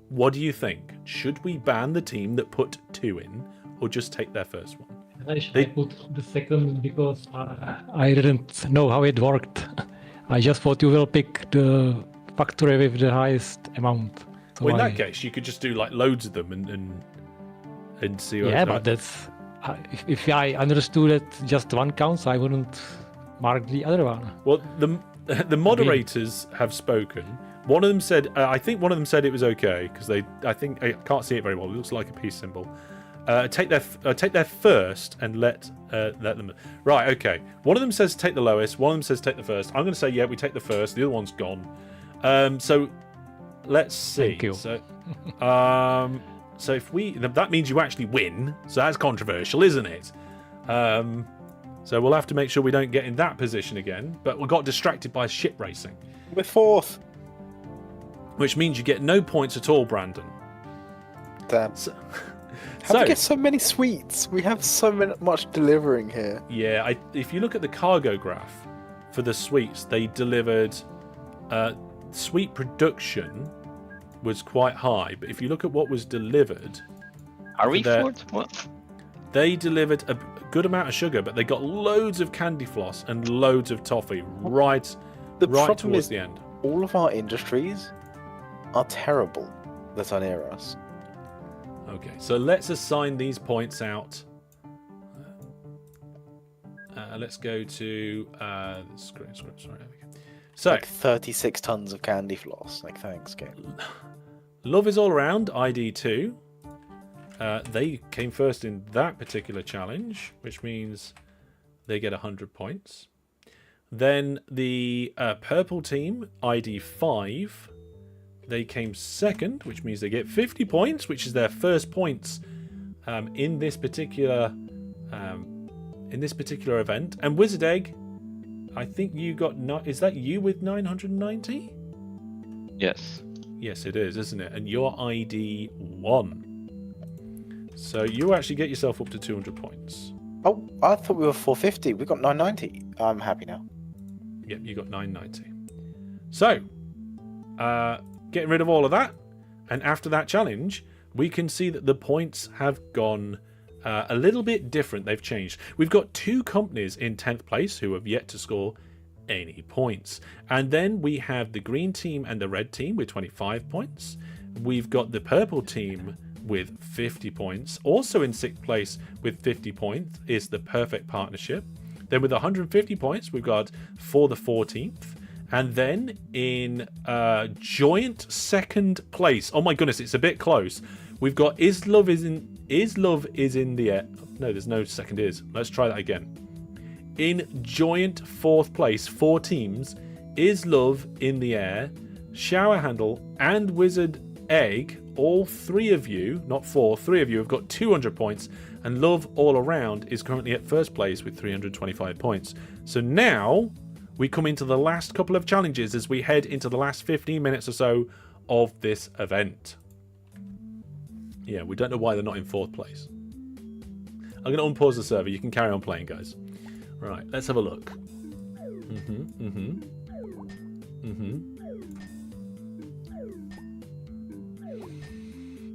what do you think? Should we ban the team that put 2 in, or just take their first one? I put the second because I didn't know how it worked. I just thought you will pick the factory with the highest amount. So well, in that case, you could just do like loads of them and see what... Yeah, but that's... if I understood that just one counts, I wouldn't mark the other one. Well, the moderators have spoken. One of them said, I think one of them said it was okay because I think I can't see it very well. It looks like a peace symbol. Take their first and let them. Right, okay. One of them says take the lowest. One of them says take the first. I'm going to say yeah, we take the first. The other one's gone. So let's see. Thank you. So if that means you actually win. So that's controversial, isn't it? So we'll have to make sure we don't get in that position again. But we got distracted by ship racing. We're 4th. Which means you get no points at all, Brandon. Damn. How do we get so many sweets? We have so much delivering here. Yeah, if you look at the cargo graph for the sweets, they delivered... sweet production was quite high, but if you look at what was delivered... Are we 4th? What? They delivered a good amount of sugar, but they got loads of candy floss and loads of toffee right towards the end. All of our industries are terrible that are near us. Okay, so let's assign these points out. Let's go to the screen. Sorry, there we go. So like 36 tons of candy floss. Like, thanks, game. Love is all around. ID2. They came first in that particular challenge, which means they get 100 points. Then the purple team, ID5, They came second, which means they get 50 points, which is their first points in this particular event. And Wizard Egg, I think you got is that you with 990? Yes. Yes, it is, isn't it? And you're ID 1. So you actually get yourself up to 200 points. Oh, I thought we were 450. We got 990. I'm happy now. Yep, you got 990. So, getting rid of all of that, and after that challenge, we can see that the points have gone a little bit different. They've changed. We've got 2 companies in 10th place who have yet to score any points. And then we have the green team and the red team with 25 points. We've got the purple team with 50 points. Also in 6th place with 50 points is the Perfect Partnership. Then with 150 points, we've got For the 14th. And then in joint 2nd place, oh my goodness, it's a bit close. We've got Is Love is in the Air. No, there's no second is. Let's try that again. In joint 4th place, 4 teams, Is Love in the Air, Shower Handle, and Wizard Egg. All 3 of you, not 4, 3 of you have got 200 points, and Love All Around is currently at 1st place with 325 points. So now we come into the last couple of challenges as we head into the last 15 minutes or so of this event. Yeah, we don't know why they're not in 4th place. I'm going to unpause the server. You can carry on playing, guys. Right, let's have a look.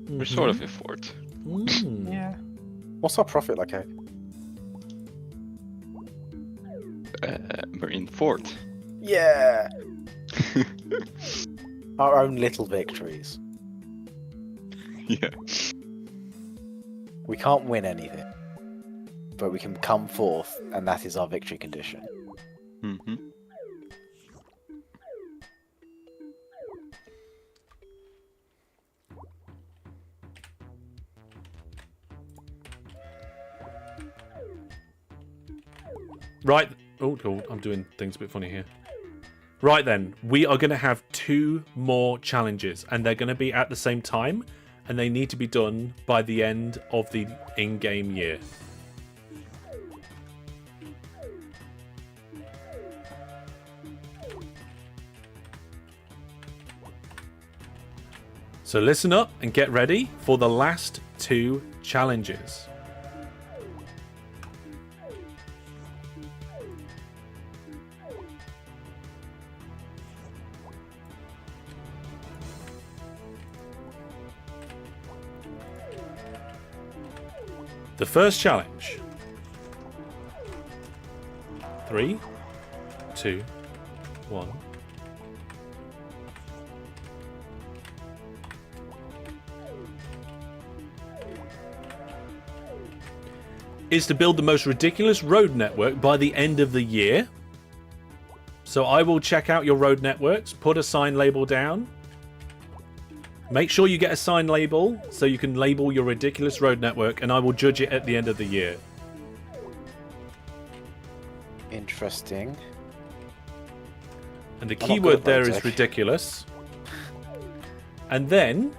We're sort of in 4th. Yeah. What's our profit like, eh? We're in 4th. Yeah. Our own little victories. Yeah. We can't win anything, but we can come 4th, and that is our victory condition. Mm-hmm. Right. Oh, I'm doing things a bit funny here. Right then, we are going to have 2 more challenges, and they're going to be at the same time, and they need to be done by the end of the in-game year. So listen up and get ready for the last 2 challenges. The first challenge. 3, 2, 1. Is to build the most ridiculous road network by the end of the year. So I will check out your road networks, put a sign label down. Make sure you get a sign label so you can label your ridiculous road network, and I will judge it at the end of the year. Interesting. And the keyword there is ridiculous. And then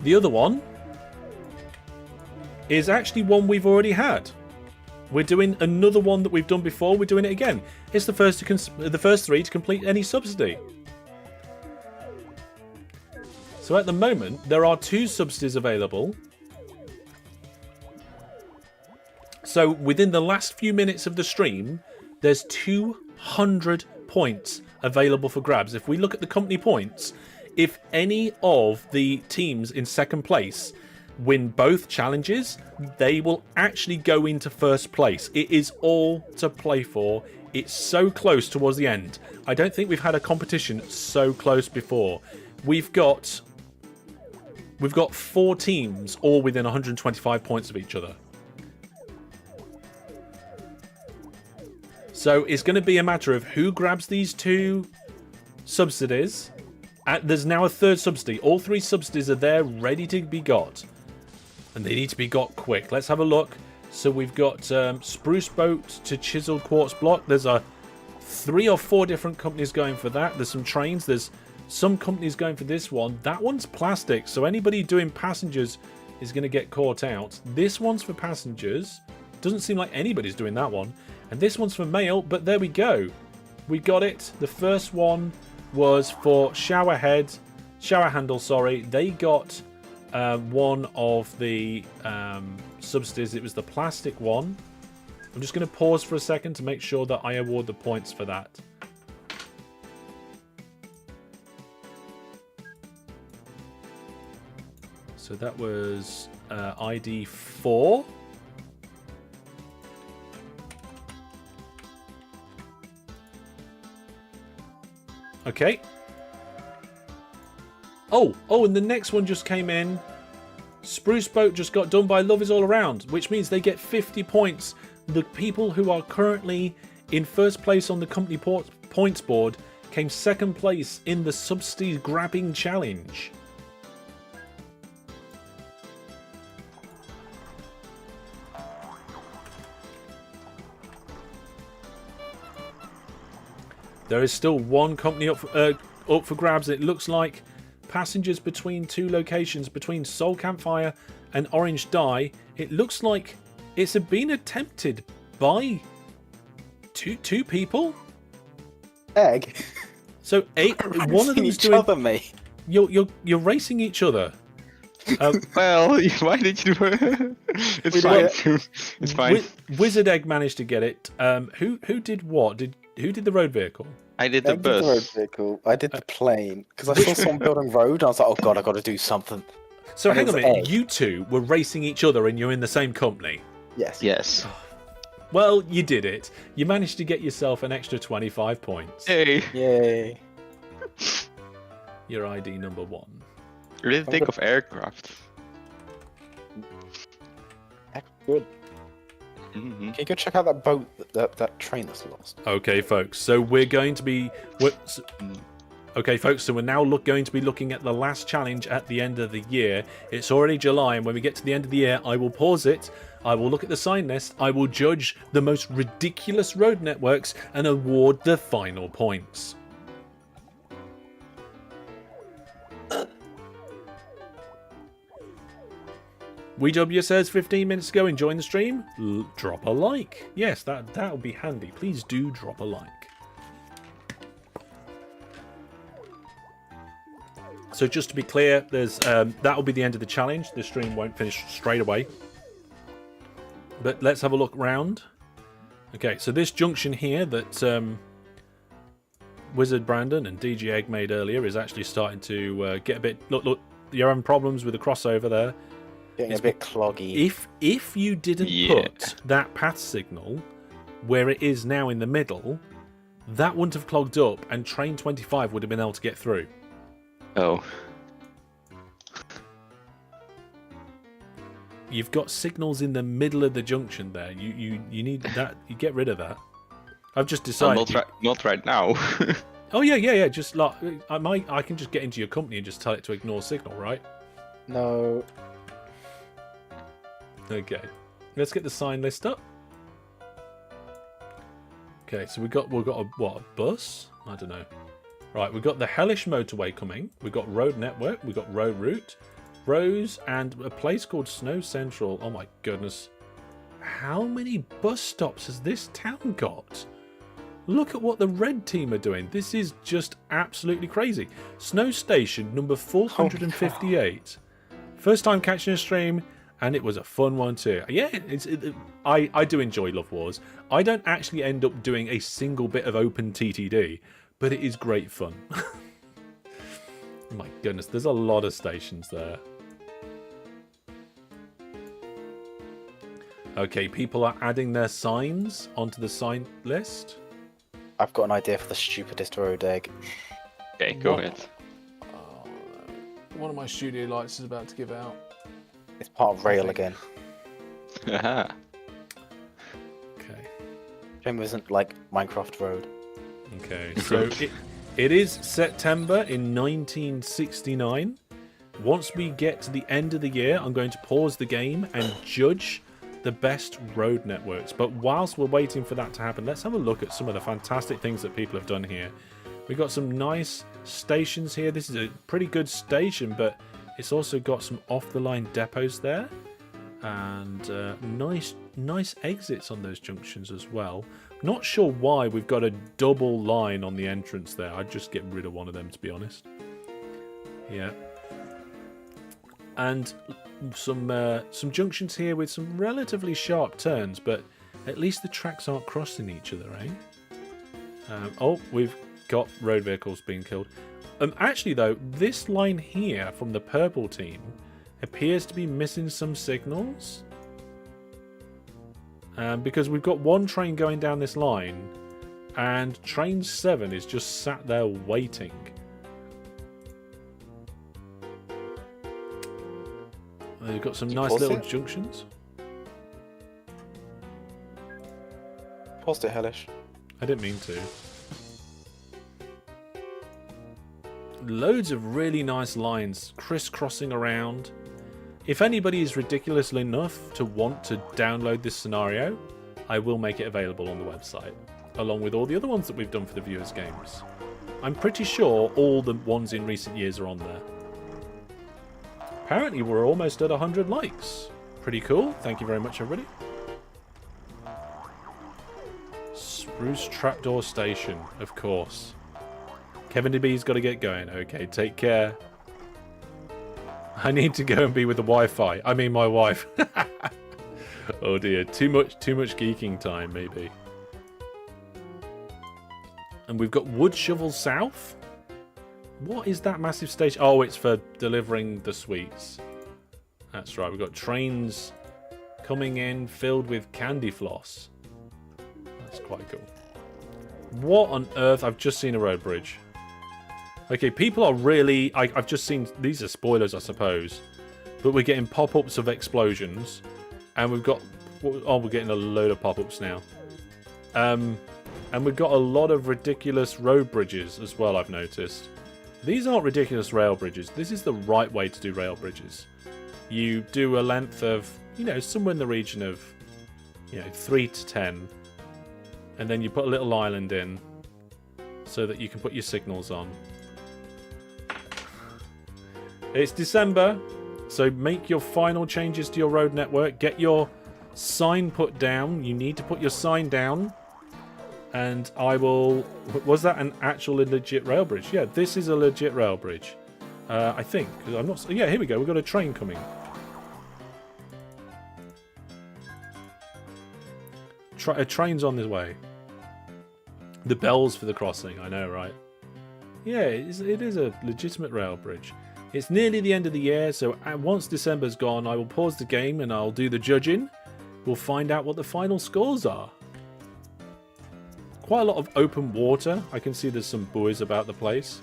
the other one is actually one we've already had. We're doing another one that we've done before. We're doing it again. It's the first 3 to complete any subsidy. So at the moment, there are 2 subsidies available. So within the last few minutes of the stream, there's 200 points available for grabs. If we look at the company points, if any of the teams in 2nd place win both challenges, they will actually go into 1st place. It is all to play for. It's so close towards the end. I don't think we've had a competition so close before. We've got 4 teams all within 125 points of each other. So it's going to be a matter of who grabs these 2 subsidies. There's now a 3rd subsidy. All 3 subsidies are there ready to be got. And they need to be got quick. Let's have a look. So we've got Spruce Boat to Chiseled Quartz Block. There's 3 or 4 different companies going for that. There's some trains. There's some companies going for this one. That one's plastic, so anybody doing passengers is going to get caught out. This one's for passengers. Doesn't seem like anybody's doing that one. And this one's for mail, but there we go. We got it. The first one was for shower handle, sorry. They got one of the subsidies. It was the plastic one. I'm just going to pause for a second to make sure that I award the points for that. So that was ID 4. Okay. Oh, and the next one just came in. Spruce Boat just got done by Love Is All Around, which means they get 50 points. The people who are currently in first place on the company points board came second place in the Subsidies grabbing challenge. There is still one company up for grabs. It looks like passengers between two locations, between Soul Campfire and Orange Dye. It looks like it's been attempted by two people. Egg. So one of them is doing. Other, mate. You're racing each other. Well, why did you? It's fine. It's fine. Wizard Egg managed to get it. Who did what? Who did the road vehicle? I did the bus. Did the road vehicle. I did the plane because I saw someone building road. And I was like, oh god, I got to do something. So and hang on a minute. You two were racing each other, and you're in the same company. Yes. Yes. Well, you did it. You managed to get yourself an extra 25 points. Hey. Yay. Your ID number 1. You didn't think of aircraft. Good. Mm-hmm. Can you go check out that boat, that train that's lost? Okay, folks. So we're going to be. Okay, folks. So we're now going to be looking at the last challenge at the end of the year. It's already July, and when we get to the end of the year, I will pause it. I will look at the sign list. I will judge the most ridiculous road networks and award the final points. WeW says 15 minutes ago, enjoying the stream. Drop a like. Yes, that would be handy. Please do drop a like. So just to be clear, there's that will be the end of the challenge. The stream won't finish straight away. But let's have a look round. Okay, so this junction here that Wizard Brandon and DG Egg made earlier is actually starting to get a bit. Look, you're having problems with the crossover there. Getting a bit cloggy. If you didn't put that path signal where it is now in the middle, that wouldn't have clogged up, and train 25 would have been able to get through. Oh. You've got signals in the middle of the junction there. You need that. You get rid of that. I've just decided. Not right now. Oh yeah. Just like I can just get into your company and just tell it to ignore signal, right? No. Okay. Let's get the sign list up. Okay, so we've got a bus? I don't know. Right, we've got the Hellish motorway coming. We've got road network. We've got road route. Rose and a place called Snow Central. Oh my goodness. How many bus stops has this town got? Look at what the red team are doing. This is just absolutely crazy. Snow Station number 458. First time catching a stream, and it was a fun one too. Yeah, I do enjoy Love Wars. I don't actually end up doing a single bit of OpenTTD, but it is great fun. Oh my goodness, there's a lot of stations there. Okay, people are adding their signs onto the sign list. I've got an idea for the stupidest road egg. Okay, go ahead. One of my studio lights is about to give out. It's part of rail again. Haha. Okay. Shame isn't like Minecraft Road. Okay, so it is September in 1969. Once we get to the end of the year, I'm going to pause the game and judge the best road networks. But whilst we're waiting for that to happen, let's have a look at some of the fantastic things that people have done here. We've got some nice stations here. This is a pretty good station, but it's also got some off-the-line depots there, and nice exits on those junctions as well. Not sure why we've got a double line on the entrance there. I'd just get rid of one of them, to be honest. Yeah. And some junctions here with some relatively sharp turns, but at least the tracks aren't crossing each other, eh? Oh, we've got road vehicles being killed. Actually, though, this line here from the purple team appears to be missing some signals. Because we've got one train going down this line, and train 7 is just sat there waiting. They've got some nice little junctions. Paused it, Hellish. I didn't mean to. Loads of really nice lines crisscrossing around. If anybody is ridiculous enough to want to download this scenario, I will make it available on the website, along with all the other ones that we've done for the viewers' games. I'm pretty sure all the ones in recent years are on there. Apparently we're almost at 100 likes. Pretty cool. Thank you very much, everybody. Spruce Trapdoor Station, of course. Kevin DB's got to get going. Okay, take care. I need to go and be with the Wi-Fi. I mean, my wife. Oh dear, too much geeking time, maybe. And we've got Wood Shovel South. What is that massive station? Oh, it's for delivering the sweets. That's right. We've got trains coming in filled with candy floss. That's quite cool. What on earth? I've just seen a road bridge. Okay, people are really... I've just seen... These are spoilers, I suppose. But we're getting pop-ups of explosions. And we've got... Oh, we're getting a load of pop-ups now. And we've got a lot of ridiculous road bridges as well, I've noticed. These aren't ridiculous rail bridges. This is the right way to do rail bridges. You do a length of, you know, somewhere in the region of, 3 to 10. And then you put a little island in so that you can put your signals on. It's December, so make your final changes to your road network. Get your sign put down. You need to put your sign down. And I will... Was that an actual legit rail bridge? Yeah, this is a legit rail bridge. I think. I'm not... Yeah, here we go. We've got a train coming. A train's on this way. The bells for the crossing. I know, right? Yeah, it is a legitimate rail bridge. It's nearly the end of the year, so once December's gone, I will pause the game and I'll do the judging. We'll find out what the final scores are. Quite a lot of open water. I can see there's some buoys about the place.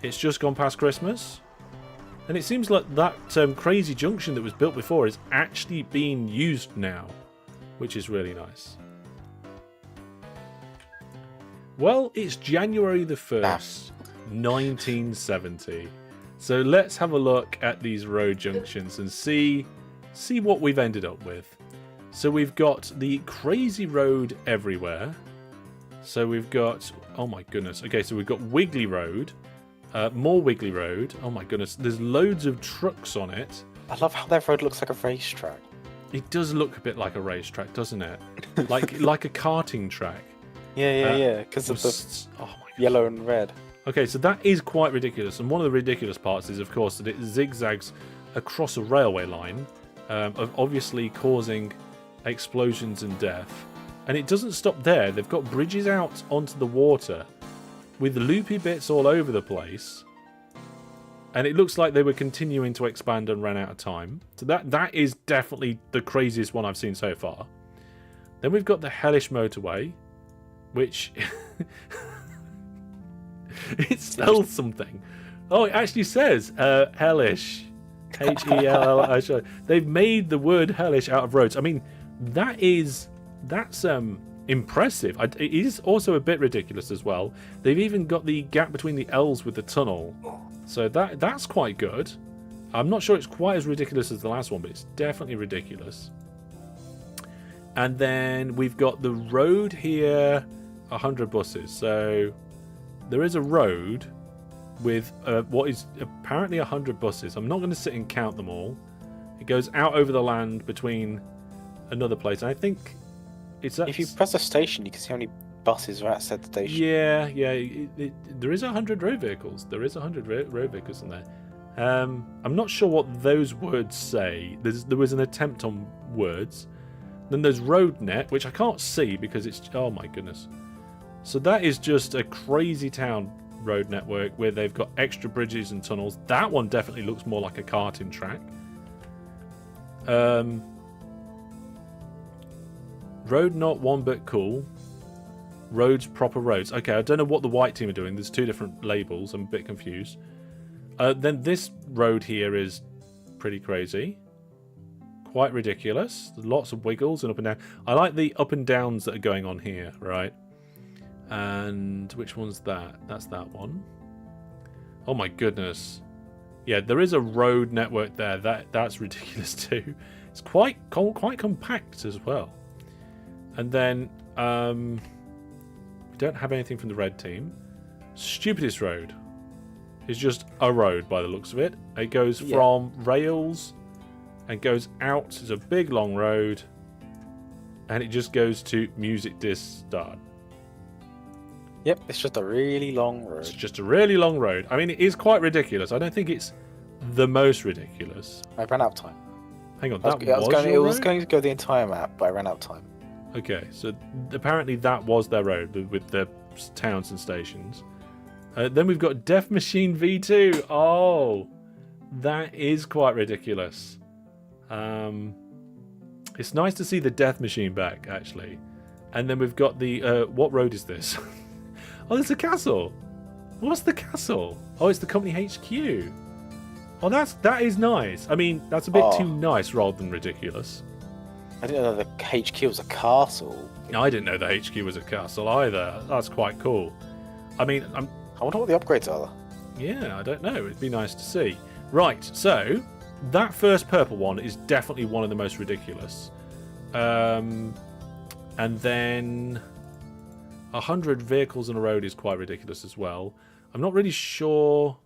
It's just gone past Christmas. And it seems like that crazy junction that was built before is actually being used now, which is really nice. Well, it's January the 1st, 1970. So let's have a look at these road junctions and see what we've ended up with. So we've got the crazy road everywhere. So we've got... Oh my goodness. Okay, so we've got Wiggly Road. More Wiggly Road. Oh my goodness. There's loads of trucks on it. I love how that road looks like a racetrack. It does look a bit like a racetrack, doesn't it? like a karting track. Yeah. Because of the yellow and red. Okay, so that is quite ridiculous. And one of the ridiculous parts is, of course, that it zigzags across a railway line, obviously causing explosions and death. And it doesn't stop there. They've got bridges out onto the water with loopy bits all over the place. And it looks like they were continuing to expand and ran out of time. So that is definitely the craziest one I've seen so far. Then we've got the Hellish motorway, which... it spells something. Oh, it actually says Hellish. Hellish. They've made the word Hellish out of roads. I mean, that's impressive. It is also a bit ridiculous as well. They've even got the gap between the L's with the tunnel. So that's quite good. I'm not sure it's quite as ridiculous as the last one, but it's definitely ridiculous. And then we've got the road here, 100 buses. So there is a road with what is apparently 100 buses. I'm not going to sit and count them all. It goes out over the land between another place. And I think it's... If you press a station, you can see how many buses are at said station. Yeah. There is 100 road vehicles. There is 100 road vehicles in there. I'm not sure what those words say. There was an attempt on words. Then there's RoadNet, which I can't see because it's... Oh my goodness. So that is just a crazy town road network where they've got extra bridges and tunnels. That one definitely looks more like a karting track. Road not one bit cool. Roads proper roads. Okay, I don't know what the white team are doing. There's two different labels. I'm a bit confused. Then this road here is pretty crazy. Quite ridiculous. There's lots of wiggles and up and down. I like the up and downs that are going on here, right? And which one's that? That's that one. Oh my goodness. Yeah, there is a road network there. That's ridiculous too. It's quite compact as well. And then we don't have anything from the red team. Stupidest road is just a road by the looks of it. It goes from rails and goes out. It's a big long road, and it just goes to music disc start. Yep, it's just a really long road. It's just a really long road. I mean, it is quite ridiculous. I don't think it's the most ridiculous. I ran out of time. Hang on, it was going to go the entire map, but I ran out of time. Okay, so apparently that was their road with the towns and stations. Then we've got Death Machine V2. Oh, that is quite ridiculous. It's nice to see the Death Machine back, actually. And then we've got the... what road is this? Oh, there's a castle. What's the castle? Oh, it's the company HQ. Oh, that is nice. I mean, that's a bit too nice rather than ridiculous. I didn't know the HQ was a castle. I didn't know the HQ was a castle either. That's quite cool. I mean, I wonder what the upgrades are. Yeah, I don't know. It'd be nice to see. Right, so that first purple one is definitely one of the most ridiculous. And then 100 vehicles on a road is quite ridiculous as well. I'm not really sure.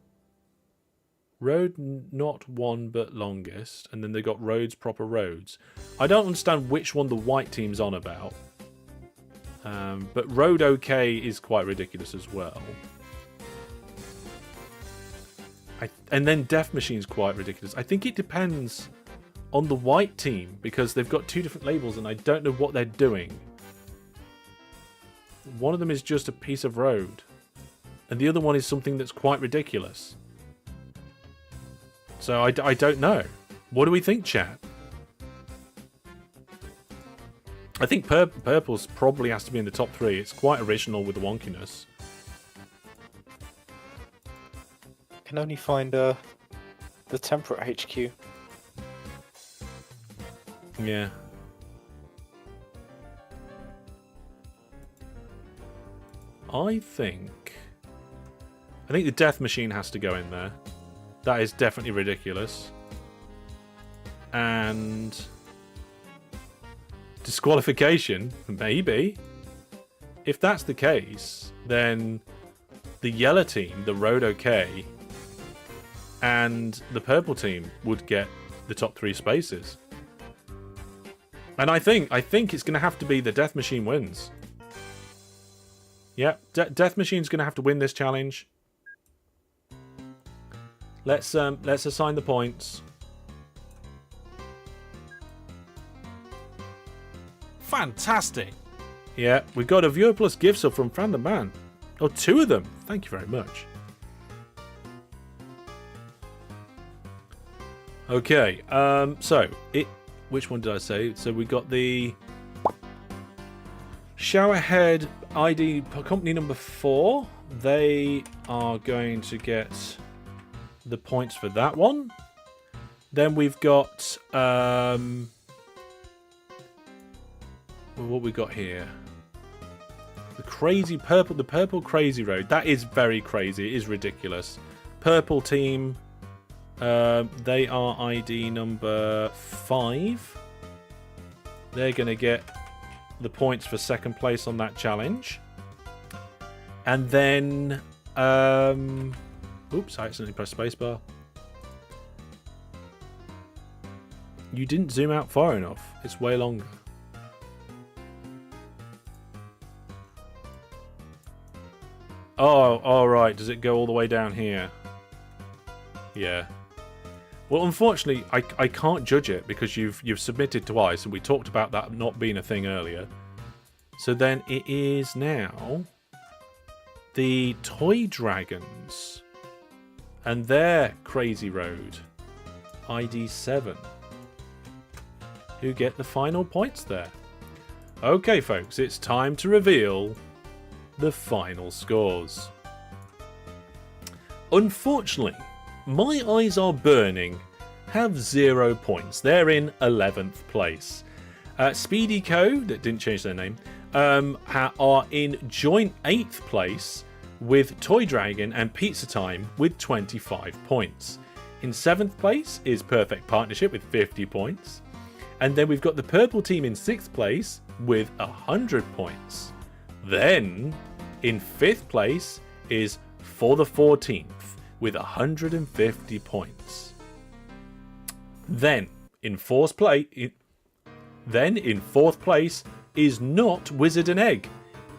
Road not one but longest, and then they got roads proper roads. I don't understand which one the white team's on about. But road okay is quite ridiculous as well. And then Death Machine's quite ridiculous. I think it depends on the white team because they've got two different labels and I don't know what they're doing. One of them is just a piece of road and the other one is something that's quite ridiculous. So I don't know. What do we think, chat? I think purple's probably has to be in the top 3. It's quite original with the wonkiness. Can only find the temperate HQ. Yeah. I think the Death Machine has to go in there. That is definitely ridiculous. And disqualification, maybe. If that's the case, then the yellow team, the road okay, and the purple team would get the top 3 spaces. And I think it's going to have to be the Death Machine wins. Yeah, Death Machine's going to have to win this challenge. Let's assign the points. Fantastic. Yeah, we got a viewer plus gift sub from Fandom Man. Oh, 2 of them. Thank you very much. Okay, which one did I say? So we got the Showerhead ID company number 4. They are going to get the points for that one. Then we've got what we got here. The purple crazy road. That is very crazy. It is ridiculous. Purple team. They are ID number 5. They're going to get the points for second place on that challenge. And then Oops, I accidentally pressed spacebar. You didn't zoom out far enough. It's way longer. Oh, alright. Does it go all the way down here? Yeah. Well, unfortunately, I can't judge it because you've submitted twice, and we talked about that not being a thing earlier. So then it is now the Toy Dragons and their Crazy Road ID 7 who get the final points there. Okay, folks, it's time to reveal the final scores. Unfortunately, My Eyes Are Burning have 0 points. They're in 11th place. Speedy Co, that didn't change their name, are in joint 8th place with Toy Dragon and Pizza Time with 25 points. In 7th place is Perfect Partnership with 50 points. And then we've got the purple team in 6th place with 100 points. Then, in 5th place is For the 14th with 150 points. Then, in 4th place is not Wizard and Egg.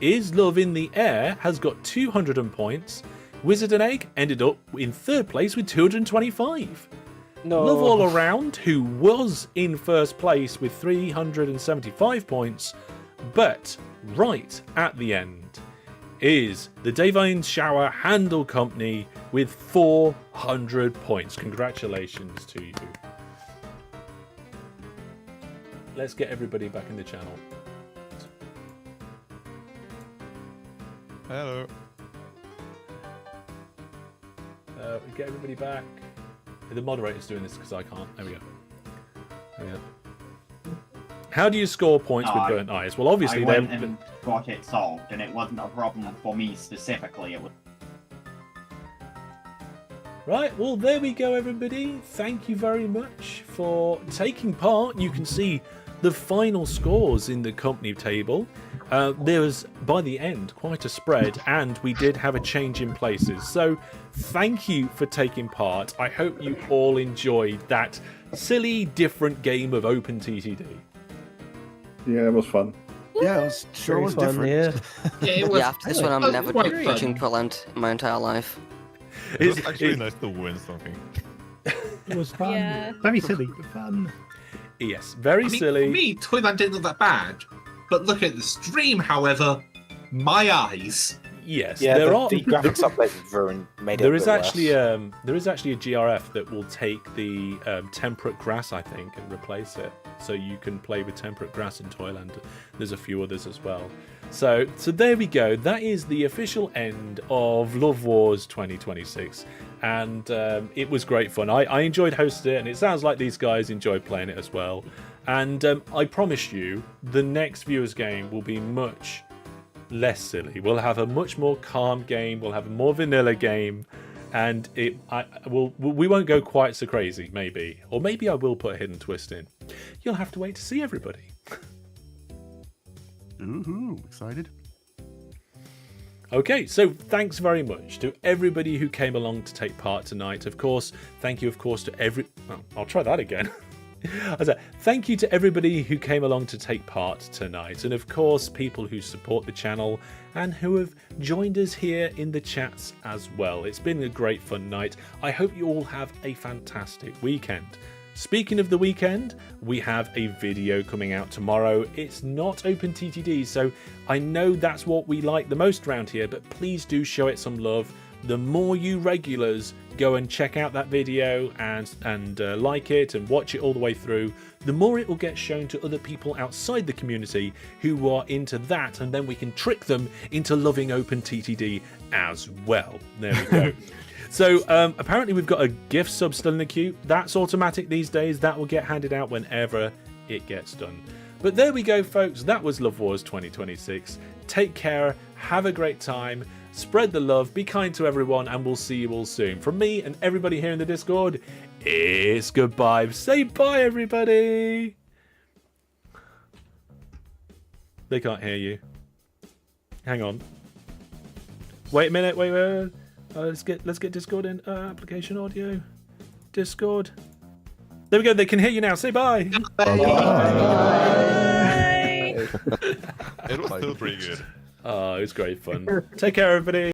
Is Love in the Air has got 200 points. Wizard and Egg ended up in 3rd place with 225. No. Love All Around, who was in 1st place with 375 points, but right at the end is the Davine Shower Handle Company with 400 points. Congratulations to you. Let's get everybody back in the channel. Hello. We get everybody back. The moderator's doing this because I can't. There we go. There we go. How do you score points with burnt eyes? Well, obviously I went and got it solved, and it wasn't a problem for me specifically. It was. Right, well, there we go, everybody. Thank you very much for taking part. You can see the final scores in the company table. There was, by the end, quite a spread, and we did have a change in places. So thank you for taking part. I hope you all enjoyed that silly, different game of OpenTTD. Yeah, it was fun. Yeah, it was sure was different. Yeah, it was, after this one, I'm never quite touching fun. Twilend in my entire life. It was actually nice to win something. It was fun. Yeah. Very silly, but fun. Yes, very silly. For me, Toyland didn't look that bad. But look at the stream, however, my eyes. Yes, Yeah, there the, are. the graphics update made it There a is bit actually worse. there is actually a GRF that will take the temperate grass, I think, and replace it, so you can play with temperate grass in Toyland. There's a few others as well. So there we go. That is the official end of Love Wars 2026, and it was great fun. I enjoyed hosting it, and it sounds like these guys enjoyed playing it as well. And I promise you, the next viewers game will be much less silly. We'll have a much more calm game. We'll have a more vanilla game, and we won't go quite so crazy, maybe. Or maybe I will put a hidden twist in. You'll have to wait to see, everybody. Ooh, excited. Okay, so thanks very much to everybody who came along to take part tonight. Of course, thank you, of course, to every... Oh, I'll try that again. Thank you to everybody who came along to take part tonight, and of course people who support the channel and who have joined us here in the chats as well. It's been a great fun night. I hope you all have a fantastic weekend. Speaking of the weekend, we have a video coming out tomorrow. It's not OpenTTD, so I know that's what we like the most around here, but please do show it some love. The more you regulars go and check out that video and like it and watch it all the way through, the more it will get shown to other people outside the community who are into that, and then we can trick them into loving OpenTTD as well. There we go. So apparently we've got a gift sub still in the queue. That's automatic these days. That will get handed out whenever it gets done. But there we go, folks. That was Love Wars 2026. Take care. Have a great time. Spread the love. Be kind to everyone. And we'll see you all soon. From me and everybody here in the Discord, it's goodbye. Say bye, everybody. They can't hear you. Hang on. Wait a minute. Wait. Let's get Discord in. Application audio. Discord. There we go. They can hear you now. Say bye. It was still pretty good. Oh, it was great fun. Take care, everybody.